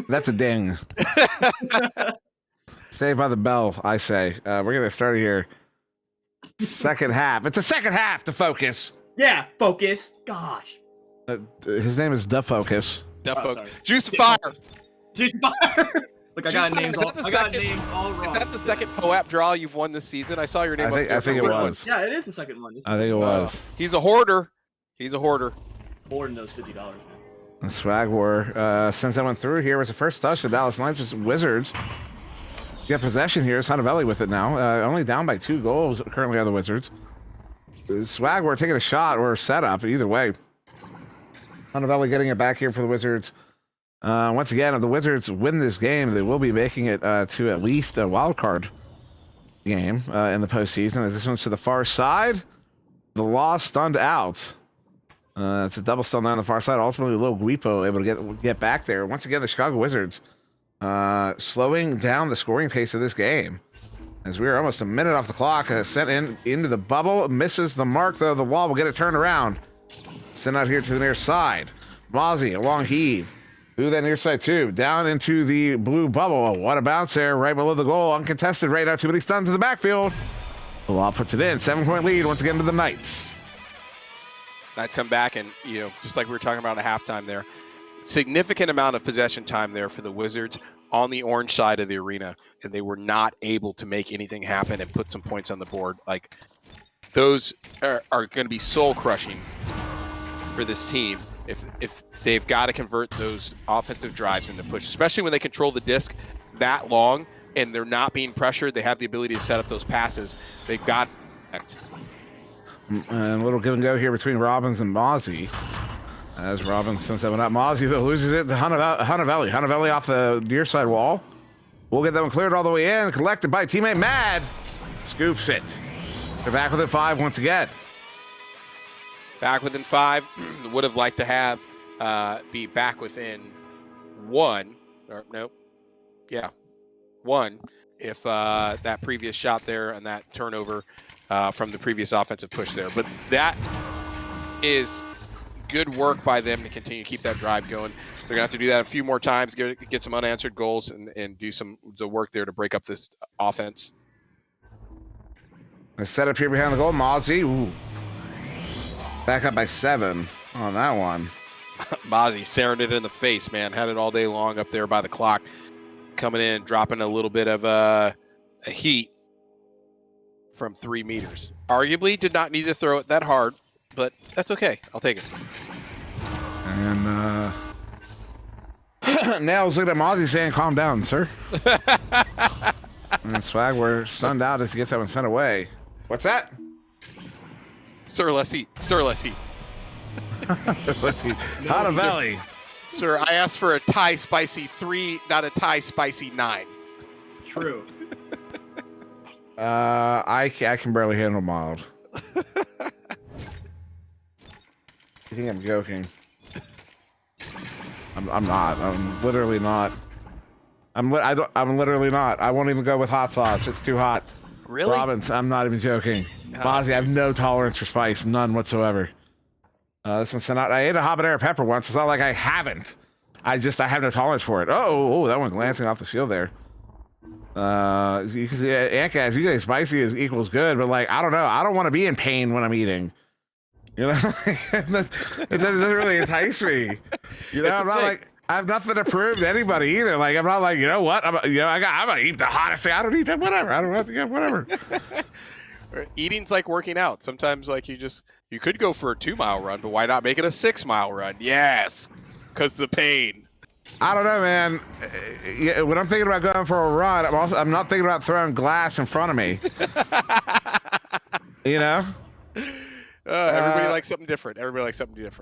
That's a ding. Saved by the bell, I say. We're going to start here. Second half. It's a second half to focus. Yeah, focus. Gosh. His name is DeFocus. Sorry. Juice of Fire. Juice of Fire. Look, I got names all wrong. Is that the second POAP draw you've won this season? I saw your name. I think it was. Yeah, it is the second one. I think it was. He's a hoarder. He's a hoarder. Hoarding those $50, man. The Swag War. Since I went through here, was the first touch. The Dallas Knights Wizards get possession here. Sanavelli with it now. Only down by 2 goals currently are the Wizards. Swag War taking a shot or a setup. Either way. Sanavelli getting it back here for the Wizards. Once again, if the Wizards win this game, they will be making it to at least a wild card game in the postseason. As this one's to the far side, the Law stunned out. It's a double stun there on the far side. Ultimately, Lil Guipo able to get back there. Once again, the Chicago Wizards slowing down the scoring pace of this game. As we are almost a minute off the clock, sent into the bubble, misses the mark though. The Law will get it turned around. Sent out here to the near side. Mozzie, a long heave. Through that near side too. Down into the blue bubble. What a bounce there, right below the goal. Uncontested right now. Too many stuns in the backfield. The Law puts it in. 7-point lead once again to the Knights. Knights come back and, just like we were talking about at halftime there, significant amount of possession time there for the Wizards on the orange side of the arena, and they were not able to make anything happen and put some points on the board. Like, those are going to be soul-crushing for this team if they've got to convert those offensive drives into push, especially when they control the disc that long and they're not being pressured. They have the ability to set up those passes. They've got and a little give and go here between Robbins and Mozzie. As Robbins sends that one up. Mozzie, though, loses it to Hunavelli. Hunavelli off the near side wall. We'll get that one cleared all the way in. Collected by teammate Mad. Scoops it. They're back within 5 once again. Back within 5. Would have liked to have be back within 1. Or nope. Yeah, 1. If that previous shot there and that turnover from the previous offensive push there. But that is good work by them to continue to keep that drive going. They're going to have to do that a few more times, get some unanswered goals, and do the work there to break up this offense. A setup here behind the goal. Mozzie. Ooh. Back up by 7 on that one. Mozzie staring it in the face, man. Had it all day long up there by the clock. Coming in, dropping a little bit of a heat from 3 meters. Arguably did not need to throw it that hard, but that's okay. I'll take it. And Nails looking at Mozzie saying, calm down, sir. And Swag, we're stunned out as he gets that one sent away. What's that? Sir, let's eat. Sir, let's eat. Let's eat. Hunavelli. Sir, I asked for a Thai spicy 3, not a Thai spicy 9. True. I can barely handle mild. You think I'm joking? I'm not. I'm literally not. I'm literally not. I won't even go with hot sauce. It's too hot. Really? Robbins, I'm not even joking. Mozzie, I have no tolerance for spice, none whatsoever. This one's sent out. I ate a habanero pepper once. It's not like I haven't. I have no tolerance for it. Oh, that one glancing off the shield there. You can see, Anka, you guys spicy is equals good, but like I don't know. I don't want to be in pain when I'm eating. You know, it doesn't really entice me. You know, I'm not like I have nothing to prove to anybody either. Like I'm not like, you know what? I'm gonna eat the hottest thing. I don't eat that. Whatever. I don't have to get whatever. Eating's like working out. Sometimes like you could go for a 2-mile run, but why not make it a 6-mile run? Yes, because the pain. I don't know, man. When I'm thinking about going for a run, I'm not thinking about throwing glass in front of me. You know. Everybody likes something different.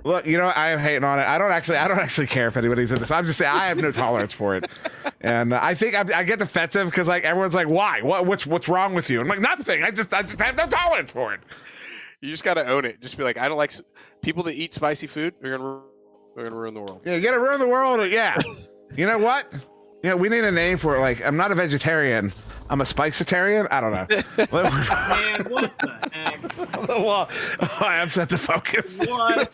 Look, you know, I am hating on it. I don't actually care if anybody's in this. I'm just saying I have no tolerance for it, and I think I get defensive because like everyone's like, why? What's wrong with you? I'm like, nothing. I just have no tolerance for it. You just gotta own it. Just be like, I don't like people that eat spicy food. They're gonna ruin the world. Yeah, you gotta ruin the world. Yeah. You know what? Yeah, we need a name for it. Like, I'm not a vegetarian. I'm a spicetarian? I don't know. Man, what the heck? Well, I upset the focus. What?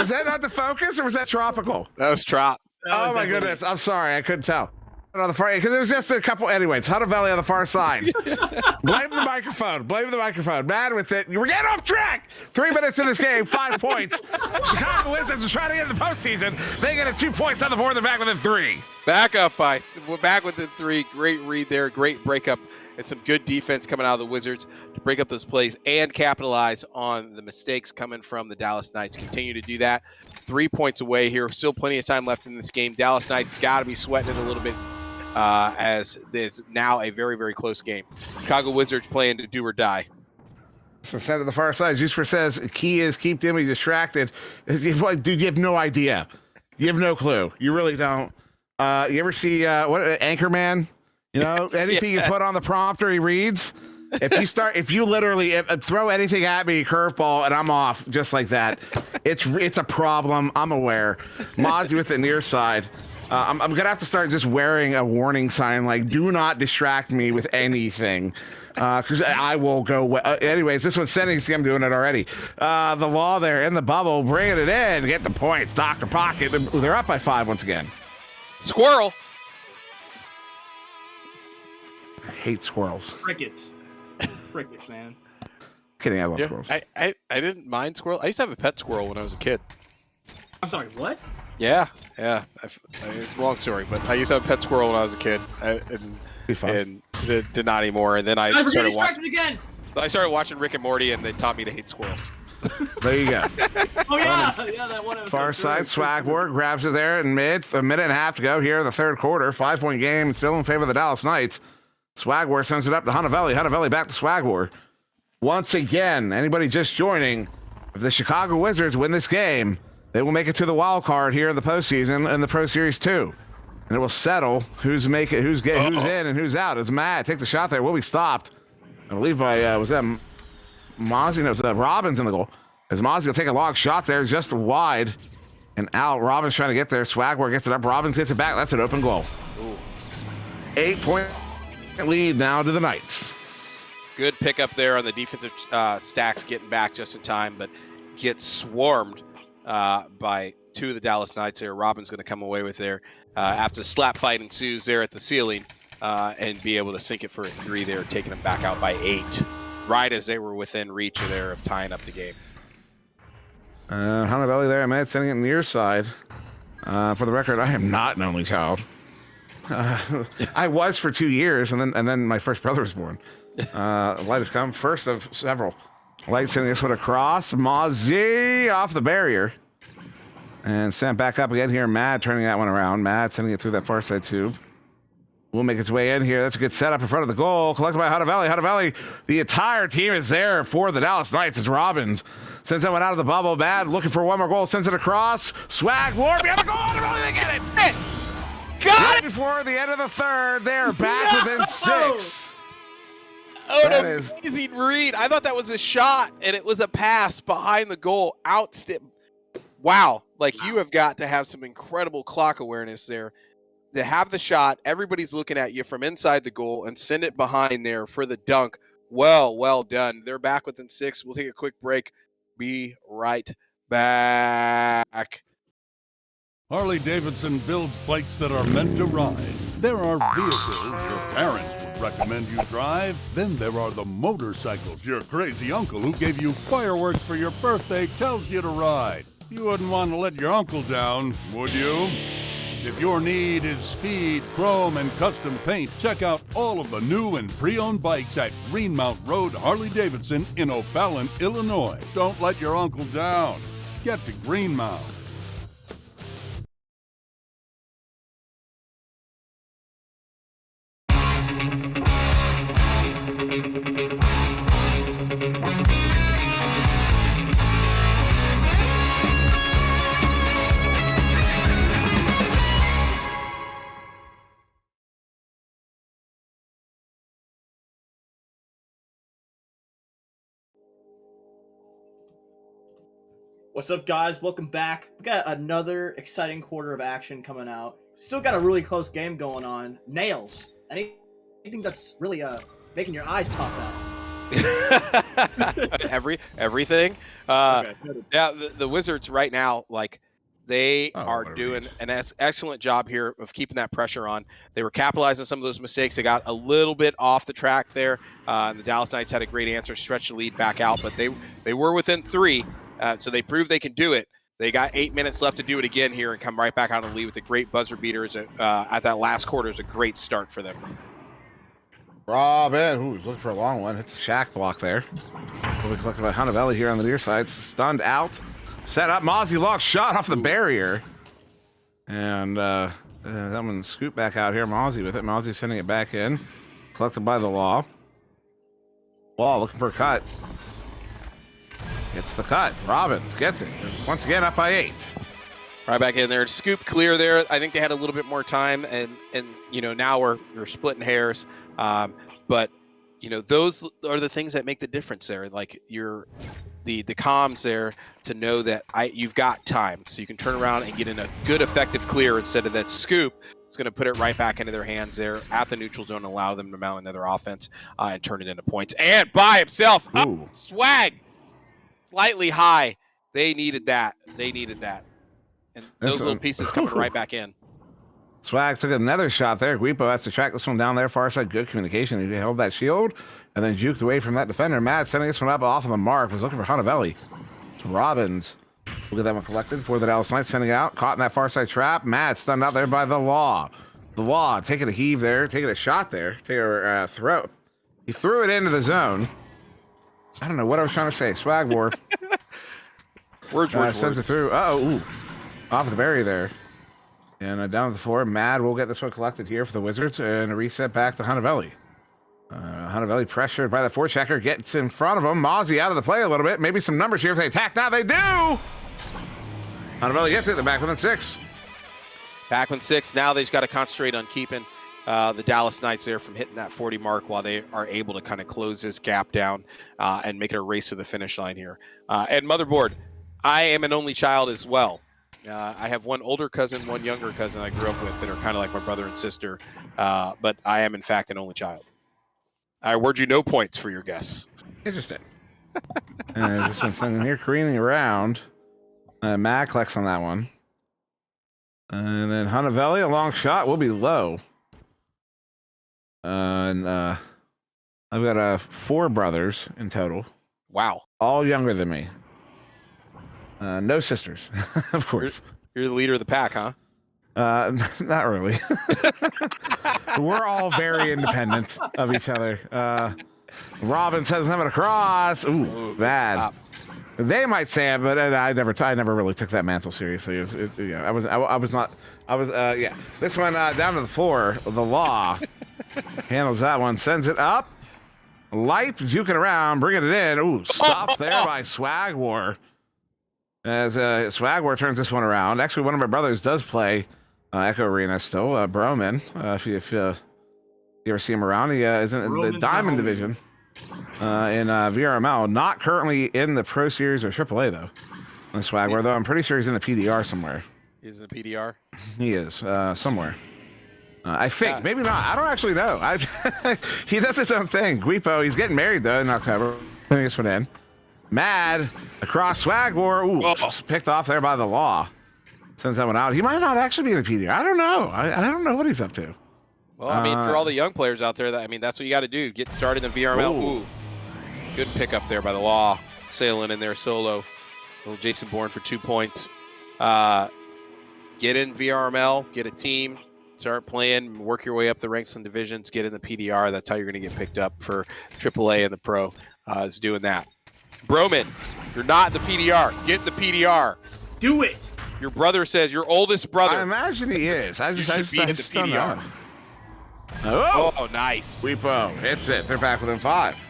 Was that not the focus, or was that tropical? That was Trop. Oh my goodness! I'm sorry, I couldn't tell. On the far, because there was just a couple. Anyway, it's Hunter Valley on the far side. Blame the microphone. Blame the microphone. Mad with it. We're getting off track. 3 minutes in this game, 5 points. Chicago Wizards are trying to get in the postseason. They get 2 points on the board. They're back within 3. We're back within 3. Great read there. Great breakup. And some good defense coming out of the Wizards to break up those plays and capitalize on the mistakes coming from the Dallas Knights. Continue to do that. 3 points away here. Still plenty of time left in this game. Dallas Knights got to be sweating it a little bit as there's now a very, very close game. Chicago Wizards playing to do or die. So sent to the far side. Juicefer says, key is keep Dimmy distracted. Dude, you have no idea. You have no clue. You really don't. You ever see Anchorman? You know, anything you put on the prompter, he reads. If you literally throw anything at me, curveball, and I'm off just like that, it's a problem. I'm aware. Mozzie with the near side. I'm gonna have to start just wearing a warning sign like "Do not distract me with anything," because I will go. Anyways, this one's sending. See, I'm doing it already. The law there in the bubble, bringing it in, get the points. Dr. Pocket. They're up by 5 once again. Squirrel. I hate squirrels. Crickets, man. Kidding, I love squirrels. I didn't mind squirrel. I used to have a pet squirrel when I was a kid. I'm sorry, what? Yeah. It's a long story, but I used to have a pet squirrel when I was a kid, and did not anymore. And then I started watching Rick and Morty, and they taught me to hate squirrels. There you go. Oh yeah, that one. Far side, Swagward grabs it there in mid. A minute and a half to go here in the third quarter. 5-point game, still in favor of the Dallas Knights. Swagward sends it up to Hunter Valley. Hunter Valley back to Swagward. Once again, anybody just joining, if the Chicago Wizards win this game, they will make it to the wild card here in the postseason in the Pro Series 2. And it will settle who's in and who's out. As Matt takes the shot there, will be stopped. I believe by, was that Mozzie? No, it was Robbins in the goal. As Mozzie will take a long shot there, just wide and out. Robbins trying to get there. Swagward gets it up. Robbins gets it back. That's an open goal. 8-point lead now to the Knights. Good pickup there on the defensive stacks, getting back just in time, but gets swarmed by 2 of the Dallas Knights there. Robin's going to come away with there after slap fight ensues there at the ceiling and be able to sink it for a 3 there, taking them back out by 8, right as they were within reach there of tying up the game. Hunter Valley there, Matt sending it near side. For the record, I am not an only child. I was for 2 years, and then my first brother was born. Light has come, first of several. Light sending this one across. Mozzie off the barrier. And sent back up again here. Mad turning that one around. Mad sending it through that far side tube. Will make its way in here. That's a good setup in front of the goal. Collected by Hunter Valley. Hunter Valley, the entire team is there for the Dallas Knights. It's Robbins. Sends that one out of the bubble. Mad looking for one more goal. Sends it across. Swag Ward behind the goal. Hunter Valley, they get it. Got it! Before the end of the third, they're back within 6. Oh, an amazing read. I thought that was a shot, and it was a pass behind the goal. Wow. Like, you have got to have some incredible clock awareness there. To have the shot, everybody's looking at you from inside the goal, and send it behind there for the dunk. Well done. They're back within 6. We'll take a quick break. Be right back. Harley-Davidson builds bikes that are meant to ride. There are vehicles your parents would recommend you drive. Then there are the motorcycles your crazy uncle who gave you fireworks for your birthday tells you to ride. You wouldn't want to let your uncle down, would you? If your need is speed, chrome, and custom paint, check out all of the new and pre-owned bikes at Greenmount Road Harley-Davidson in O'Fallon, Illinois. Don't let your uncle down. Get to Greenmount. What's up, guys? Welcome back. We got another exciting quarter of action coming out. Still got a really close game going on. Nails. Anything that's really making your eyes pop out? Everything. Okay. Yeah, the Wizards right now, like they Oh, are what a doing read. an excellent job here of keeping that pressure on. They were capitalizing on some of those mistakes. They got a little bit off the track there, and the Dallas Knights had a great answer, stretch the lead back out, but they were within 3, so they proved they can do it. They got 8 minutes left to do it again here and come right back out on the lead with a great buzzer beaters at that last quarter is a great start for them. Robin, who's looking for a long one, hits the shack block there. Will be collected by Hunavelli here on the near side. Stunned out. Set up. Mozzie Lock shot off the barrier. And that one scoop back out here. Mozzie with it. Mozzie sending it back in. Collected by the Law. Law looking for a cut. Gets the cut. Robbins gets it. Once again up by 8. Right back in there. Scoop clear there. I think they had a little bit more time, and now we're splitting hairs. But those are the things that make the difference there. Like the comms there to know that you've got time, so you can turn around and get in a good effective clear instead of that scoop. It's going to put it right back into their hands there at the neutral zone, allow them to mount another offense and turn it into points. And by himself, up, Swag, slightly high. They needed that. And those little pieces coming right back in. Swag took another shot there. Guipo has to track this one down there. Far side, good communication. He held that shield and then juked away from that defender. Matt sending this one up off of the mark. Was looking for Hunavelli. Robbins. Look at that one collected for the Dallas Knights. Sending it out. Caught in that far side trap. Matt stunned out there by the Law. The Law taking a heave there. Taking a shot there. Taking a throw. He threw it into the zone. I don't know what I was trying to say. Swag war. Words. Sends it through. Ooh. Off the barrier there. And down to the floor. Mad will get this one collected here for the Wizards. And a reset back to Hunavelli. Hunavelli pressured by the forechecker. Gets in front of him. Mozzie out of the play a little bit. Maybe some numbers here if they attack. Now they do! Hunavelli gets it. They're back within 6. Back within 6. Now they just got to concentrate on keeping the Dallas Knights there from hitting that 40 mark while they are able to kind of close this gap down and make it a race to the finish line here. And Motherboard, I am an only child as well. I have one older cousin, one younger cousin I grew up with that are kind of like my brother and sister, but I am in fact an only child. I award you no points for your guess. Interesting. This one's sitting here careening around. Matt collects on that one. And then Hunavelli, a long shot, will be low. And I've got 4 brothers in total. Wow. All younger than me. No sisters, of course. You're the leader of the pack, huh? Not really. We're all very independent of each other. Robin says I'm gonna cross. Ooh, bad. Stop. They might say it, but I never really took that mantle seriously. I was not. Yeah. This one down to the floor. The Law handles that one. Sends it up. Light juking around, bringing it in. Ooh, stopped there by Swag War. As Swag War turns this one around. Actually, one of my brothers does play Echo Arena still. Broman, if you ever see him around, he is in the Diamond Division in VRML. Not currently in the Pro Series or AAA though. On Swag War, though, I'm pretty sure he's in the PDR somewhere. He's in the PDR. He is somewhere. I think maybe not. I don't actually know. He does his own thing. Guipo, he's getting married though in October. Putting this one in. Mad across Swag War. Ooh, picked off there by the Law. Sends that one out. He might not actually be in the PDR. I don't know. I don't know what he's up to. Well, I mean, for all the young players out there, that's what you got to do. Get started in VRML. Ooh. Good pickup there by the Law. Sailing in there solo. Little Jason Bourne for 2 points. Get in VRML. Get a team. Start playing. Work your way up the ranks and divisions. Get in the PDR. That's how you're going to get picked up for AAA and the Pro. Is doing that. Broman, you're not in the PDR. Get in the PDR. Do it. Your brother says, your oldest brother. I imagine he is. I just be in the PDR. Oh, nice. Guipo hits it. They're back within 5.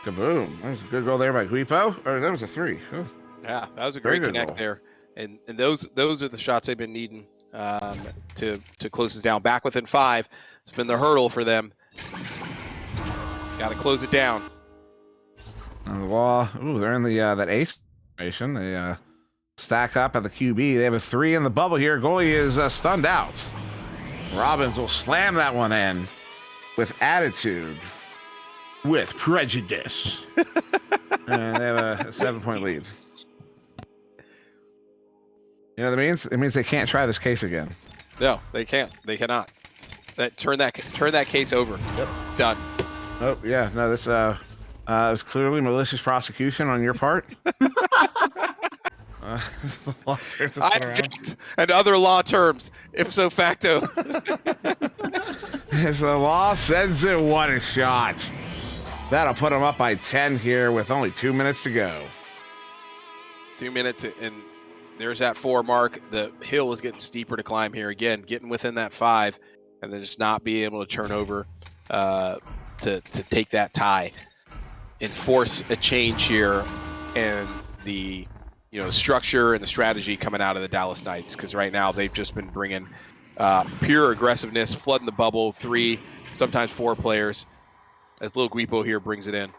Kaboom. That was a good goal there by Guipo. Or that was a 3. Oh. Yeah, that was a great connect goal there. And those are the shots they've been needing to close this down. Back within 5. It's been the hurdle for them. Got to close it down. The Law. Ooh, they're in the that ace formation. They stack up at the QB. They have a 3 in the bubble here. Goalie is stunned out. Robbins will slam that one in with attitude. with prejudice. And they have a 7-point lead. You know what it means? It means they can't try this case again. No, they can't. They cannot. Turn that case over. Yep. Done. Oh yeah, no, this was clearly malicious prosecution on your part. I object, and other law terms, ipso facto. As the law sends it one shot. That'll put them up by 10 here with only 2 minutes to go. 2 minutes, and there's that 4 mark. The hill is getting steeper to climb here again, getting within that 5, and then just not be able to turn over to take that tie and force a change here, and the structure and the strategy coming out of the Dallas Knights, because right now they've just been bringing pure aggressiveness, flooding the bubble, 3, sometimes 4 players, as Lil Guipo here brings it in.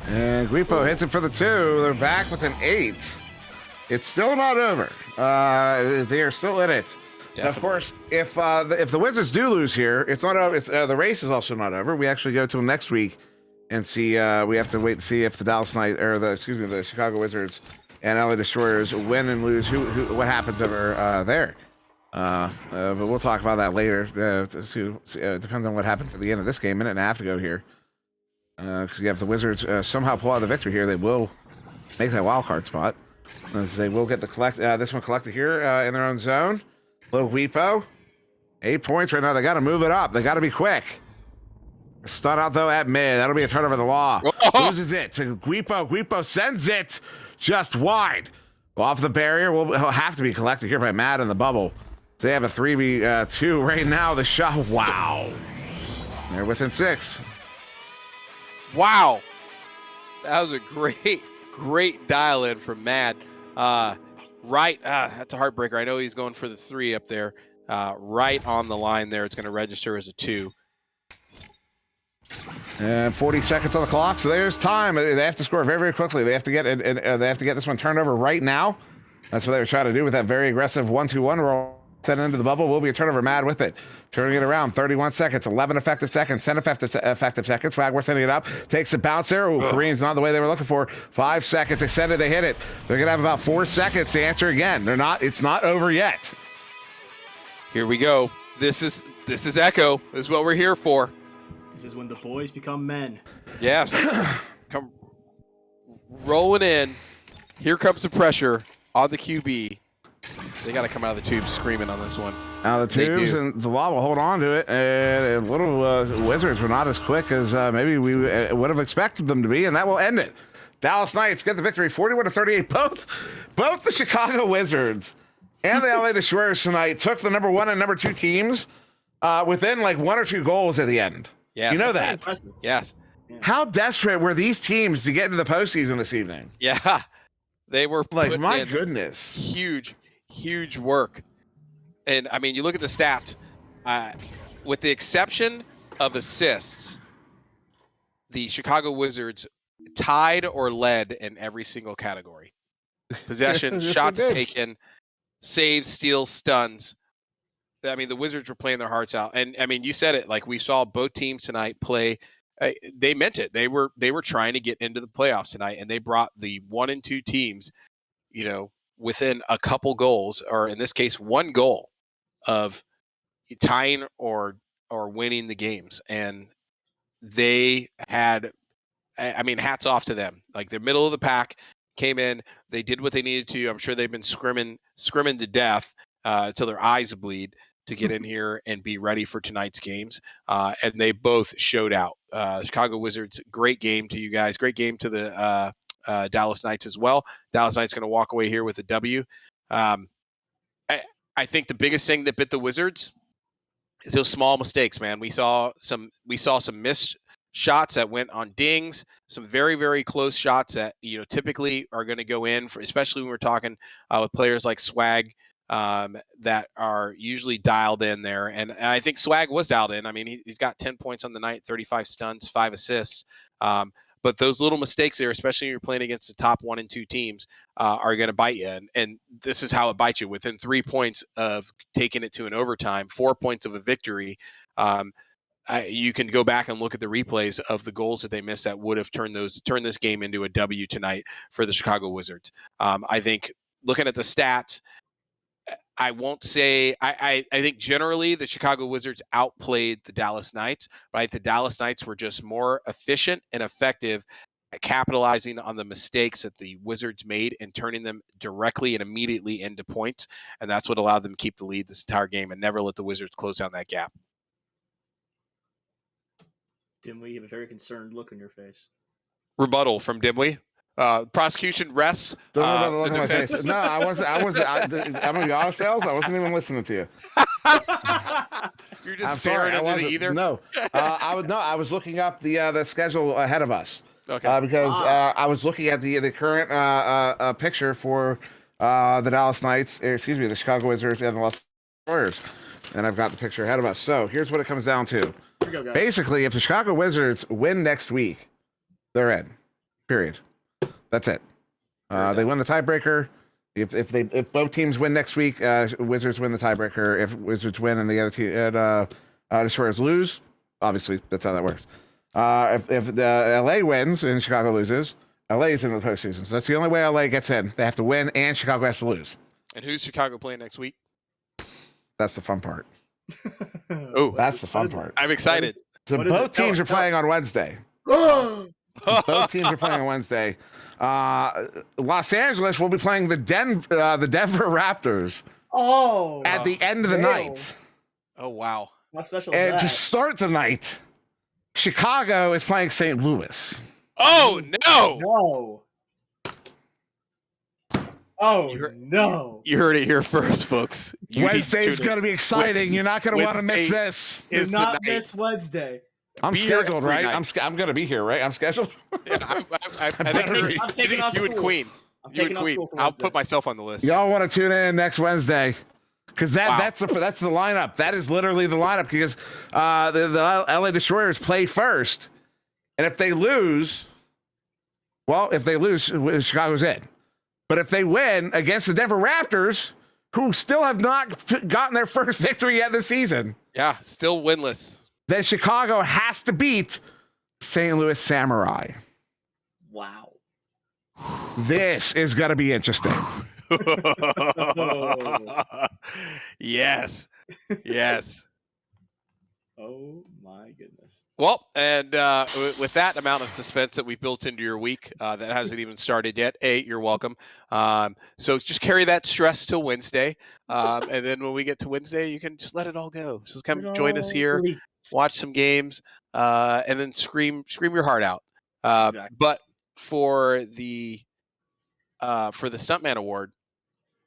And Guipo hits it for the 2. They're back with an 8. It's still not over. They are still in it. Definitely. Of course, if the Wizards do lose here, it's not over. The race is also not over. We actually go till next week and see. We have to wait and see if the the Chicago Wizards and LA Destroyers win and lose. What happens over there? But we'll talk about that later. It depends on what happens at the end of this game. Minute and a half to go here. Because you have the Wizards somehow pull out the victory here, they will make that wild card spot. As they will get this one collected here in their own zone. Little Guipo, 8 points right now. They got to move it up. They got to be quick. Stun out though at mid. That'll be a turnover. The law loses it to Guipo. Guipo sends it just wide. Off the barrier. Will have to be collected here by Matt in the bubble. So they have a 3v2 right now. The shot. Wow. They're within 6. Wow. That was a great dial in from Mad. That's a heartbreaker. I know he's going for the 3 up there. Right on the line there. It's going to register as a 2. And 40 seconds on the clock. So there's time. They have to score very, very quickly. They have to get this one turned over right now. That's what they were trying to do with that very aggressive 1-2-1 roll. Send into the bubble. Will be a turnover. Mad with it. Turning it around. 31 seconds. 11 effective seconds. 10 effective seconds. Swag, we're sending it up. Takes a bounce there. Ooh, Korean's not the way they were looking for. 5 seconds. Extended. They hit it. They're going to have about 4 seconds to answer again. It's not over yet. Here we go. This is Echo. This is what we're here for. This is when the boys become men. Yes. Come rolling in. Here comes the pressure on the QB. They got to come out of the tubes screaming on this one. Out of the tubes, and the law will hold on to it. And little Wizards were not as quick as maybe we would have expected them to be, and that will end it. Dallas Knights get the victory, 41-38. Both the Chicago Wizards and the LA Destroyers tonight took the number 1 and number 2 teams within like 1 or 2 goals at the end. Yes. You know that? Yes. How desperate were these teams to get into the postseason this evening? Yeah. They were like, my goodness. Huge work. And I mean, you look at the stats, with the exception of assists, the Chicago Wizards tied or led in every single category. Possession, shots taken, saves, steals, stuns. I mean, the Wizards were playing their hearts out. And I mean, you said it, like we saw both teams tonight play. They meant it. They were trying to get into the playoffs tonight, and they brought the 1 and 2 teams, within a couple goals, or in this case, 1 goal of tying or winning the games. And they had, I mean, hats off to them. Like, the middle of the pack came in, they did what they needed to. I'm sure they've been scrimming to death till their eyes bleed to get in here and be ready for tonight's games. And they both showed out. Chicago Wizards, great game to you guys. Great game to the Dallas Knights as well. Dallas Knights going to walk away here with a W. I think the biggest thing that bit the Wizards is those small mistakes, man. We saw some missed shots that went on dings, some very, very close shots that, typically are going to go in, for, especially when we're talking with players like Swag, that are usually dialed in there. And I think Swag was dialed in. I mean, he's got 10 points on the night, 35 stuns, 5 assists. But those little mistakes there, especially when you're playing against the top 1 and 2 teams, are going to bite you. And this is how it bites you. Within 3 points of taking it to an overtime, 4 points of a victory, you can go back and look at the replays of the goals that they missed that would have turned this game into a W tonight for the Chicago Wizards. I think looking at the stats, I won't say I think generally the Chicago Wizards outplayed the Dallas Knights, but I think the Dallas Knights were just more efficient and effective at capitalizing on the mistakes that the Wizards made and turning them directly and immediately into points. And that's what allowed them to keep the lead this entire game and never let the Wizards close down that gap. Dimwee, you have a very concerned look on your face. Rebuttal from Dimwee. Prosecution rests. Don't worry about the look on my face. No, I wasn't. I'm gonna be honest, Sales. I wasn't even listening to you. You're just staring into the ether. No, I was looking up the schedule ahead of us. Okay. Because I was looking at the current picture for the Dallas Knights, the Chicago Wizards, and the Los Warriors, and I've got the picture ahead of us. So here's what it comes down to. Here we go, guys. Basically, if the Chicago Wizards win next week, they're in. Period. That's it. They win the tiebreaker. If both teams win next week, Wizards win the tiebreaker. If Wizards win and the other team, Destroyers lose, obviously that's how that works. If the LA wins and Chicago loses, LA is in the postseason. So that's the only way LA gets in. They have to win and Chicago has to lose. And who's Chicago playing next week? That's the fun part. Oh, that's the fun part. I'm excited. So both teams are playing on Wednesday. Both teams are playing on Wednesday. Los Angeles will be playing the Denver Raptors. At the end of the night. Oh wow! What special? And to start the night, Chicago is playing St. Louis. Oh no! No. Oh no! You heard it here first, folks. Wednesday's going to be exciting. You're not going to want to miss this. Do not miss Wednesday. I'm scheduled, right? I'm going to be here, right? I'm scheduled. Yeah, I think you and Queen. I'll put myself on the list. Y'all want to tune in next Wednesday because that's the lineup. That is literally the lineup because the LA Destroyers play first, and if they lose, Chicago's in. But if they win against the Denver Raptors, who still have not gotten their first victory yet this season, still winless, then Chicago has to beat St. Louis Samurai. Wow. This is going to be interesting. Yes. Oh my goodness. Well, and with that amount of suspense that we built into your week that hasn't even started yet, you're welcome. So just carry that stress till Wednesday. And then when we get to Wednesday, you can just let it all go. Just come join us here, watch some games, and then scream your heart out. Exactly. But for the Stuntman Award,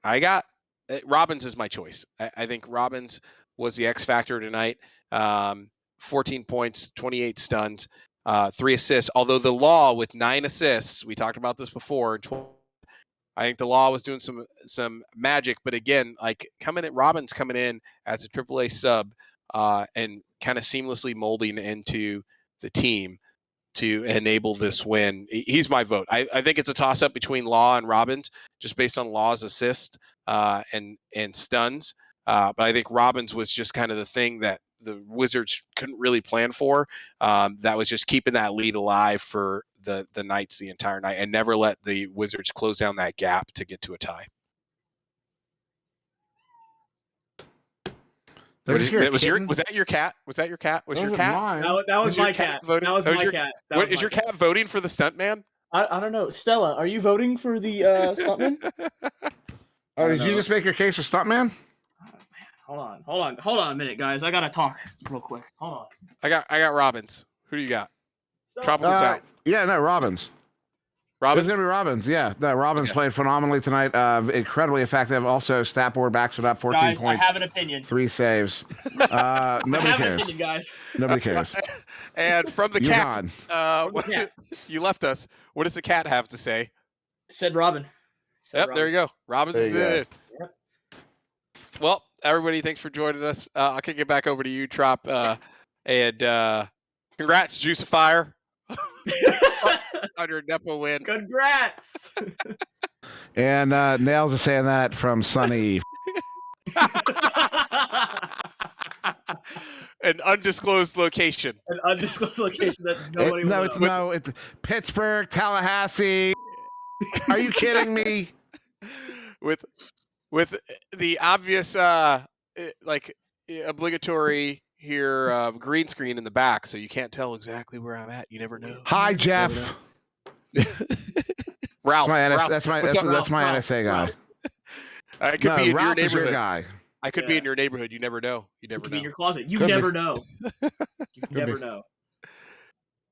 I got Robbins is my choice. I think Robbins was the X factor tonight. 14 points, 28 stuns, 3 assists. Although the Law with 9 assists, we talked about this before. I think the Law was doing some magic, but again, like Robbins coming in as a AAA sub and kind of seamlessly molding into the team to enable this win. He's my vote. I think it's a toss-up between Law and Robbins, just based on Law's assist and stuns. But I think Robbins was just kind of the thing that the Wizards couldn't really plan for. That was just keeping that lead alive for the Knights the entire night and never let the Wizards close down that gap to get to a tie. Was that your cat? Was that your cat? Was your cat? That was my cat. That was my cat. Is your cat voting for the stuntman? I don't know. Stella, are you voting for the stuntman? Oh, did you just make your case for stuntman? Hold on a minute, guys. I gotta talk real quick. Hold on. I got Robbins. Who do you got? Tropical's out. Yeah, no, Robbins. Robbins? It's going to be Robbins, yeah. No, Robbins played phenomenally tonight. Incredibly effective. Also, stat board backs it up, 14 guys, points. I have an opinion. 3 saves. Nobody cares. Opinion, guys. Nobody cares. And from the cat, you left us. What does the cat have to say? Said Robin. There you go. Robbins is it. Yep. Well, everybody, thanks for joining us. I'll kick it back over to you, Trop. And congrats, Juicifier. On your Nepa win. Congrats. And Nails is saying that from Sunny. an undisclosed location. An undisclosed location that nobody will know. It's Pittsburgh, Tallahassee. Are you kidding me? With the obvious obligatory here green screen in the back, so you can't tell exactly where I'm at. You never know. Hi, Jeff. Ralph. That's my NSA guy. I could be in Ralph your is your neighborhood. guy. I could be in your neighborhood. You never know. You never Could know. be in your closet. You Could never be. know. You never know.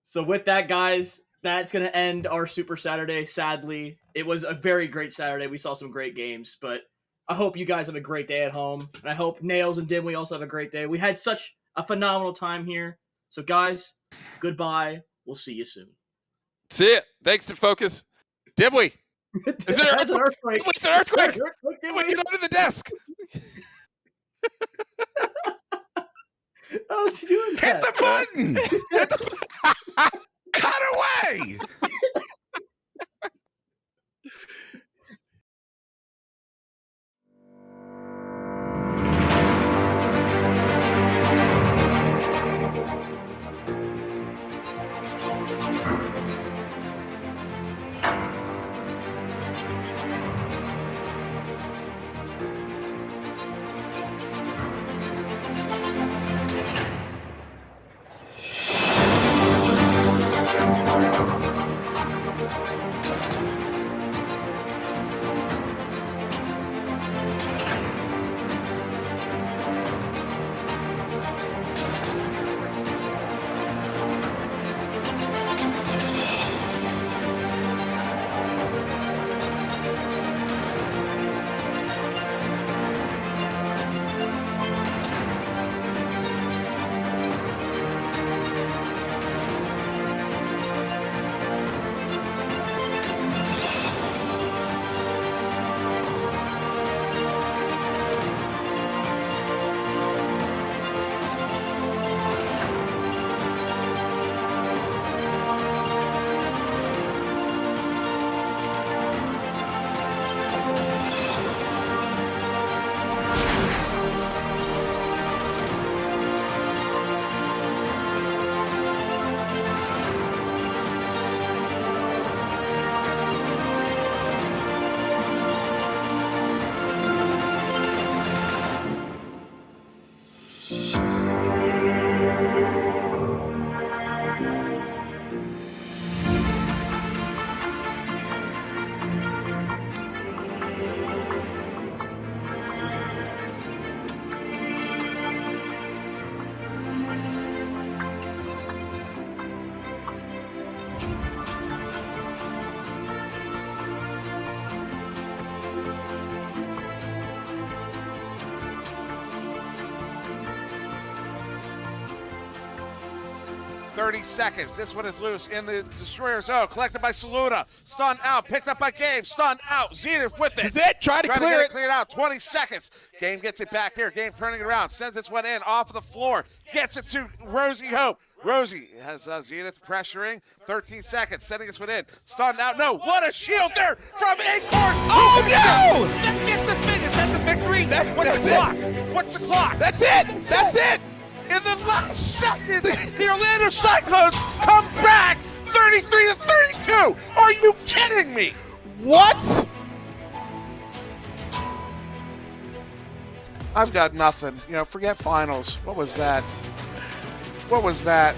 So with that, guys, that's going to end our Super Saturday. Sadly, it was a very great Saturday. We saw some great games, but I hope you guys have a great day at home. And I hope Nails and Dimwee also have a great day. We had such a phenomenal time here. So guys, goodbye. We'll see you soon. See it. Thanks to Focus. Dimwee. Is it That's an earthquake? It's an earthquake. Dimwee. Get under the desk. How is he doing that? Hit the button. Cut away. Seconds. This one is loose in the Destroyer zone. Collected by Saluda. Stunned out. Picked up by Game. Stunned out. Zenith with it. This is it. Trying to clear it. Cleared out. 20 seconds. Game gets it back here. Game turning it around. Sends its one in off of the floor. Gets it to Rosie Hope. Rosie has Zenith pressuring. 13 seconds. Sending this one in. Stunned out. No. What a shield there from Acorn. Oh, no. That's the finish. That's the victory. What's the clock? What's the clock? That's it. That's it. In the last second, the Orlando Cyclones come back 33-32. Are you kidding me? What? I've got nothing. Forget finals. What was that? What was that?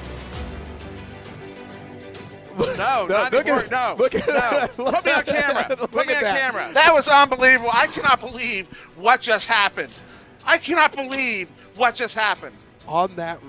No, not anymore. No. Look at no. Put me on camera. Put me on that. camera. That was unbelievable. I cannot believe what just happened. I cannot believe what just happened. On that